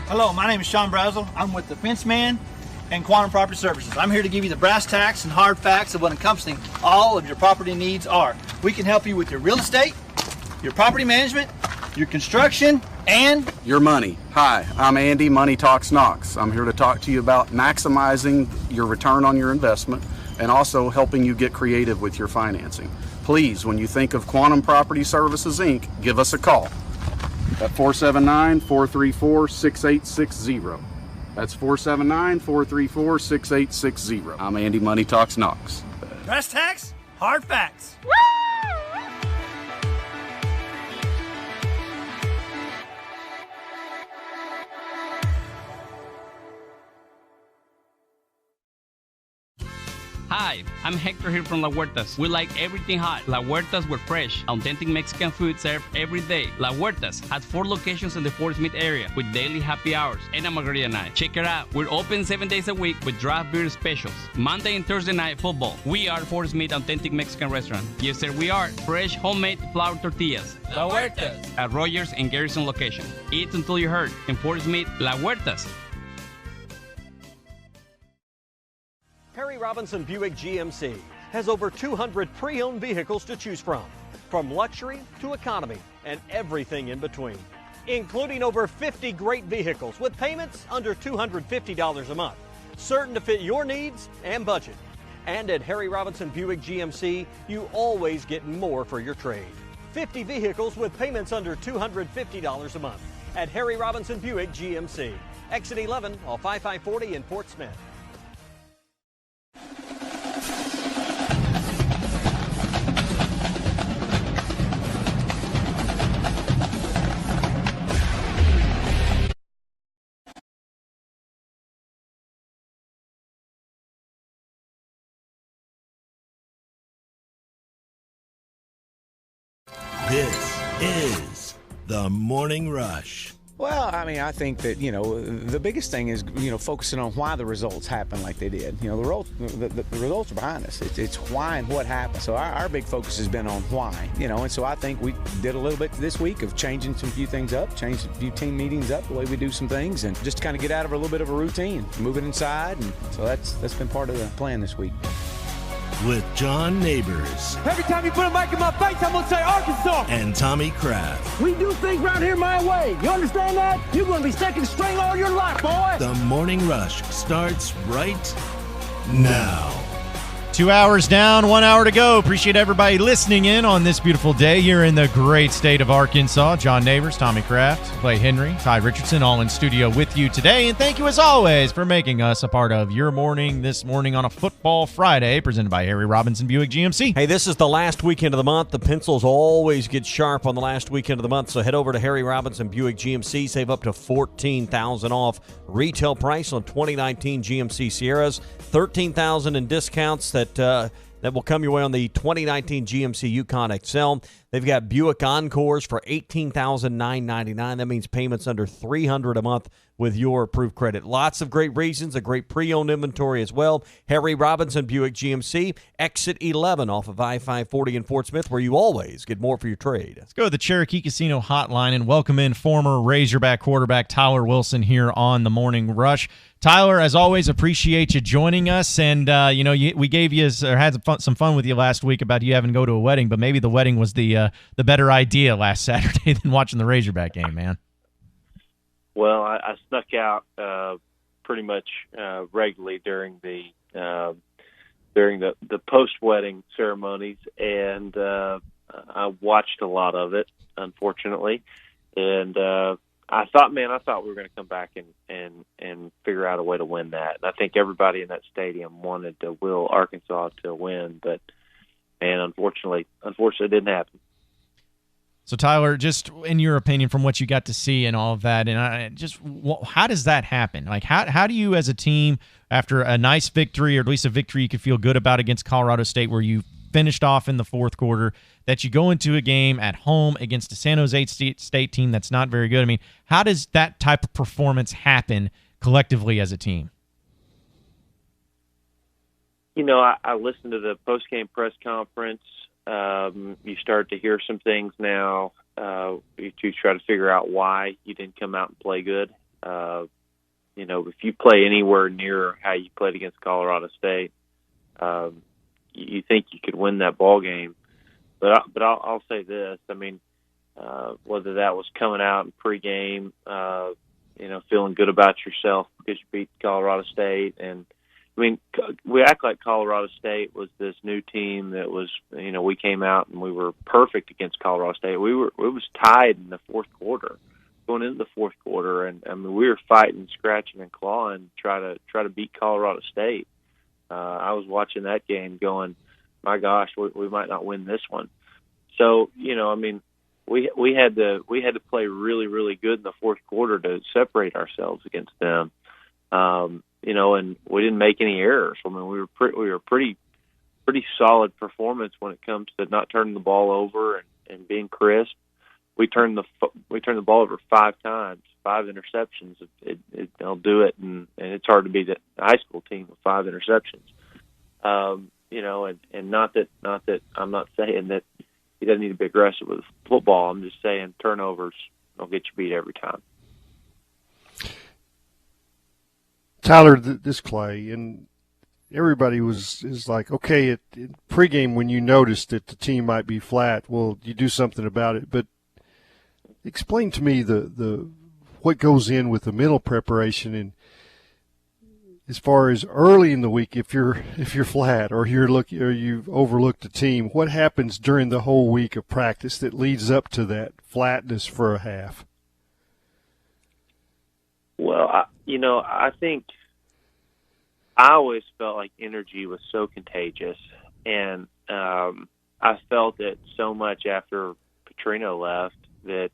Hello, my name is Sean Brazel. I'm with the Fence Man and Quantum Property Services. I'm here to give you the brass tacks and hard facts of what encompassing all of your property needs are. We can help you with your real estate, your property management, your construction, and your money. Hi, I'm Andy, Money Talks Knox. I'm here to talk to you about maximizing your return on your investment and also helping you get creative with your financing. Please, when you think of Quantum Property Services, Inc., give us a call at 479-434-6860. That's 479-434-6860. I'm Andy, Money Talks Knox. brass tacks, hard facts. Hi, I'm Hector here from La Huertas. We like everything hot. La Huertas, we're fresh, authentic Mexican food served every day. La Huertas has 4 locations in the Fort Smith area with daily happy hours and a margarita night. Check it out. We're open 7 days a week with draft beer specials. Monday and Thursday night football. We are Fort Smith Authentic Mexican Restaurant. Yes, sir, we are. Fresh, homemade flour tortillas. La Huertas. At Rogers and Garrison location. Eat until you hurt. In Fort Smith, La Huertas. Harry Robinson Buick GMC has over 200 pre-owned vehicles to choose from luxury to economy and everything in between, including over 50 great vehicles with payments under $250 a month, certain to fit your needs and budget. And at Harry Robinson Buick GMC, you always get more for your trade. 50 vehicles with payments under $250 a month at Harry Robinson Buick GMC. Exit 11 off I-540 in Fort Smith. This is the Morning Rush. Well, I mean, I think that, the biggest thing is, focusing on why the results happen like they did. The results are behind us. It's why and what happened. So our big focus has been on why, and so I think we did a little bit this week of changing some few things up, changed a few team meetings up, the way we do some things, and just to kind of get out of a little bit of a routine, moving inside. And so that's been part of the plan this week. With John Neighbors. Every time you put a mic in my face, I'm going to say Arkansas. And Tommy Kraft. We do things around here my way. You understand that? You're going to be second string all your life, boy. The Morning Rush starts right now. 2 hours down, 1 hour to go. Appreciate everybody listening in on this beautiful day here in the great state of Arkansas. John Neighbors, Tommy Kraft, Clay Henry, Ty Richardson, all in studio with you today. And thank you, as always, for making us a part of your morning this morning on a Football Friday, presented by Harry Robinson Buick GMC. Hey, this is the last weekend of the month. The pencils always get sharp on the last weekend of the month, so head over to Harry Robinson Buick GMC. Save up to $14,000 off retail price on 2019 GMC Sierras, $13,000 in discounts that will come your way on the 2019 GMC Yukon XL. They've got Buick Encores for $18,999. That means payments under $300 a month with your approved credit. Lots of great reasons, a great pre-owned inventory as well. Harry Robinson Buick GMC, exit 11 off of I-540 in Fort Smith, where you always get more for your trade. Let's go to the Cherokee Casino hotline and welcome in former Razorback quarterback Tyler Wilson here on the Morning Rush. Tyler, as always, appreciate you joining us. And, we gave you or had some fun with you last week about you having to go to a wedding, but maybe the wedding was the better idea last Saturday than watching the Razorback game, man. Well, I snuck out pretty much regularly during the post-wedding ceremonies, and I watched a lot of it, unfortunately. And I thought we were going to come back and figure out a way to win that. And I think everybody in that stadium wanted to will Arkansas to win, but man, unfortunately, it didn't happen. So, Tyler, just in your opinion, from what you got to see and all of that, and how does that happen? Like, how do you, as a team, after a nice victory, or at least a victory you could feel good about against Colorado State, where you finished off in the fourth quarter, that you go into a game at home against a San Jose State team that's not very good? I mean, how does that type of performance happen collectively as a team? I listened to the post-game press conference. You start to hear some things now. You try to figure out why you didn't come out and play good. If you play anywhere near how you played against Colorado State, you think you could win that ball game. But I'll say this. I mean, whether that was coming out in pregame, feeling good about yourself because you beat Colorado State. And I mean, we act like Colorado State was this new team that was, we came out and we were perfect against Colorado State. It was tied in the fourth quarter, going into the fourth quarter, and I mean, we were fighting, scratching, and clawing, try to beat Colorado State. I was watching that game, going, my gosh, we might not win this one. So, I mean, we had to play really, really good in the fourth quarter to separate ourselves against them. And we didn't make any errors. I mean, we were pretty solid performance when it comes to not turning the ball over and being crisp. We turned the ball over 5 times, 5 interceptions. They'll do it, and it's hard to beat a high school team with 5 interceptions. And not that I'm not saying that he doesn't need to be aggressive with football. I'm just saying turnovers will get you beat every time. Tyler, this Clay, and everybody is like, okay, at pregame when you noticed that the team might be flat, well, you do something about it. But explain to me the what goes in with the mental preparation, and as far as early in the week, if you're flat or you've overlooked a team, what happens during the whole week of practice that leads up to that flatness for a half? Well, I think I always felt like energy was so contagious, and I felt it so much after Petrino left that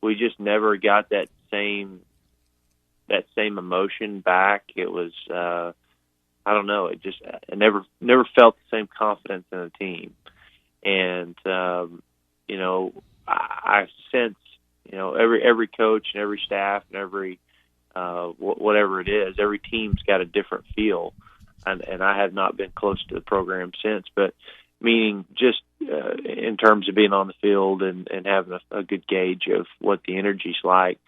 we just never got that same emotion back. It was I don't know. I never felt the same confidence in the team, and I sense, every coach and every staff and every whatever it is, every team's got a different feel, and I have not been close to the program since, but meaning just in terms of being on the field and having a good gauge of what the energy's like.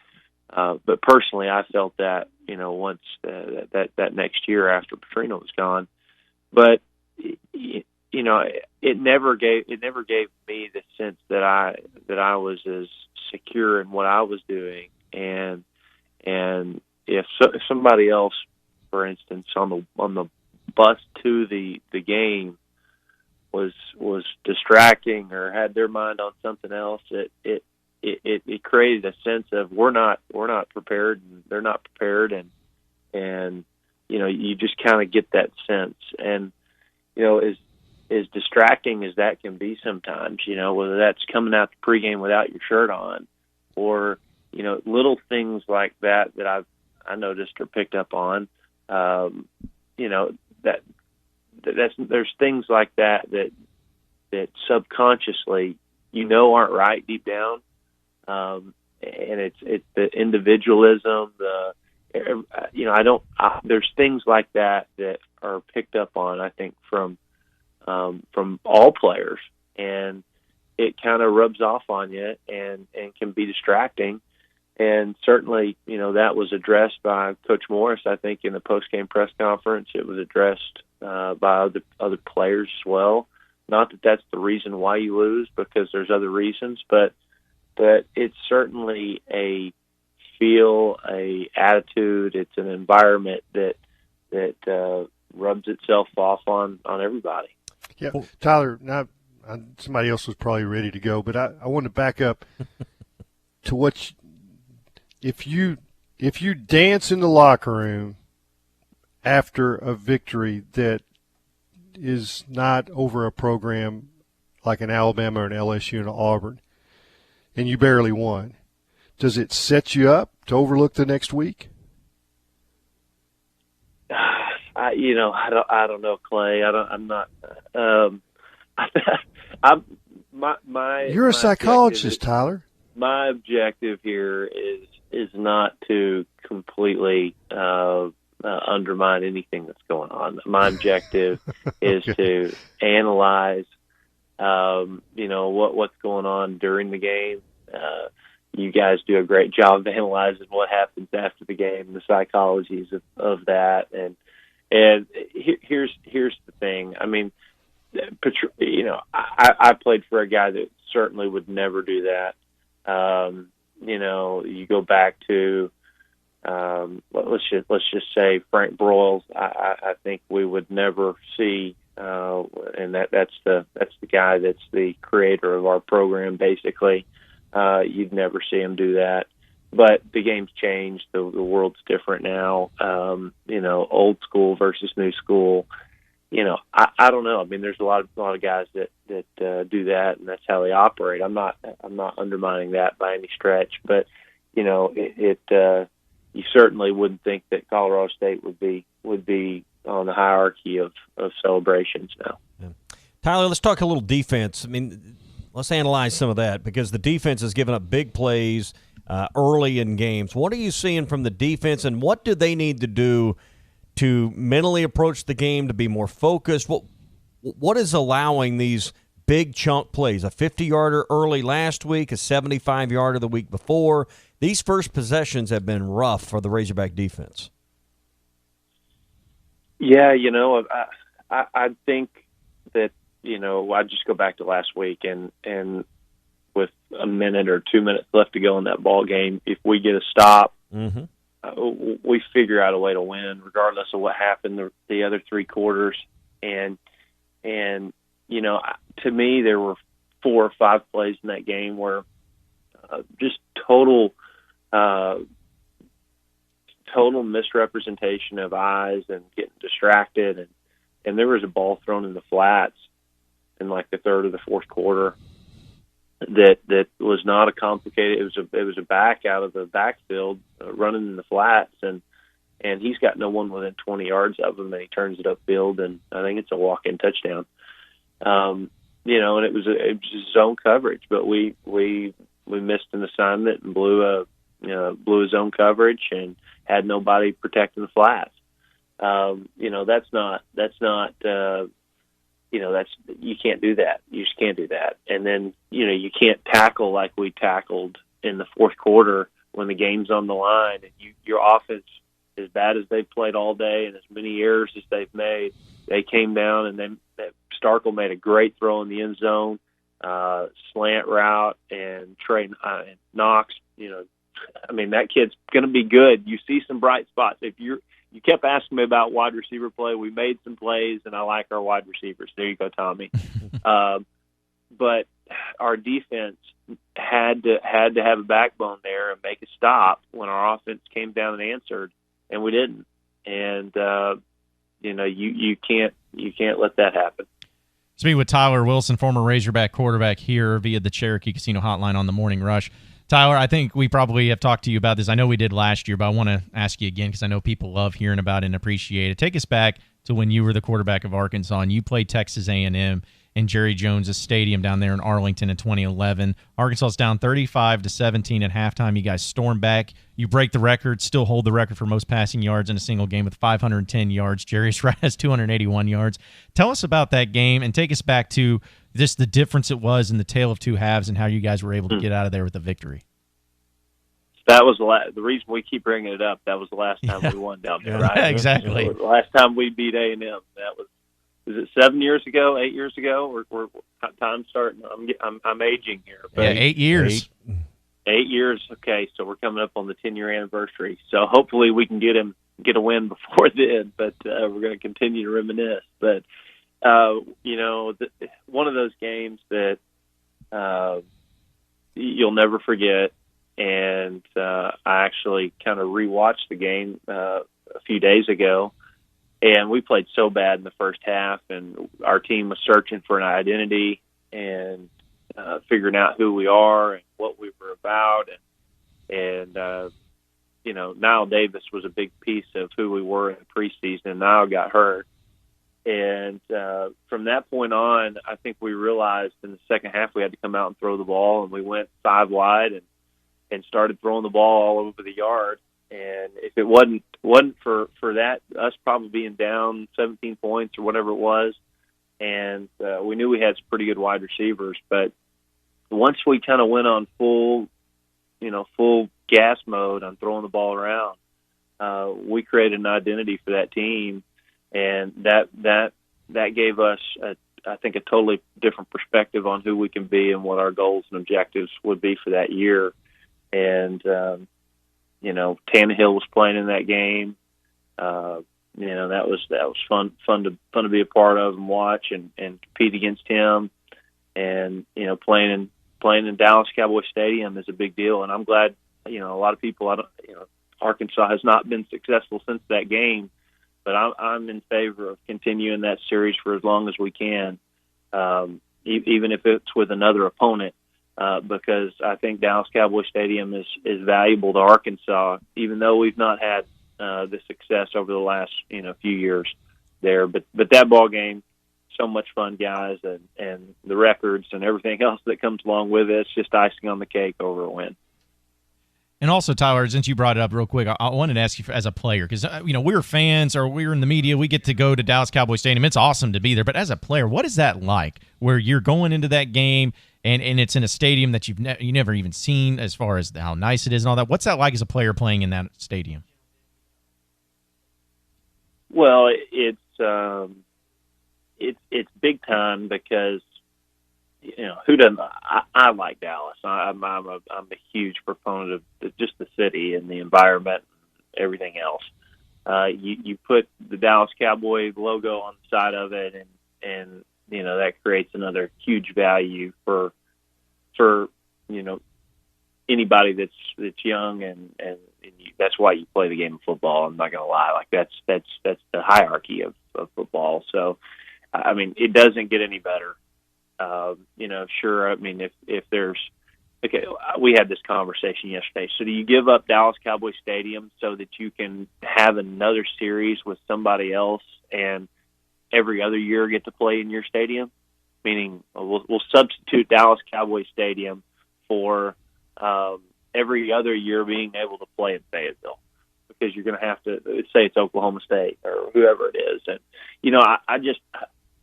But personally, I felt that, once that next year after Petrino was gone, but it never gave me the sense that I was as secure in what I was doing, and if somebody else, for instance, on the bus to the game was distracting or had their mind on something else, it created a sense of we're not prepared and they're not prepared, and you just kind of get that sense. And as distracting as that can be sometimes, whether that's coming out the pregame without your shirt on, or little things like that I noticed or picked up on, there's things like that subconsciously aren't right deep down, and it's the individualism, there's things like that are picked up on, I think, from all players, and it kind of rubs off on you and can be distracting. And certainly, that was addressed by Coach Morris, I think, in the post-game press conference. It was addressed by other players as well. Not that that's the reason why you lose, because there's other reasons, but it's certainly a feel, a attitude. It's an environment that rubs itself off on everybody. Yeah, Tyler, now somebody else was probably ready to go, but I want to back up to what if you dance in the locker room after a victory that is not over a program like an Alabama or an LSU and an Auburn, and you barely won, does it set you up to overlook the next week? I don't know, Clay. I'm not. You're a psychologist, Tyler. My objective here is not to completely undermine anything that's going on. My objective is to analyze, what's going on during the game. You guys do a great job of analyzing what happens after the game, the psychologies of that, and here's the thing. I mean, I played for a guy that certainly would never do that. You go back to let's just say Frank Broyles. I think we would never see, and that's the guy that's the creator of our program. Basically, you'd never see him do that. But the game's changed. The world's different now. Old school versus new school. I don't know. I mean, there's a lot of guys that do that, and that's how they operate. I'm not undermining that by any stretch, but you certainly wouldn't think that Colorado State would be on the hierarchy of celebrations now. Yeah. Tyler, let's talk a little defense. I mean, let's analyze some of that, because the defense has given up big plays early in games. What are you seeing from the defense, and what do they need to do to mentally approach the game, to be more focused? What is allowing these big chunk plays? A 50-yarder early last week, a 75-yarder the week before. These first possessions have been rough for the Razorback defense. Yeah, I think that, I just go back to last week, and with a minute or 2 minutes left to go in that ball game, if we get a stop, we figure out a way to win, regardless of what happened the other three quarters. And to me, there were 4 or 5 plays in that game where just total misrepresentation of eyes and getting distracted, and there was a ball thrown in the flats in like the third or the fourth quarter that was not a complicated. It was a back out of the backfield running in the flats, and he's got no one within 20 yards of him, and he turns it upfield, and I think it's a walk-in touchdown. and it was zone coverage, but we missed an assignment and blew a zone coverage and had nobody protecting the flats. You can't do that. You just can't do that. And then, you can't tackle like we tackled in the fourth quarter when the game's on the line, and your offense, as bad as they've played all day and as many errors as they've made, they came down and then Starkle made a great throw in the end zone, slant route, and Trey and Knox, that kid's going to be good. You see some bright spots. You kept asking me about wide receiver play. We made some plays, and I like our wide receivers. There you go, Tommy. But our defense had to have a backbone there and make a stop when our offense came down and answered, and we didn't. And you can't let that happen. Speaking with Tyler Wilson, former Razorback quarterback, here via the Cherokee Casino Hotline on the Morning Rush. Tyler, I think we probably have talked to you about this. I know we did last year, but I want to ask you again because I know people love hearing about it and appreciate it. Take us back to when you were the quarterback of Arkansas and you played Texas A&M in Jerry Jones' stadium down there in Arlington in 2011. Arkansas's down 35-17 at halftime. You guys storm back. You break the record, still hold the record for most passing yards in a single game with 510 yards. Jerry has 281 yards. Tell us about that game and take us back to just the difference it was in the tale of two halves and how you guys were able to get out of there with a victory. That was the reason we keep bringing it up. That was the last time we won down there, right? Exactly. The last time we beat A&M. That was it 7 years ago, 8 years ago? We're time's starting. I'm aging here. But 8 years. 8 years. Okay, so we're coming up on the 10-year anniversary. So hopefully we can get a win before then. But we're going to continue to reminisce. But one of those games that you'll never forget. And I actually kind of rewatched the game a few days ago, and we played so bad in the first half, and our team was searching for an identity and figuring out who we are and what we were about. And Niall Davis was a big piece of who we were in the preseason, and Niall got hurt. And from that point on, I think we realized in the second half we had to come out and throw the ball, and we went 5 wide and started throwing the ball all over the yard. And if it wasn't for that, us probably being down 17 points or whatever it was, and we knew we had some pretty good wide receivers. But once we kind of went on full gas mode on throwing the ball around, we created an identity for that team, and that gave us, I think, a totally different perspective on who we can be and what our goals and objectives would be for that year. And Tannehill was playing in that game. That was fun to be a part of and watch and compete against him. And playing in Dallas Cowboy Stadium is a big deal. And I'm glad a lot of people Arkansas has not been successful since that game, but I'm in favor of continuing that series for as long as we can, even if it's with another opponent. Because I think Dallas Cowboy Stadium is valuable to Arkansas, even though we've not had the success over the last few years there. But that ball game, so much fun, guys, and the records and everything else that comes along with it. It's just icing on the cake over a win. And also, Tyler, since you brought it up real quick, I wanted to ask you as a player, because we're fans or we're in the media, we get to go to Dallas Cowboy Stadium. It's awesome to be there. But as a player, what is that like where you're going into that game and it's in a stadium that you've never even seen as far as how nice it is and all that? What's that like as a player playing in that stadium? Well, it's big time because who doesn't? I like Dallas. I'm a huge proponent of just the city and the environment and everything else. You put the Dallas Cowboy logo on the side of it, and that creates another huge value for anybody that's young and that's why you play the game of football. I'm not going to lie, like that's the hierarchy of football. So, I mean, it doesn't get any better. Sure. I mean, if there's we had this conversation yesterday. So do you give up Dallas Cowboy Stadium so that you can have another series with somebody else and every other year get to play in your stadium? meaning we'll substitute Dallas Cowboys Stadium for every other year being able to play in Fayetteville, because you're going to have to say it's Oklahoma State or whoever it is. And,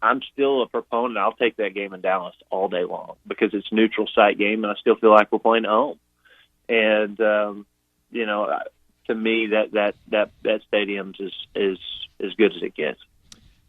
I'm still a proponent. I'll take that game in Dallas all day long because it's a neutral site game, and I still feel like we're playing at home. And, to me, that stadium's is as good as it gets.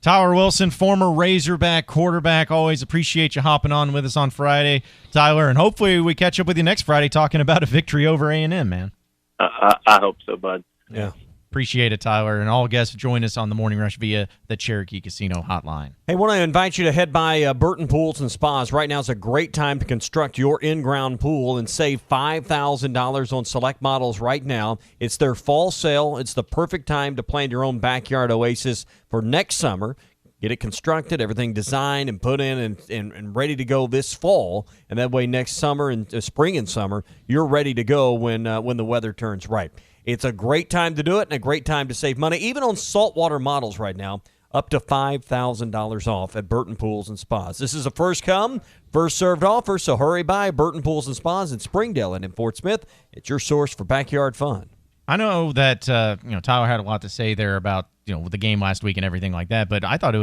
Tyler Wilson, former Razorback quarterback. Always appreciate you hopping on with us on Friday, Tyler, and hopefully we catch up with you next Friday talking about a victory over A&M, man. I hope so, bud. Yeah. Appreciate it, Tyler. And all guests join us on the Morning Rush via the Cherokee Casino hotline. Hey, want to invite you to head by Burton Pools and Spas. Right now is a great time to construct your in-ground pool and save $5,000 on select models right now. It's their fall sale. It's the perfect time to plan your own backyard oasis for next summer. Get it constructed, everything designed and put in and ready to go this fall. And that way next summer and spring and summer, you're ready to go when the weather turns right. It's a great time to do it and a great time to save money, even on saltwater models right now, up to $5,000 off at Burton Pools and Spas. This is a first come, first served offer, so hurry by Burton Pools and Spas in Springdale and in Fort Smith. It's your source for backyard fun. I know that Tyler had a lot to say there about with the game last week and everything like that, but I thought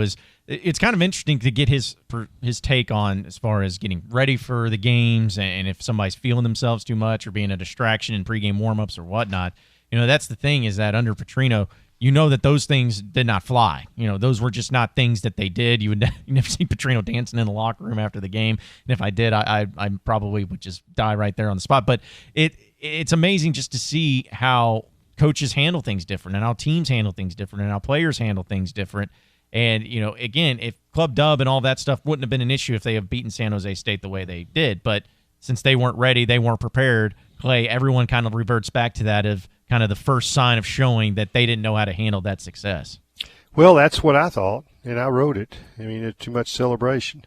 it's kind of interesting to get his take on as far as getting ready for the games and if somebody's feeling themselves too much or being a distraction in pregame warmups or whatnot. That's the thing is that under Petrino, that those things did not fly. Those were just not things that they did. You never see Petrino dancing in the locker room after the game. And if I did, I probably would just die right there on the spot. But it's amazing just to see how coaches handle things different and how teams handle things different and how players handle things different. And, again, if Club Dub and all that stuff wouldn't have been an issue if they have beaten San Jose State the way they did. But since they weren't ready, they weren't prepared, Clay, everyone kind of reverts back to that of kind of the first sign of showing that they didn't know how to handle that success. Well, that's what I thought, and I wrote it. It's too much celebration.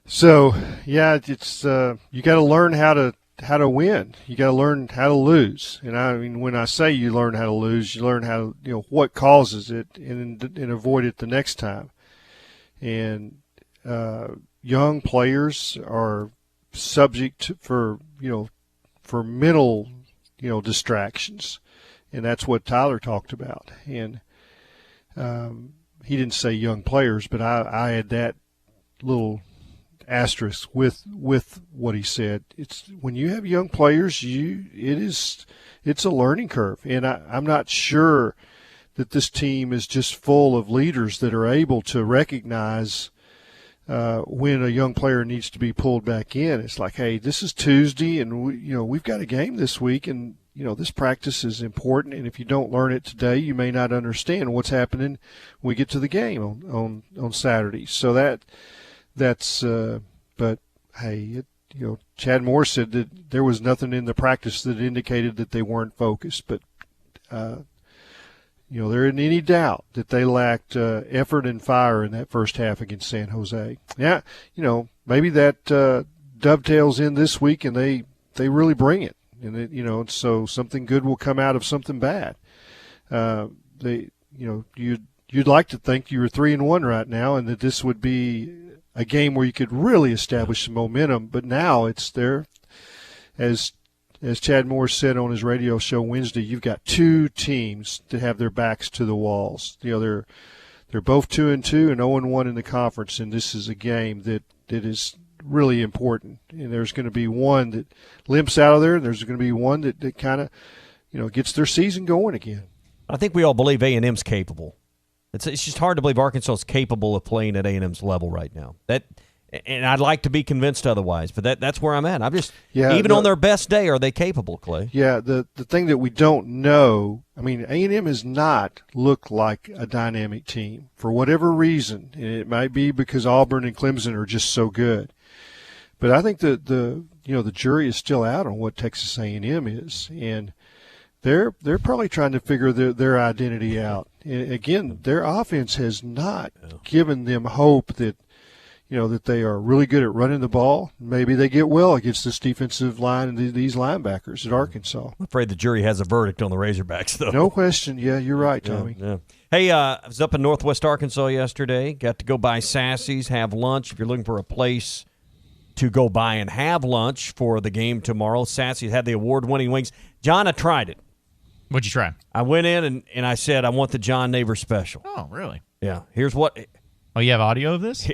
So, yeah, it's you got to learn how to win. You got to learn how to lose. And when I say you learn how to lose, you learn how to, what causes it and avoid it the next time. And young players are subject for mental, distractions. And that's what Tyler talked about. And he didn't say young players, but I had that little asterisk with what he said. It's when you have young players, it's a learning curve. And I'm not sure that this team is just full of leaders that are able to recognize when a young player needs to be pulled back in. It's like, hey, this is Tuesday, and we've got a game this week, and this practice is important. And if you don't learn it today, you may not understand what's happening when we get to the game on Saturday. So that's. But hey, Chad Moore said that there was nothing in the practice that indicated that they weren't focused, but. There isn't any doubt that they lacked effort and fire in that first half against San Jose. Yeah, maybe that dovetails in this week and they really bring it. And, so something good will come out of something bad. You'd like to think you were 3-1 right now and that this would be a game where you could really establish some momentum. But now it's there. As Chad Moore said on his radio show Wednesday, you've got two teams that have their backs to the walls. They're both 2-2 and 0-1 in the conference, and this is a game that is really important. And there's going to be one that limps out of there, and there's going to be one that kind of, gets their season going again. I think we all believe A&M's capable. It's just hard to believe Arkansas is capable of playing at A&M's level right now. And I'd like to be convinced otherwise, but that's where I'm at. On their best day, are they capable, Clay? Yeah, the thing that we don't know, A&M has not looked like a dynamic team for whatever reason, and it might be because Auburn and Clemson are just so good. But I think the jury is still out on what Texas A&M is, and they're probably trying to figure their identity out. And again, their offense has not given them hope that that they are really good at running the ball. Maybe they get well against this defensive line and these linebackers at Arkansas. I'm afraid the jury has a verdict on the Razorbacks, though. No question. Yeah, you're right, Tommy. Yeah. Hey, I was up in Northwest Arkansas yesterday. Got to go by Sassy's, have lunch. If you're looking for a place to go by and have lunch for the game tomorrow, Sassy's had the award-winning wings. John, I tried it. What'd you try? I went in and I said, I want the John Neighbor special. Oh, really? Yeah. Here's what. Oh, you have audio of this?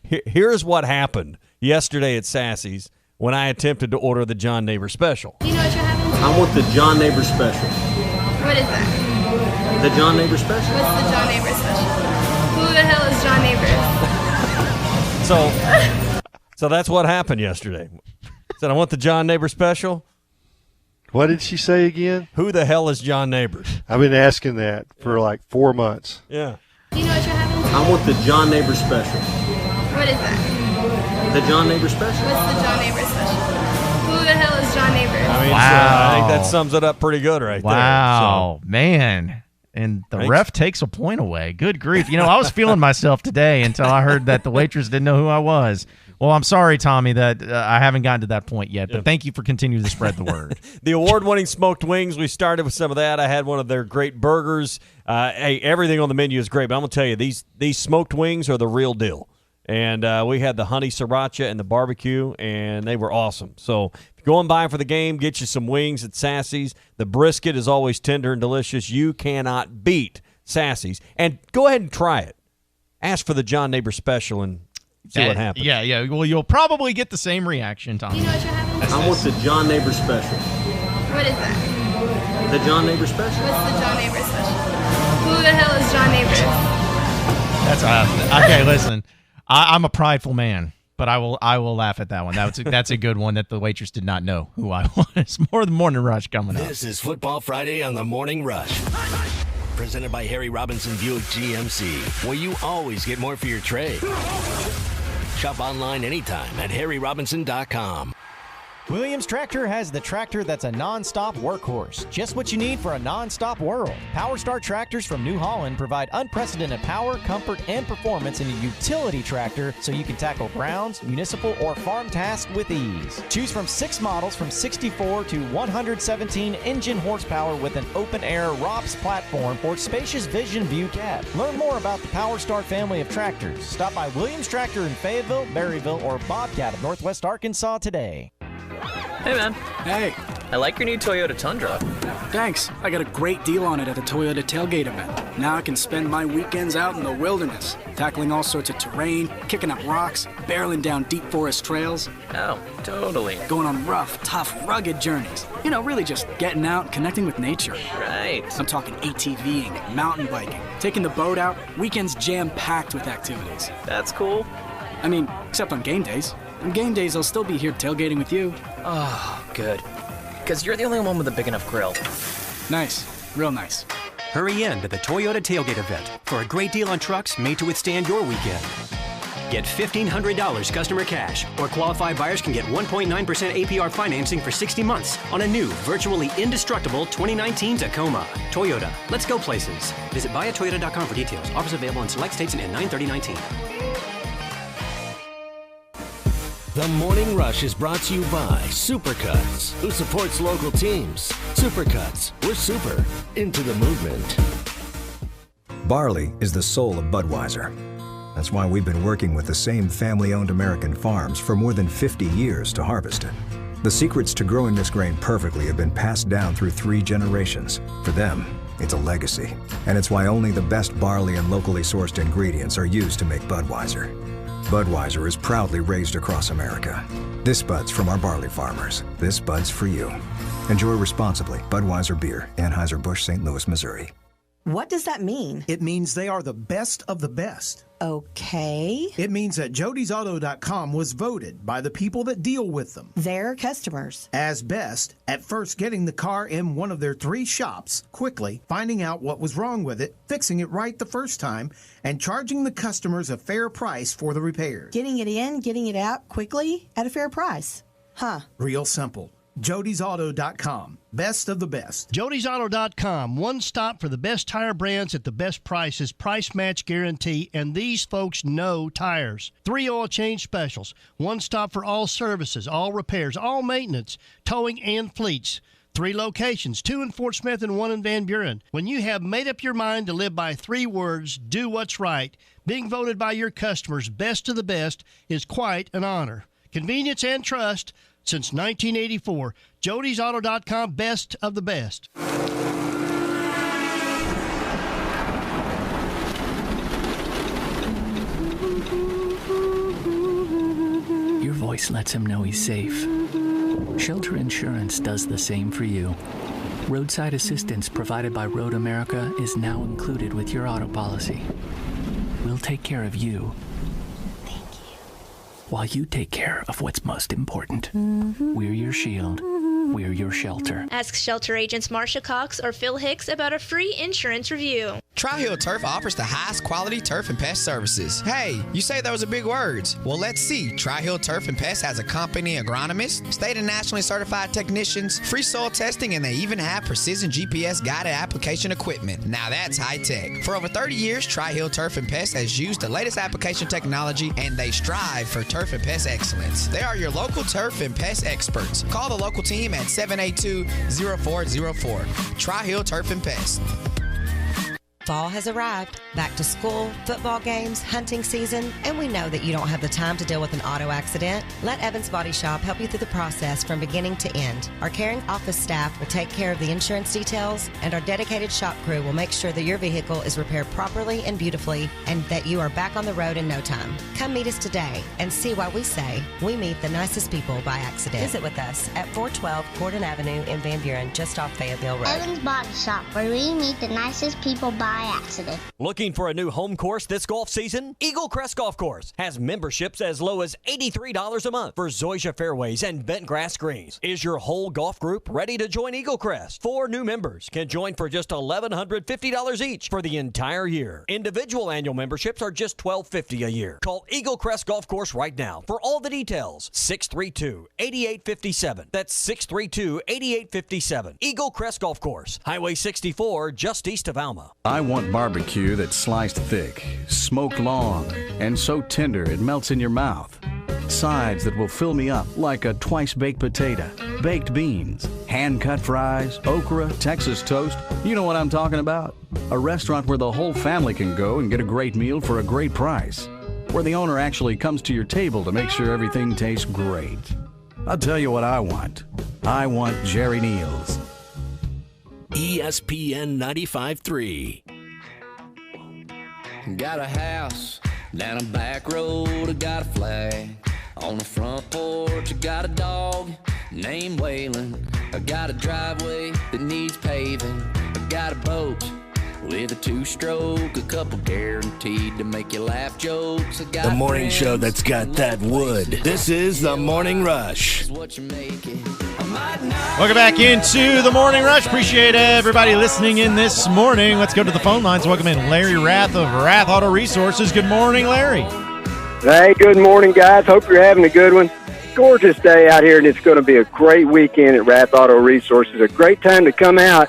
Here's what happened yesterday at Sassy's when I attempted to order the John Neighbor special. You know what you're having? I want the John Neighbor special. What is that? The John Neighbor special? What's the John Neighbor special? Who the hell is John Neighbor? So that's what happened yesterday. Said, I want the John Neighbor special. What did she say again? Who the hell is John Neighbor? I've been asking that for like 4 months. Yeah. You know what you're having? I want the John Neighbor special. What is that? The John Neighbor special? What's the John Neighbor special? Who the hell is John Neighbor? I mean, Wow. I think that sums it up pretty good right there. Wow, man. And the ref takes a point away. Good grief. I was feeling myself today until I heard that the waitress didn't know who I was. Well, I'm sorry, Tommy, that I haven't gotten to that point yet, but thank you for continuing to spread the word. The award-winning smoked wings, we started with some of that. I had one of their great burgers. Hey, everything on the menu is great, but I'm going to tell you, these smoked wings are the real deal. And we had the honey sriracha and the barbecue, and they were awesome. So if you're going by for the game, get you some wings at Sassy's. The brisket is always tender and delicious. You cannot beat Sassy's. And go ahead and try it. Ask for the John Neighbor special and see what happens. Yeah. Well, you'll probably get the same reaction, Tommy. You know what you're having? I want the John Neighbor special. What is that? The John Neighbor special? What's the John Neighbor special? Who the hell is John Neighbor? That's okay. Listen, I'm a prideful man, but I will laugh at that one. That's a good one that the waitress did not know who I was. More of the Morning Rush coming up. This is Football Friday on the Morning Rush. Presented by Harry Robinson Buick GMC, where you always get more for your trade. Shop online anytime at harryrobinson.com. Williams Tractor has the tractor that's a non-stop workhorse. Just what you need for a non-stop world. PowerStar tractors from New Holland provide unprecedented power, comfort, and performance in a utility tractor so you can tackle grounds, municipal, or farm tasks with ease. Choose from 6 models from 64 to 117 engine horsepower with an open-air ROPS platform or spacious Vision View cab. Learn more about the PowerStar family of tractors. Stop by Williams Tractor in Fayetteville, Berryville, or Bobcat of Northwest Arkansas today. Hey, man. Hey. I like your new Toyota Tundra. Thanks. I got a great deal on it at the Toyota Tailgate event. Now I can spend my weekends out in the wilderness, tackling all sorts of terrain, kicking up rocks, barreling down deep forest trails. Oh, totally. Going on rough, tough, rugged journeys. Really just getting out, connecting with nature. Right. I'm talking ATVing, mountain biking, taking the boat out, weekends jam-packed with activities. That's cool. I mean, except on game days. On game days, I'll still be here tailgating with you. Oh, good. Because you're the only one with a big enough grill. Nice. Real nice. Hurry in to the Toyota Tailgate event for a great deal on trucks made to withstand your weekend. Get $1,500 customer cash, or qualified buyers can get 1.9% APR financing for 60 months on a new, virtually indestructible 2019 Tacoma. Toyota, let's go places. Visit buyatoyota.com for details. Offers available in select states and 9/30/19. The Morning Rush is brought to you by Supercuts, who supports local teams. Supercuts, we're super into the movement. Barley is the soul of Budweiser. That's why we've been working with the same family-owned American farms for more than 50 years to harvest it. The secrets to growing this grain perfectly have been passed down through 3 generations. For them, it's a legacy. And it's why only the best barley and locally sourced ingredients are used to make Budweiser. Budweiser is proudly raised across America. This Bud's from our barley farmers. This Bud's for you. Enjoy responsibly. Budweiser Beer, Anheuser-Busch, St. Louis, Missouri. What does that mean? It means they are the best of the best. Okay. It means that Jody'sAuto.com was voted by the people that deal with them. Their customers. As best at first getting the car in one of their 3 shops, quickly finding out what was wrong with it, fixing it right the first time, and charging the customers a fair price for the repairs. Getting it in, getting it out quickly at a fair price. Huh. Real simple. Jody'sAuto.com. Best of the best. Jody'sAuto.com. One stop for the best tire brands at the best prices, price match guarantee, and these folks know tires. 3 oil change specials. One stop for all services, all repairs, all maintenance, towing, and fleets. 3 locations, 2 in Fort Smith and 1 in Van Buren. When you have made up your mind to live by 3 words, do what's right, being voted by your customers best of the best is quite an honor. Convenience and trust since 1984. Jody'sAuto.com, best of the best. Your voice lets him know he's safe. Shelter Insurance does the same for you. Roadside assistance provided by Road America is now included with your auto policy. We'll take care of you. Thank you. While you take care of what's most important. We're your shield. We're your shelter. Ask shelter agents Marsha Cox or Phil Hicks about a free insurance review. Tri-Hill Turf offers the highest quality turf and pest services. Hey, you say those are big words. Well, let's see. Tri-Hill Turf and Pest has a company agronomist, state and nationally certified technicians, free soil testing, and they even have precision GPS guided application equipment. Now that's high tech. For over 30 years, Tri-Hill Turf and Pest has used the latest application technology, and they strive for turf and pest excellence. They are your local turf and pest experts. Call the local team at 782-0404. Tri-Hill Turf and Pest. Fall has arrived. Back to school, football games, hunting season, and we know that you don't have the time to deal with an auto accident. Let Evans Body Shop help you through the process from beginning to end. Our caring office staff will take care of the insurance details, and our dedicated shop crew will make sure that your vehicle is repaired properly and beautifully, and that you are back on the road in no time. Come meet us today and see why we say we meet the nicest people by accident. Visit with us at 412 Gordon Avenue in Van Buren, just off Fayetteville Road. Evans Body Shop, where we meet the nicest people by accident. Looking for a new home course this golf season? Eagle Crest Golf Course has memberships as low as $83 a month for Zoysia fairways and bent grass greens. Is your whole golf group ready to join Eagle Crest? 4 new members can join for just $1,150 each for the entire year. Individual annual memberships are just $1,250 a year. Call Eagle Crest Golf Course right now for all the details. 632-8857. That's 632-8857. Eagle Crest Golf Course, Highway 64, just east of Alma. I want barbecue that's sliced thick, smoked long, and so tender it melts in your mouth. Sides that will fill me up like a twice-baked potato, baked beans, hand-cut fries, okra, Texas toast. You know what I'm talking about. A restaurant where the whole family can go and get a great meal for a great price. Where the owner actually comes to your table to make sure everything tastes great. I'll tell you what I want. I want Jerry Neal's. ESPN 95.3. Got a house down a back road, I got a flag. On the front porch, I got a dog named Waylon. I got a driveway that needs paving. I got a boat with a 2-stroke, a couple guaranteed to make you laugh jokes. I got the morning show that's got that wood. This is the Morning Rush. Welcome back into the Morning Rush. Appreciate everybody listening in this morning. Let's go to the phone lines. Welcome in Larry Rath of Rath Auto Resources. Good morning, Larry. Hey, good morning, guys. Hope you're having a good one. Gorgeous day out here, and it's going to be a great weekend at Rath Auto Resources. A great time to come out,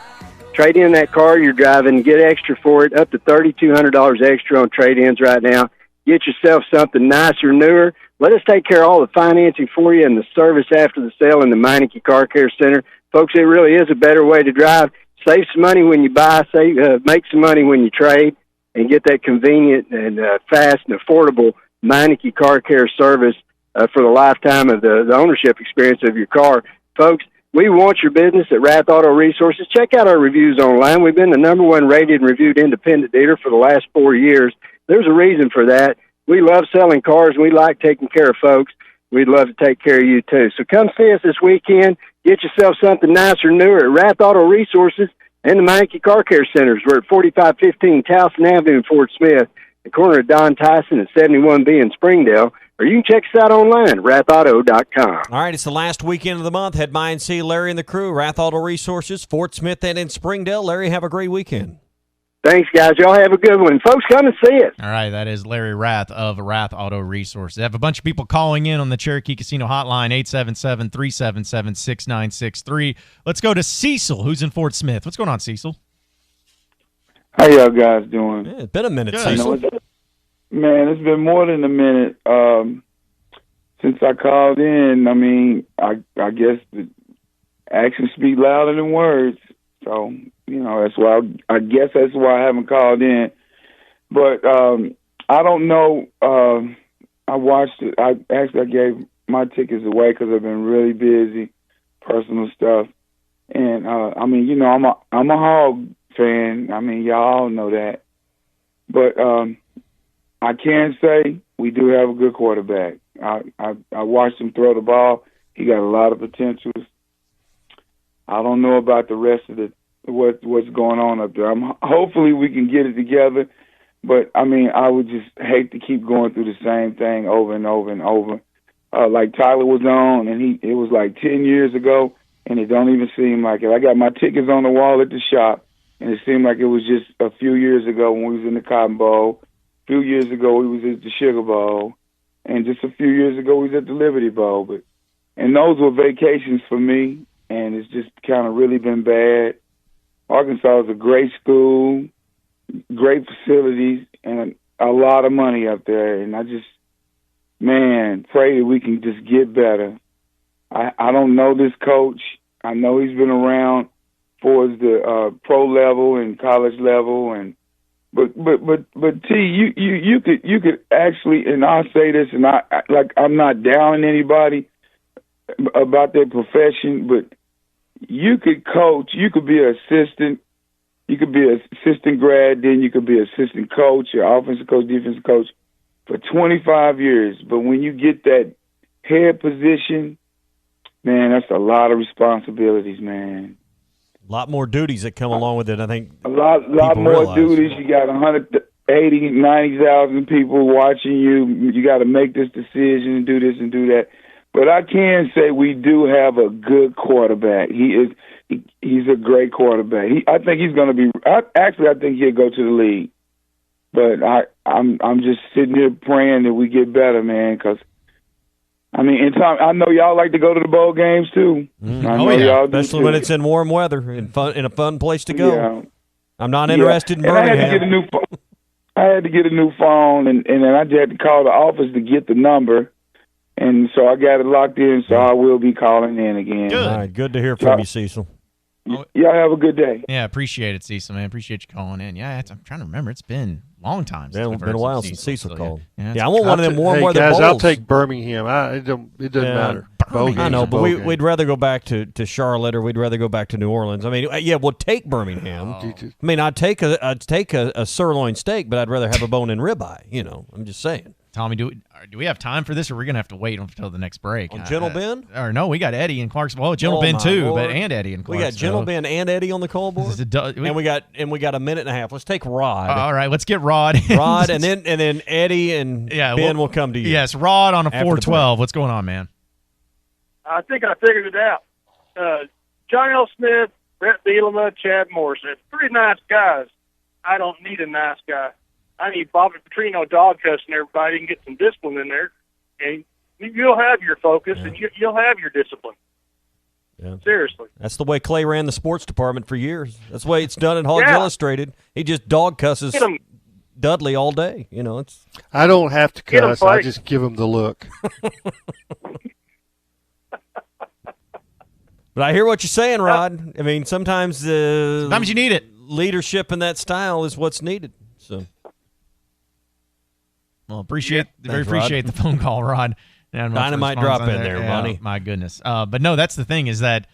trade in that car you're driving, get extra for it, up to $3,200 extra on trade-ins right now. Get yourself something nicer, newer. Let us take care of all the financing for you and the service after the sale in the Meineke Car Care Center. Folks, it really is a better way to drive. Save some money when you buy, make some money when you trade, and get that convenient and fast and affordable Meineke Car Care service for the lifetime of the ownership experience of your car. Folks, we want your business at Rath Auto Resources. Check out our reviews online. We've been the #1 rated and reviewed independent dealer for the last 4 years. There's a reason for that. We love selling cars, and we like taking care of folks. We'd love to take care of you, too. So come see us this weekend. Get yourself something nicer, newer at Rath Auto Resources and the Meineke Car Care Centers. We're at 4515 Towson Avenue in Fort Smith, the corner of Don Tyson and 71B in Springdale. Or you can check us out online at rathauto.com. All right, it's the last weekend of the month. Head by and see Larry and the crew, Rath Auto Resources, Fort Smith and in Springdale. Larry, have a great weekend. Thanks, guys. Y'all have a good one. Folks, come and see us. All right, that is Larry Rath of Rath Auto Resources. They have a bunch of people calling in on the Cherokee Casino hotline, 877-377-6963. Let's go to Cecil, who's in Fort Smith. What's going on, Cecil? How y'all guys doing? Yeah, it's been a minute, Good. Cecil. Man, it's been more than a minute since I called in. I mean, I guess the actions speak louder than words. So, that's why I guess that's why I haven't called in. But I don't know. I watched it. I gave my tickets away because I've been really busy, personal stuff. And I'm a Hog fan. I mean, y'all all know that. But I can say we do have a good quarterback. I watched him throw the ball. He got a lot of potentials. I don't know about the rest of what's going on up there. Hopefully we can get it together. But, I mean, I would just hate to keep going through the same thing over and over and over. Like Tyler was on, and it was like 10 years ago, and it don't even seem like it. I got my tickets on the wall at the shop, and it seemed like it was just a few years ago when we was in the Cotton Bowl. A few years ago we was at the Sugar Bowl, and just a few years ago we was at the Liberty Bowl. And those were vacations for me, and it's just kind of really been bad. Arkansas is a great school, great facilities, and a lot of money up there. And I just, pray that we can just get better. I don't know this coach. I know he's been around for the pro level and college level, but T, you could actually, and I'll say this, and I'm not downing anybody about their profession, but you could coach, you could be an assistant, you could be an assistant grad, then you could be assistant coach, or offensive coach, defensive coach for 25 years. But when you get that head position, man, that's a lot of responsibilities, man. A lot more duties that come along with it, I think. A lot more duties. You got 180, 90,000 people watching you. You got to make this decision and do this and do that. But I can say we do have a good quarterback. He's a great quarterback. I think he's going to be. I think he'll go to the league. But I'm just sitting here praying that we get better, man. Because I know y'all like to go to the bowl games too. Mm-hmm. I know y'all do especially too. when it's in warm weather and in a fun place to go. Yeah. I'm not interested in and Birmingham. I had to get a new phone, and then I just had to call the office to get the number. And so I got it locked in, so I will be calling in again. Good. All right, good to hear from you, Cecil. Y'all have a good day. Yeah, appreciate it, Cecil, man. Appreciate you calling in. Yeah, I'm trying to remember. It's been a long time since It's been a while since Cecil called. Yeah, I want one of them warm weather guys, bowls. I'll take Birmingham. It doesn't matter. I know, but we'd rather go back to Charlotte, or we'd rather go back to New Orleans. I mean, we'll take Birmingham. I mean, I'd take a sirloin steak, but I'd rather have a bone-in ribeye. I'm just saying. Tommy, do we have time for this, or are we going to have to wait until the next break? On Gentle Ben? Or no, we got Eddie in Clarksville. Well, Gentle Ben too, Lord. and Eddie in Clarksville. We got Gentle Ben and Eddie on the call board. And we got a minute and a half. Let's take Rod. All right, let's get Rod. Rod, and then Eddie and Ben will come to you. Yes, Rod on a After the 412. What's going on, man? I think I figured it out. Johnny L. Smith, Brett Bielema, Chad Morrison. Pretty nice guys. I don't need a nice guy. I need Bobby Petrino dog cussing everybody and get some discipline in there. And you'll have your focus and you'll have your discipline. Yeah. Seriously. That's the way Clay ran the sports department for years. That's the way it's done at Hogs Illustrated. He just dog cusses Dudley all day. It's. I don't have to cuss. I just give him the look. But I hear what you're saying, Rod. I mean, sometimes you need it. Leadership in that style is what's needed. So. Well, appreciate the phone call, Rod. And Dynamite drop in there, buddy. My goodness. But no, that's the thing is that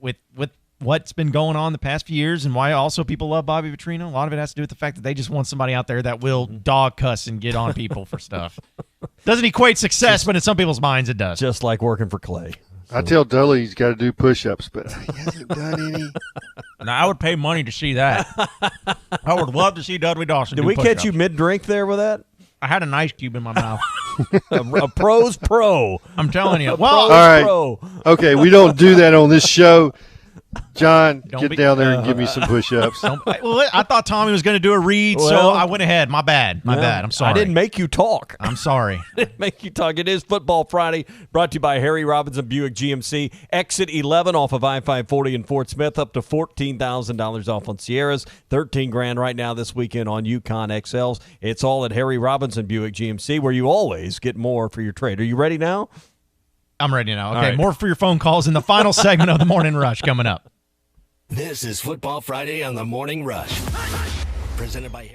with what's been going on the past few years and why also people love Bobby Petrino, a lot of it has to do with the fact that they just want somebody out there that will dog cuss and get on people for stuff. Doesn't equate success, but in some people's minds it does. Just like working for Clay. So. I tell Dudley he's got to do push-ups, but he hasn't done any. Now, I would pay money to see that. I would love to see Dudley Dawson Did do we push-ups. catch you mid-drink there with that? I had an ice cube in my mouth. a pro's pro. I'm telling you. All right. Pro. Okay, we don't do that on this show. John, Don't get be- down there and give me some push-ups. Well, I thought Tommy was going to do a read, so Well, I went ahead. My bad. My bad. I'm sorry. I didn't make you talk. I'm sorry. I didn't make you talk. It is Football Friday, brought to you by Harry Robinson Buick GMC. Exit 11 off of I-540 in Fort Smith, up to $14,000 off on Sierras. $13,000 right now this weekend on Yukon XLs. It's all at Harry Robinson Buick GMC, where you always get more for your trade. Are you ready now? I'm ready now. Okay, All right. more for your phone calls in the final segment of the Morning Rush coming up. This is Football Friday on the Morning Rush. Presented by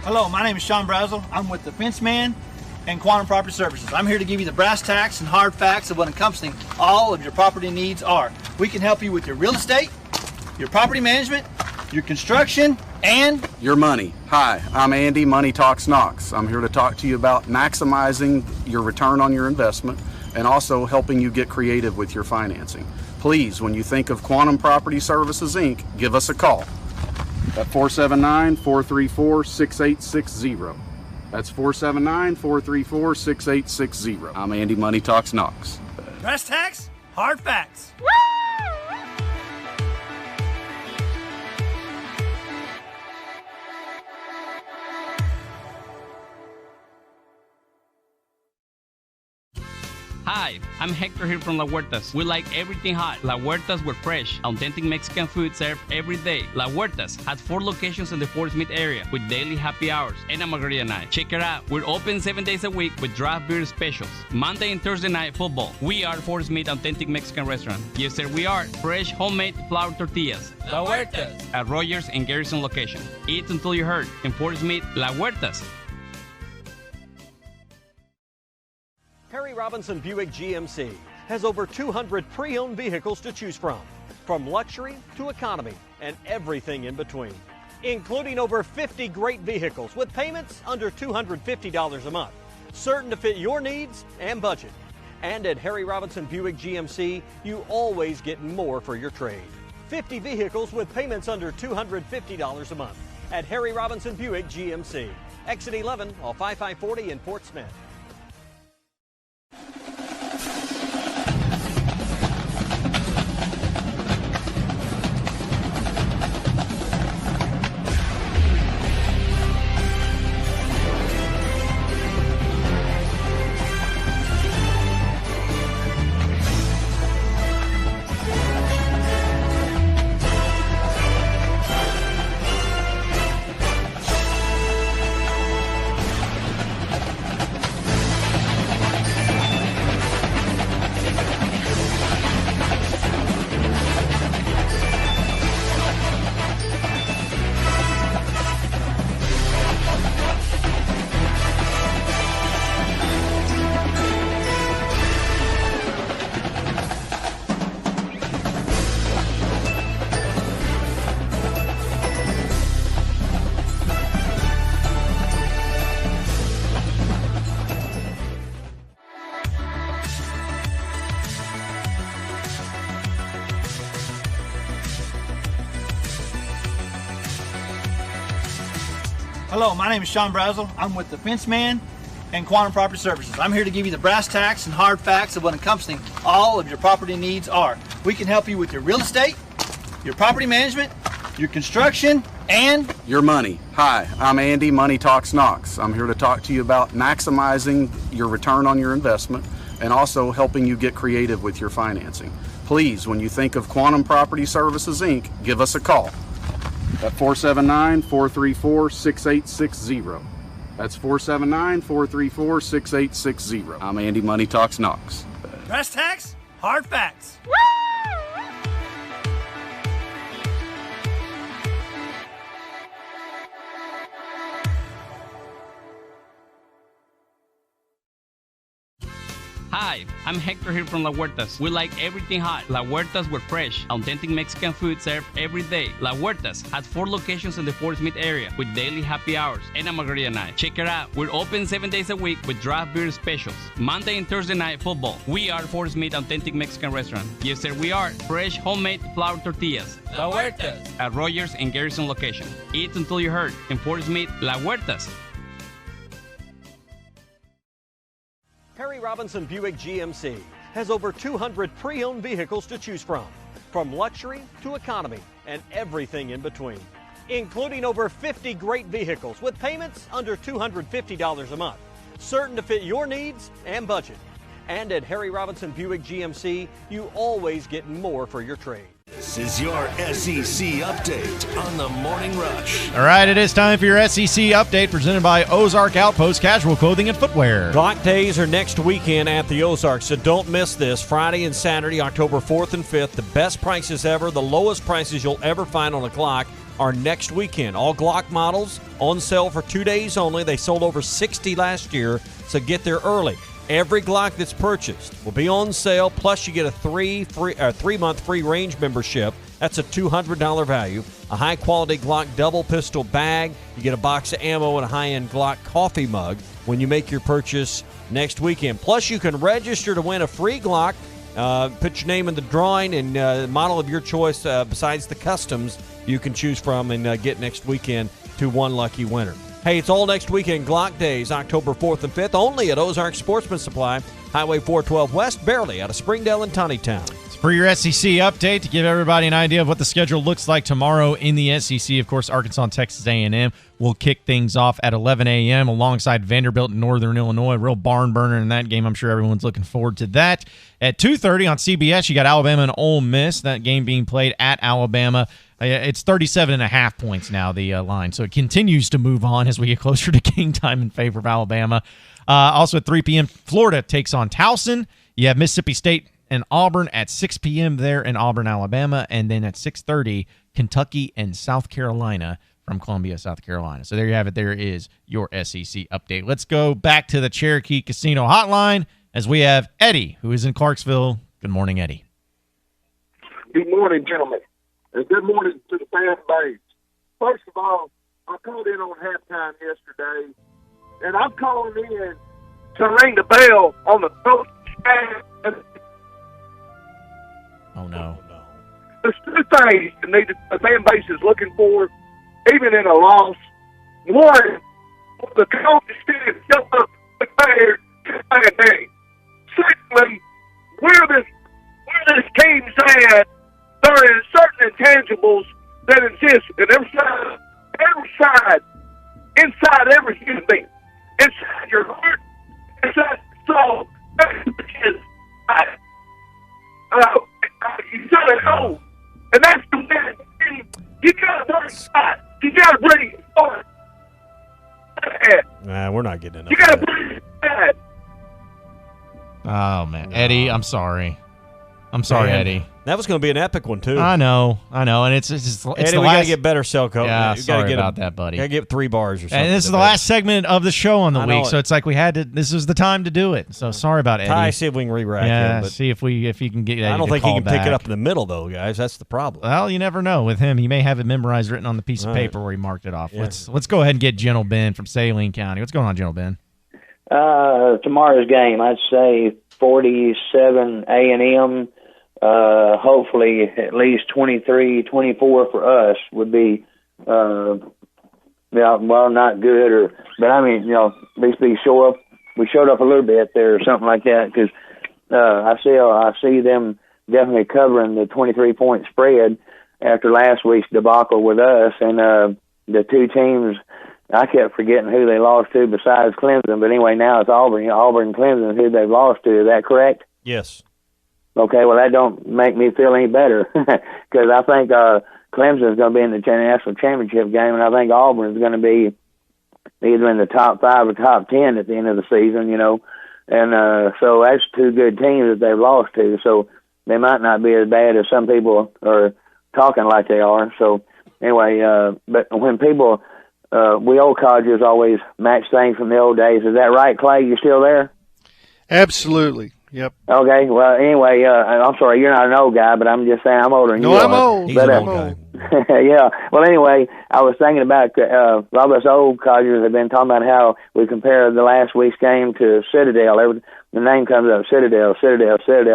Hello, my name is Sean Brazel. I'm with the Fenceman and Quantum Property Services. I'm here to give you the brass tacks and hard facts of what encompassing all of your property needs are. We can help you with your real estate, your property management, your construction, and your money. Hi, I'm Andy, Money Talks Knox. I'm here to talk to you about maximizing your return on your investment and also helping you get creative with your financing. Please, when you think of Quantum Property Services, Inc., give us a call at 479-434-6860. That's 479-434-6860. I'm Andy, Money Talks Knox. brass tacks, hard facts. Hi, I'm Hector here from La Huertas. We like everything hot. La Huertas, we're fresh, authentic Mexican food served every day. La Huertas has 4 locations in the Fort Smith area with daily happy hours and a margarita night. Check it out. We're open 7 days a week with draft beer specials. Monday and Thursday night football. We are Fort Smith Authentic Mexican Restaurant. Yes, sir, we are. Fresh homemade flour tortillas. La Huertas at Rogers and Garrison location. Eat until you're hurt. In Fort Smith, La Huertas. Harry Robinson Buick GMC has over 200 pre-owned vehicles to choose from luxury to economy and everything in between, including over 50 great vehicles with payments under $250 a month, certain to fit your needs and budget. And at Harry Robinson Buick GMC, you always get more for your trade. 50 vehicles with payments under $250 a month at Harry Robinson Buick GMC. Exit 11 off I-540 in Fort Smith. Hello, my name is Sean Brazel. I'm with the Fenceman and Quantum Property Services. I'm here to give you the brass tacks and hard facts of what encompassing all of your property needs are. We can help you with your real estate, your property management, your construction, and your money. Hi, I'm Andy, Money Talks Knox. I'm here to talk to you about maximizing your return on your investment and also helping you get creative with your financing. Please, when you think of Quantum Property Services, Inc., give us a call at 479-434-6860. That's 479-434-6860. I'm Andy, Money Talks Knox. brass tacks, hard facts. Hi, I'm Hector here from La Huertas. We like everything hot. La Huertas, we're fresh, authentic Mexican food served every day. La Huertas has 4 locations in the Fort Smith area with daily happy hours and a margarita night. Check it out. We're open 7 days a week with draft beer specials. Monday and Thursday night football. We are Fort Smith Authentic Mexican Restaurant. Yes, sir, we are. Fresh homemade flour tortillas. La Huertas. At Rogers and Garrison location. Eat until you hurt. In Fort Smith, La Huertas. Harry Robinson Buick GMC has over 200 pre-owned vehicles to choose from luxury to economy and everything in between, including over 50 great vehicles with payments under $250 a month, certain to fit your needs and budget. And at Harry Robinson Buick GMC, you always get more for your trade. This is your SEC update on the Morning Rush. All right, it is time for your SEC update presented by Ozark Outpost Casual Clothing and Footwear. Glock Days are next weekend at the Ozarks, so don't miss this. Friday and Saturday, October 4th and 5th, the best prices ever, the lowest prices you'll ever find on a Glock are next weekend. All Glock models on sale for 2 days only. They sold over 60 last year, so get there early. Every Glock that's purchased will be on sale, plus you get a 3-month free range membership. That's a $200 value. A high-quality Glock double pistol bag. You get a box of ammo and a high-end Glock coffee mug when you make your purchase next weekend. Plus, you can register to win a free Glock. Put your name in the drawing and model of your choice besides the customs you can choose from and get next weekend to one lucky winner. Hey, it's all next weekend, Glock Days, October 4th and 5th, only at Ozark Sportsman Supply, Highway 412 West, barely out of Springdale and Tawnytown. For your SEC update, to give everybody an idea of what the schedule looks like tomorrow in the SEC, of course, Arkansas and Texas A&M will kick things off at 11 a.m. alongside Vanderbilt and Northern Illinois. Real barn burner in that game. I'm sure everyone's looking forward to that. At 2:30 on CBS, you got Alabama and Ole Miss. That game being played at Alabama. It's 37.5 points now, the line. So it continues to move on as we get closer to game time in favor of Alabama. Also at 3 p.m., Florida takes on Towson. You have Mississippi State and Auburn at 6 p.m. there in Auburn, Alabama. And then at 6:30, Kentucky and South Carolina from Columbia, South Carolina. So there you have it. There is your SEC update. Let's go back to the Cherokee Casino hotline as we have Eddie, who is in Clarksville. Good morning, Eddie. Good morning, gentlemen. And good morning to the fan base. First of all, I called in on halftime yesterday, and I'm calling in to ring the bell on the coach staff. Oh, no. There's 2 things the fan base is looking for, even in a loss. One, the coach is just up prepared to play a game. Secondly, where this team's at, there is certain intangibles that exist in every side, inside every human being, inside your heart, inside your soul. You gotta know, and that's the way. You gotta work hard. You gotta bring it forward. Nah, we're not getting enough. You gotta bring it back. Oh, man. Eddie, I'm sorry. I'm sorry, Man, Eddie. That was going to be an epic one, too. I know. And it's Eddie, the we last... got to get better, Selco. Yeah, we sorry get about that, buddy. Got to get 3 bars or something. And this is the last segment of the show on the I know week, it. so it's like we had to. This was the time to do it. So sorry about Eddie. Ty, see if we can re-rack Yeah, him. But see if he can get. Eddie I don't to think he call can pick back. it up in the middle, though, guys. That's the problem. Well, you never know with him. He may have it memorized, written on the piece of All right. paper where he marked it off. Yeah. Let's go ahead and get Gentle Ben from Saline County. What's going on, Gentle Ben? Tomorrow's game, I'd say 47 A&M. Hopefully at least 23-24 for us would be, well, not good, but I mean, at least we showed up a little bit there or something like that, because I see them definitely covering the 23-point spread. after last week's debacle with us. And the two teams, I kept forgetting who they lost to besides Clemson. But anyway, now it's Auburn and Clemson who they've lost to. Is that correct? Yes. Okay, well, that don't make me feel any better because I think Clemson is going to be in the national championship game, and I think Auburn is going to be either in the top 5 or top 10 at the end of the season, you know. And so that's two good teams that they've lost to. So they might not be as bad as some people are talking like they are. So anyway, but when people, we old colleges always match things from the old days. Is that right, Clay? You still there? Absolutely. Yep. Okay. Well, anyway, I'm sorry, you're not an old guy, but I'm just saying I'm older than you. No, I'm old. But, I'm old. yeah. Well, anyway, I was thinking about a lot of us old colleges have been talking about how we compare the last week's game to Citadel. The name comes up, Citadel,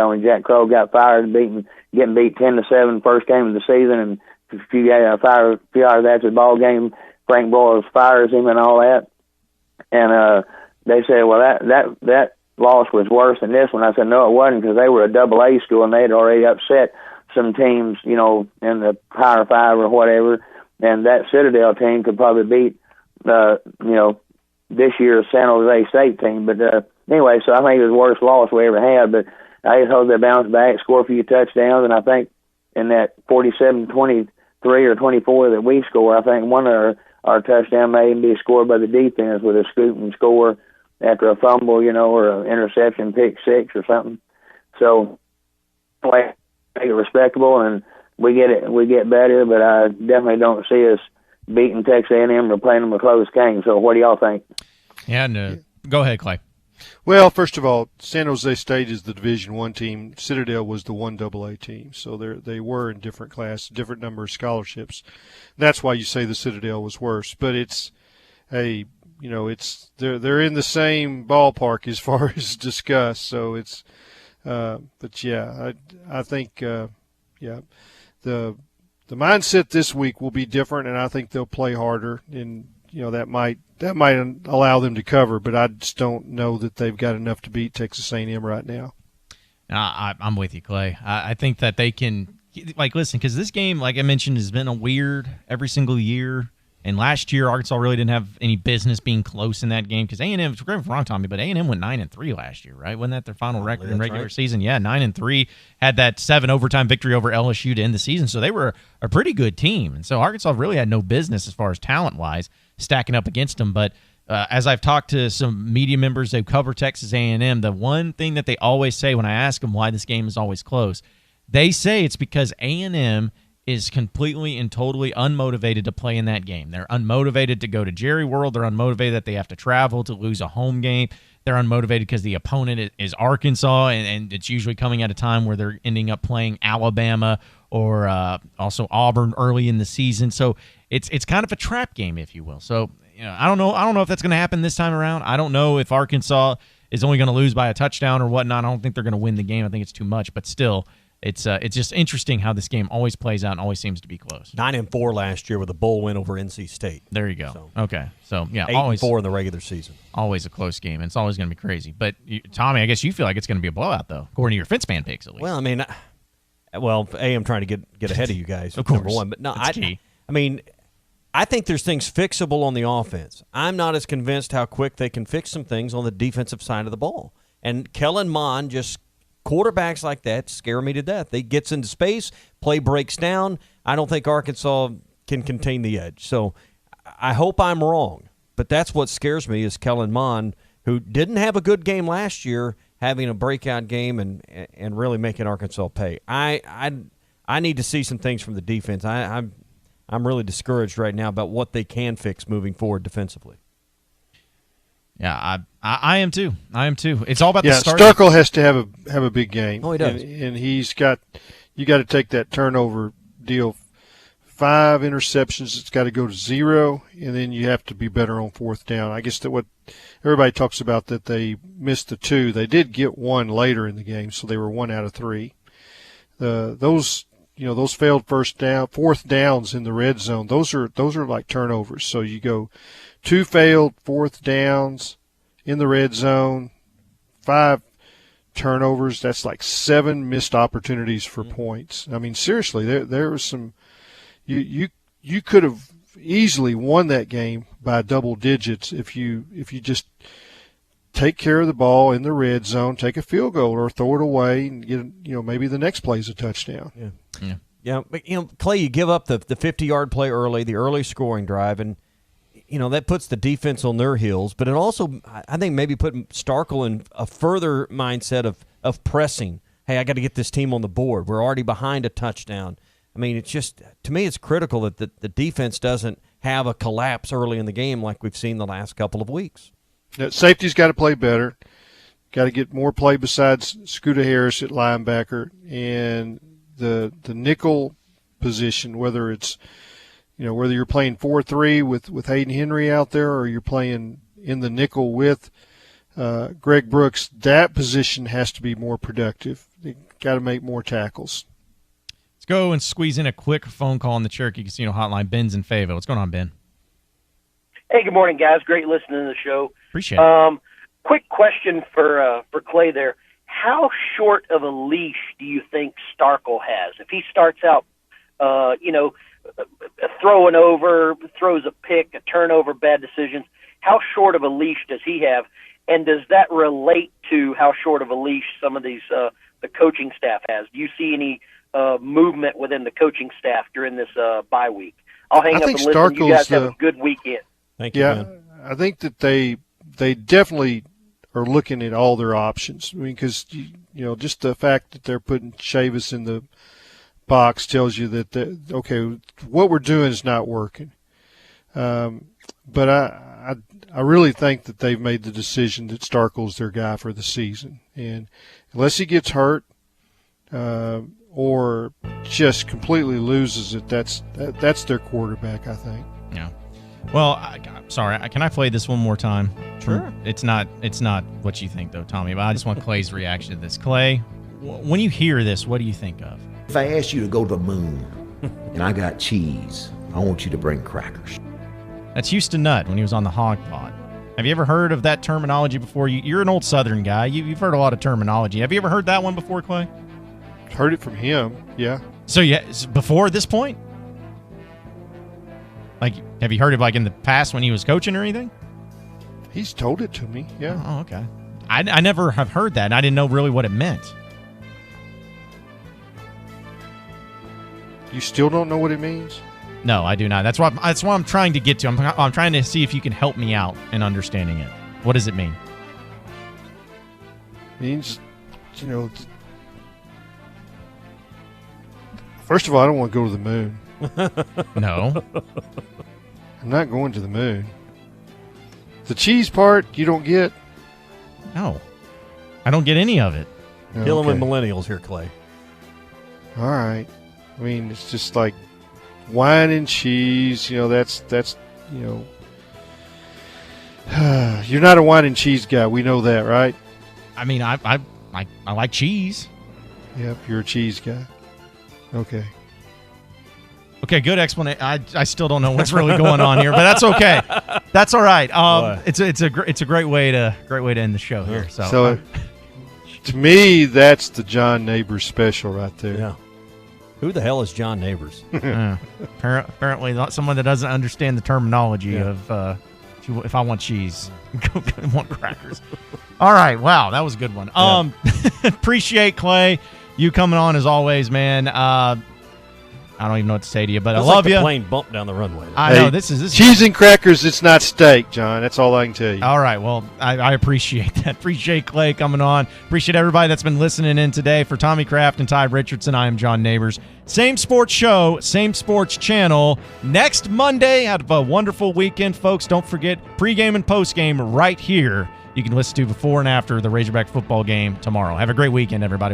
when Jack Crow got fired, getting beat 10-7 first game of the season, and a few hours after the ball game, Frank Boyles fires him and all that. And they said, well, that loss was worse than this one. I said, no, it wasn't, because they were a double-A school, and they had already upset some teams, you know, in the Power 5 or whatever, and that Citadel team could probably beat, you know, this year's San Jose State team. But anyway, so I think it was the worst loss we ever had, but I just hope they bounce back, score a few touchdowns, and I think in that 47-23 or 24 that we score, I think one of our touchdown may even be scored by the defense with a scoop and score after a fumble, you know, or an interception, pick six or something. So, anyway, make it respectable, and we get better, but I definitely don't see us beating Texas A&M or playing them a close game. So what do y'all think? Yeah, no. Go ahead, Clay. Well, first of all, San Jose State is the Division I team. Citadel was the 1AA team, so they were in different class, different number of scholarships. That's why you say the Citadel was worse. But it's a, you know, it's they're in the same ballpark as far as discussed. So it's, but yeah, I think yeah, the mindset this week will be different, and I think they'll play harder, and you know that might allow them to cover, but I just don't know that they've got enough to beat Texas A&M right now. I'm with you, Clay. I think that they can, like, listen, because this game, like I mentioned, has been a weird every single year. And last year, Arkansas really didn't have any business being close in that game because A&M, correct me if I'm wrong, Tommy, but A&M went 9-3 last year, right? Wasn't that their final record in regular season? Yeah, 9-3. Had that 7 overtime victory over LSU to end the season, so they were a pretty good team. And so Arkansas really had no business as far as talent-wise stacking up against them. But as I've talked to some media members who cover Texas A&M, the one thing that they always say when I ask them why this game is always close, they say it's because A&M is completely and totally unmotivated to play in that game. They're unmotivated to go to Jerry World. They're unmotivated that they have to travel to lose a home game. They're unmotivated because the opponent is Arkansas, and it's usually coming at a time where they're ending up playing Alabama or also Auburn early in the season. So it's kind of a trap game, if you will. So you know, I don't know if that's going to happen this time around. I don't know if Arkansas is only going to lose by a touchdown or whatnot. I don't think they're going to win the game. I think it's too much, but still. It's just interesting how this game always plays out and always seems to be close. 9-4 last year with a bowl win over NC State. There you go. So, okay, so yeah, 8-4 in the regular season. Always a close game, and it's always going to be crazy. But Tommy, I guess you feel like it's going to be a blowout, though, according to your fence man picks at least. Well, I mean, I'm trying to get ahead of you guys. Of course, number one, but no, that's key. I mean, I think there's things fixable on the offense. I'm not as convinced how quick they can fix some things on the defensive side of the ball. And Kellen Mond just. Quarterbacks like that scare me to death. They gets into space, play breaks down. I don't think Arkansas can contain the edge. So I hope I'm wrong, but that's what scares me is Kellen Mond, who didn't have a good game last year, having a breakout game and really making Arkansas pay. I need to see some things from the defense. I'm really discouraged right now about what they can fix moving forward defensively. Yeah, I am too. It's all about the start. Starkel has to have a big game. Oh, he does. And you got to take that turnover deal. 5 interceptions, it's got to go to 0, and then you have to be better on fourth down. I guess that what everybody talks about that they missed the 2. They did get 1 later in the game, so they were 1 out of 3. Those failed fourth downs in the red zone. Those are like turnovers. So you go 2 failed fourth downs in the red zone, 5 turnovers. That's like 7 missed opportunities for points. I mean, seriously, there was some. You could have easily won that game by double digits if you just take care of the ball in the red zone, take a field goal or throw it away, and get maybe the next play is a touchdown. Yeah, but Clay, you give up the 50-yard play early, the early scoring drive, and that puts the defense on their heels. But it also, I think, maybe put Starkel in a further mindset of pressing. Hey, I got to get this team on the board. We're already behind a touchdown. I mean, it's just, to me, it's critical that the defense doesn't have a collapse early in the game like we've seen the last couple of weeks. Safety's got to play better. Got to get more play besides Scooter Harris at linebacker, and the nickel position, whether it's whether you're playing 4-3 with Hayden Henry out there or you're playing in the nickel with Greg Brooks, that position has to be more productive. They got to make more tackles. Let's go and squeeze in a quick phone call on the Cherokee Casino hotline. Ben's in Fayetteville. What's going on, Ben? Hey, good morning, guys. Great listening to the show. Appreciate it. Quick question for Clay there. How short of a leash do you think Starkel has? If he starts out, throwing over, throws a pick, a turnover, bad decisions, how short of a leash does he have? And does that relate to how short of a leash some of these the coaching staff has? Do you see any movement within the coaching staff during this bye week? I'll hang up and listen. Starkel's, you guys have a good weekend. Thank you, man. I think that they definitely are looking at all their options. I mean, because just the fact that they're putting Chavis in the box tells you that okay, what we're doing is not working. But I really think that they've made the decision that Starkel's their guy for the season, and unless he gets hurt or just completely loses it, that's their quarterback, I think. Yeah. Well, I'm sorry. Can I play this one more time? Sure. It's not what you think, though, Tommy, but I just want Clay's reaction to this. Clay, when you hear this, what do you think of? If I ask you to go to the moon and I got cheese, I want you to bring crackers. That's Houston Nutt when he was on the Hog Pod. Have you ever heard of that terminology before? You're an old Southern guy. You've heard a lot of terminology. Have you ever heard that one before, Clay? Heard it from him, yeah. So, yeah, before this point? Like, have you heard it in the past when he was coaching or anything? He's told it to me, yeah. Oh, okay. I never have heard that, and I didn't know really what it meant. You still don't know what it means? No, I do not. That's what I'm trying to get to. I'm trying to see if you can help me out in understanding it. What does it mean? It means, first of all, I don't want to go to the moon. No. I'm not going to the moon. The cheese part, you don't get? No. I don't get any of it. Dealing with millennials here, Clay. All right. I mean, it's just like wine and cheese. That's you're not a wine and cheese guy. We know that, right? I mean, I like cheese. Yep, you're a cheese guy. Okay. Okay, good explanation. I still don't know what's really going on here, but that's okay. That's all right. It's a great way to end the show here. So to me, that's the John Neighbors special right there. Yeah. Who the hell is John Neighbors? Apparently, not someone that doesn't understand the terminology of if I want cheese, I want crackers. All right, wow, that was a good one. Appreciate Clay, you coming on as always, man. I don't even know what to say to you, but I love you. Plane bump down the runway. I know this is cheese and crackers. It's not steak, John. That's all I can tell you. All right. Well, I appreciate that. Appreciate Clay coming on. Appreciate everybody that's been listening in today. For Tommy Kraft and Ty Richardson, I am John Neighbors. Same sports show, same sports channel. Next Monday. Have a wonderful weekend, folks. Don't forget pregame and postgame right here. You can listen to before and after the Razorback football game tomorrow. Have a great weekend, everybody.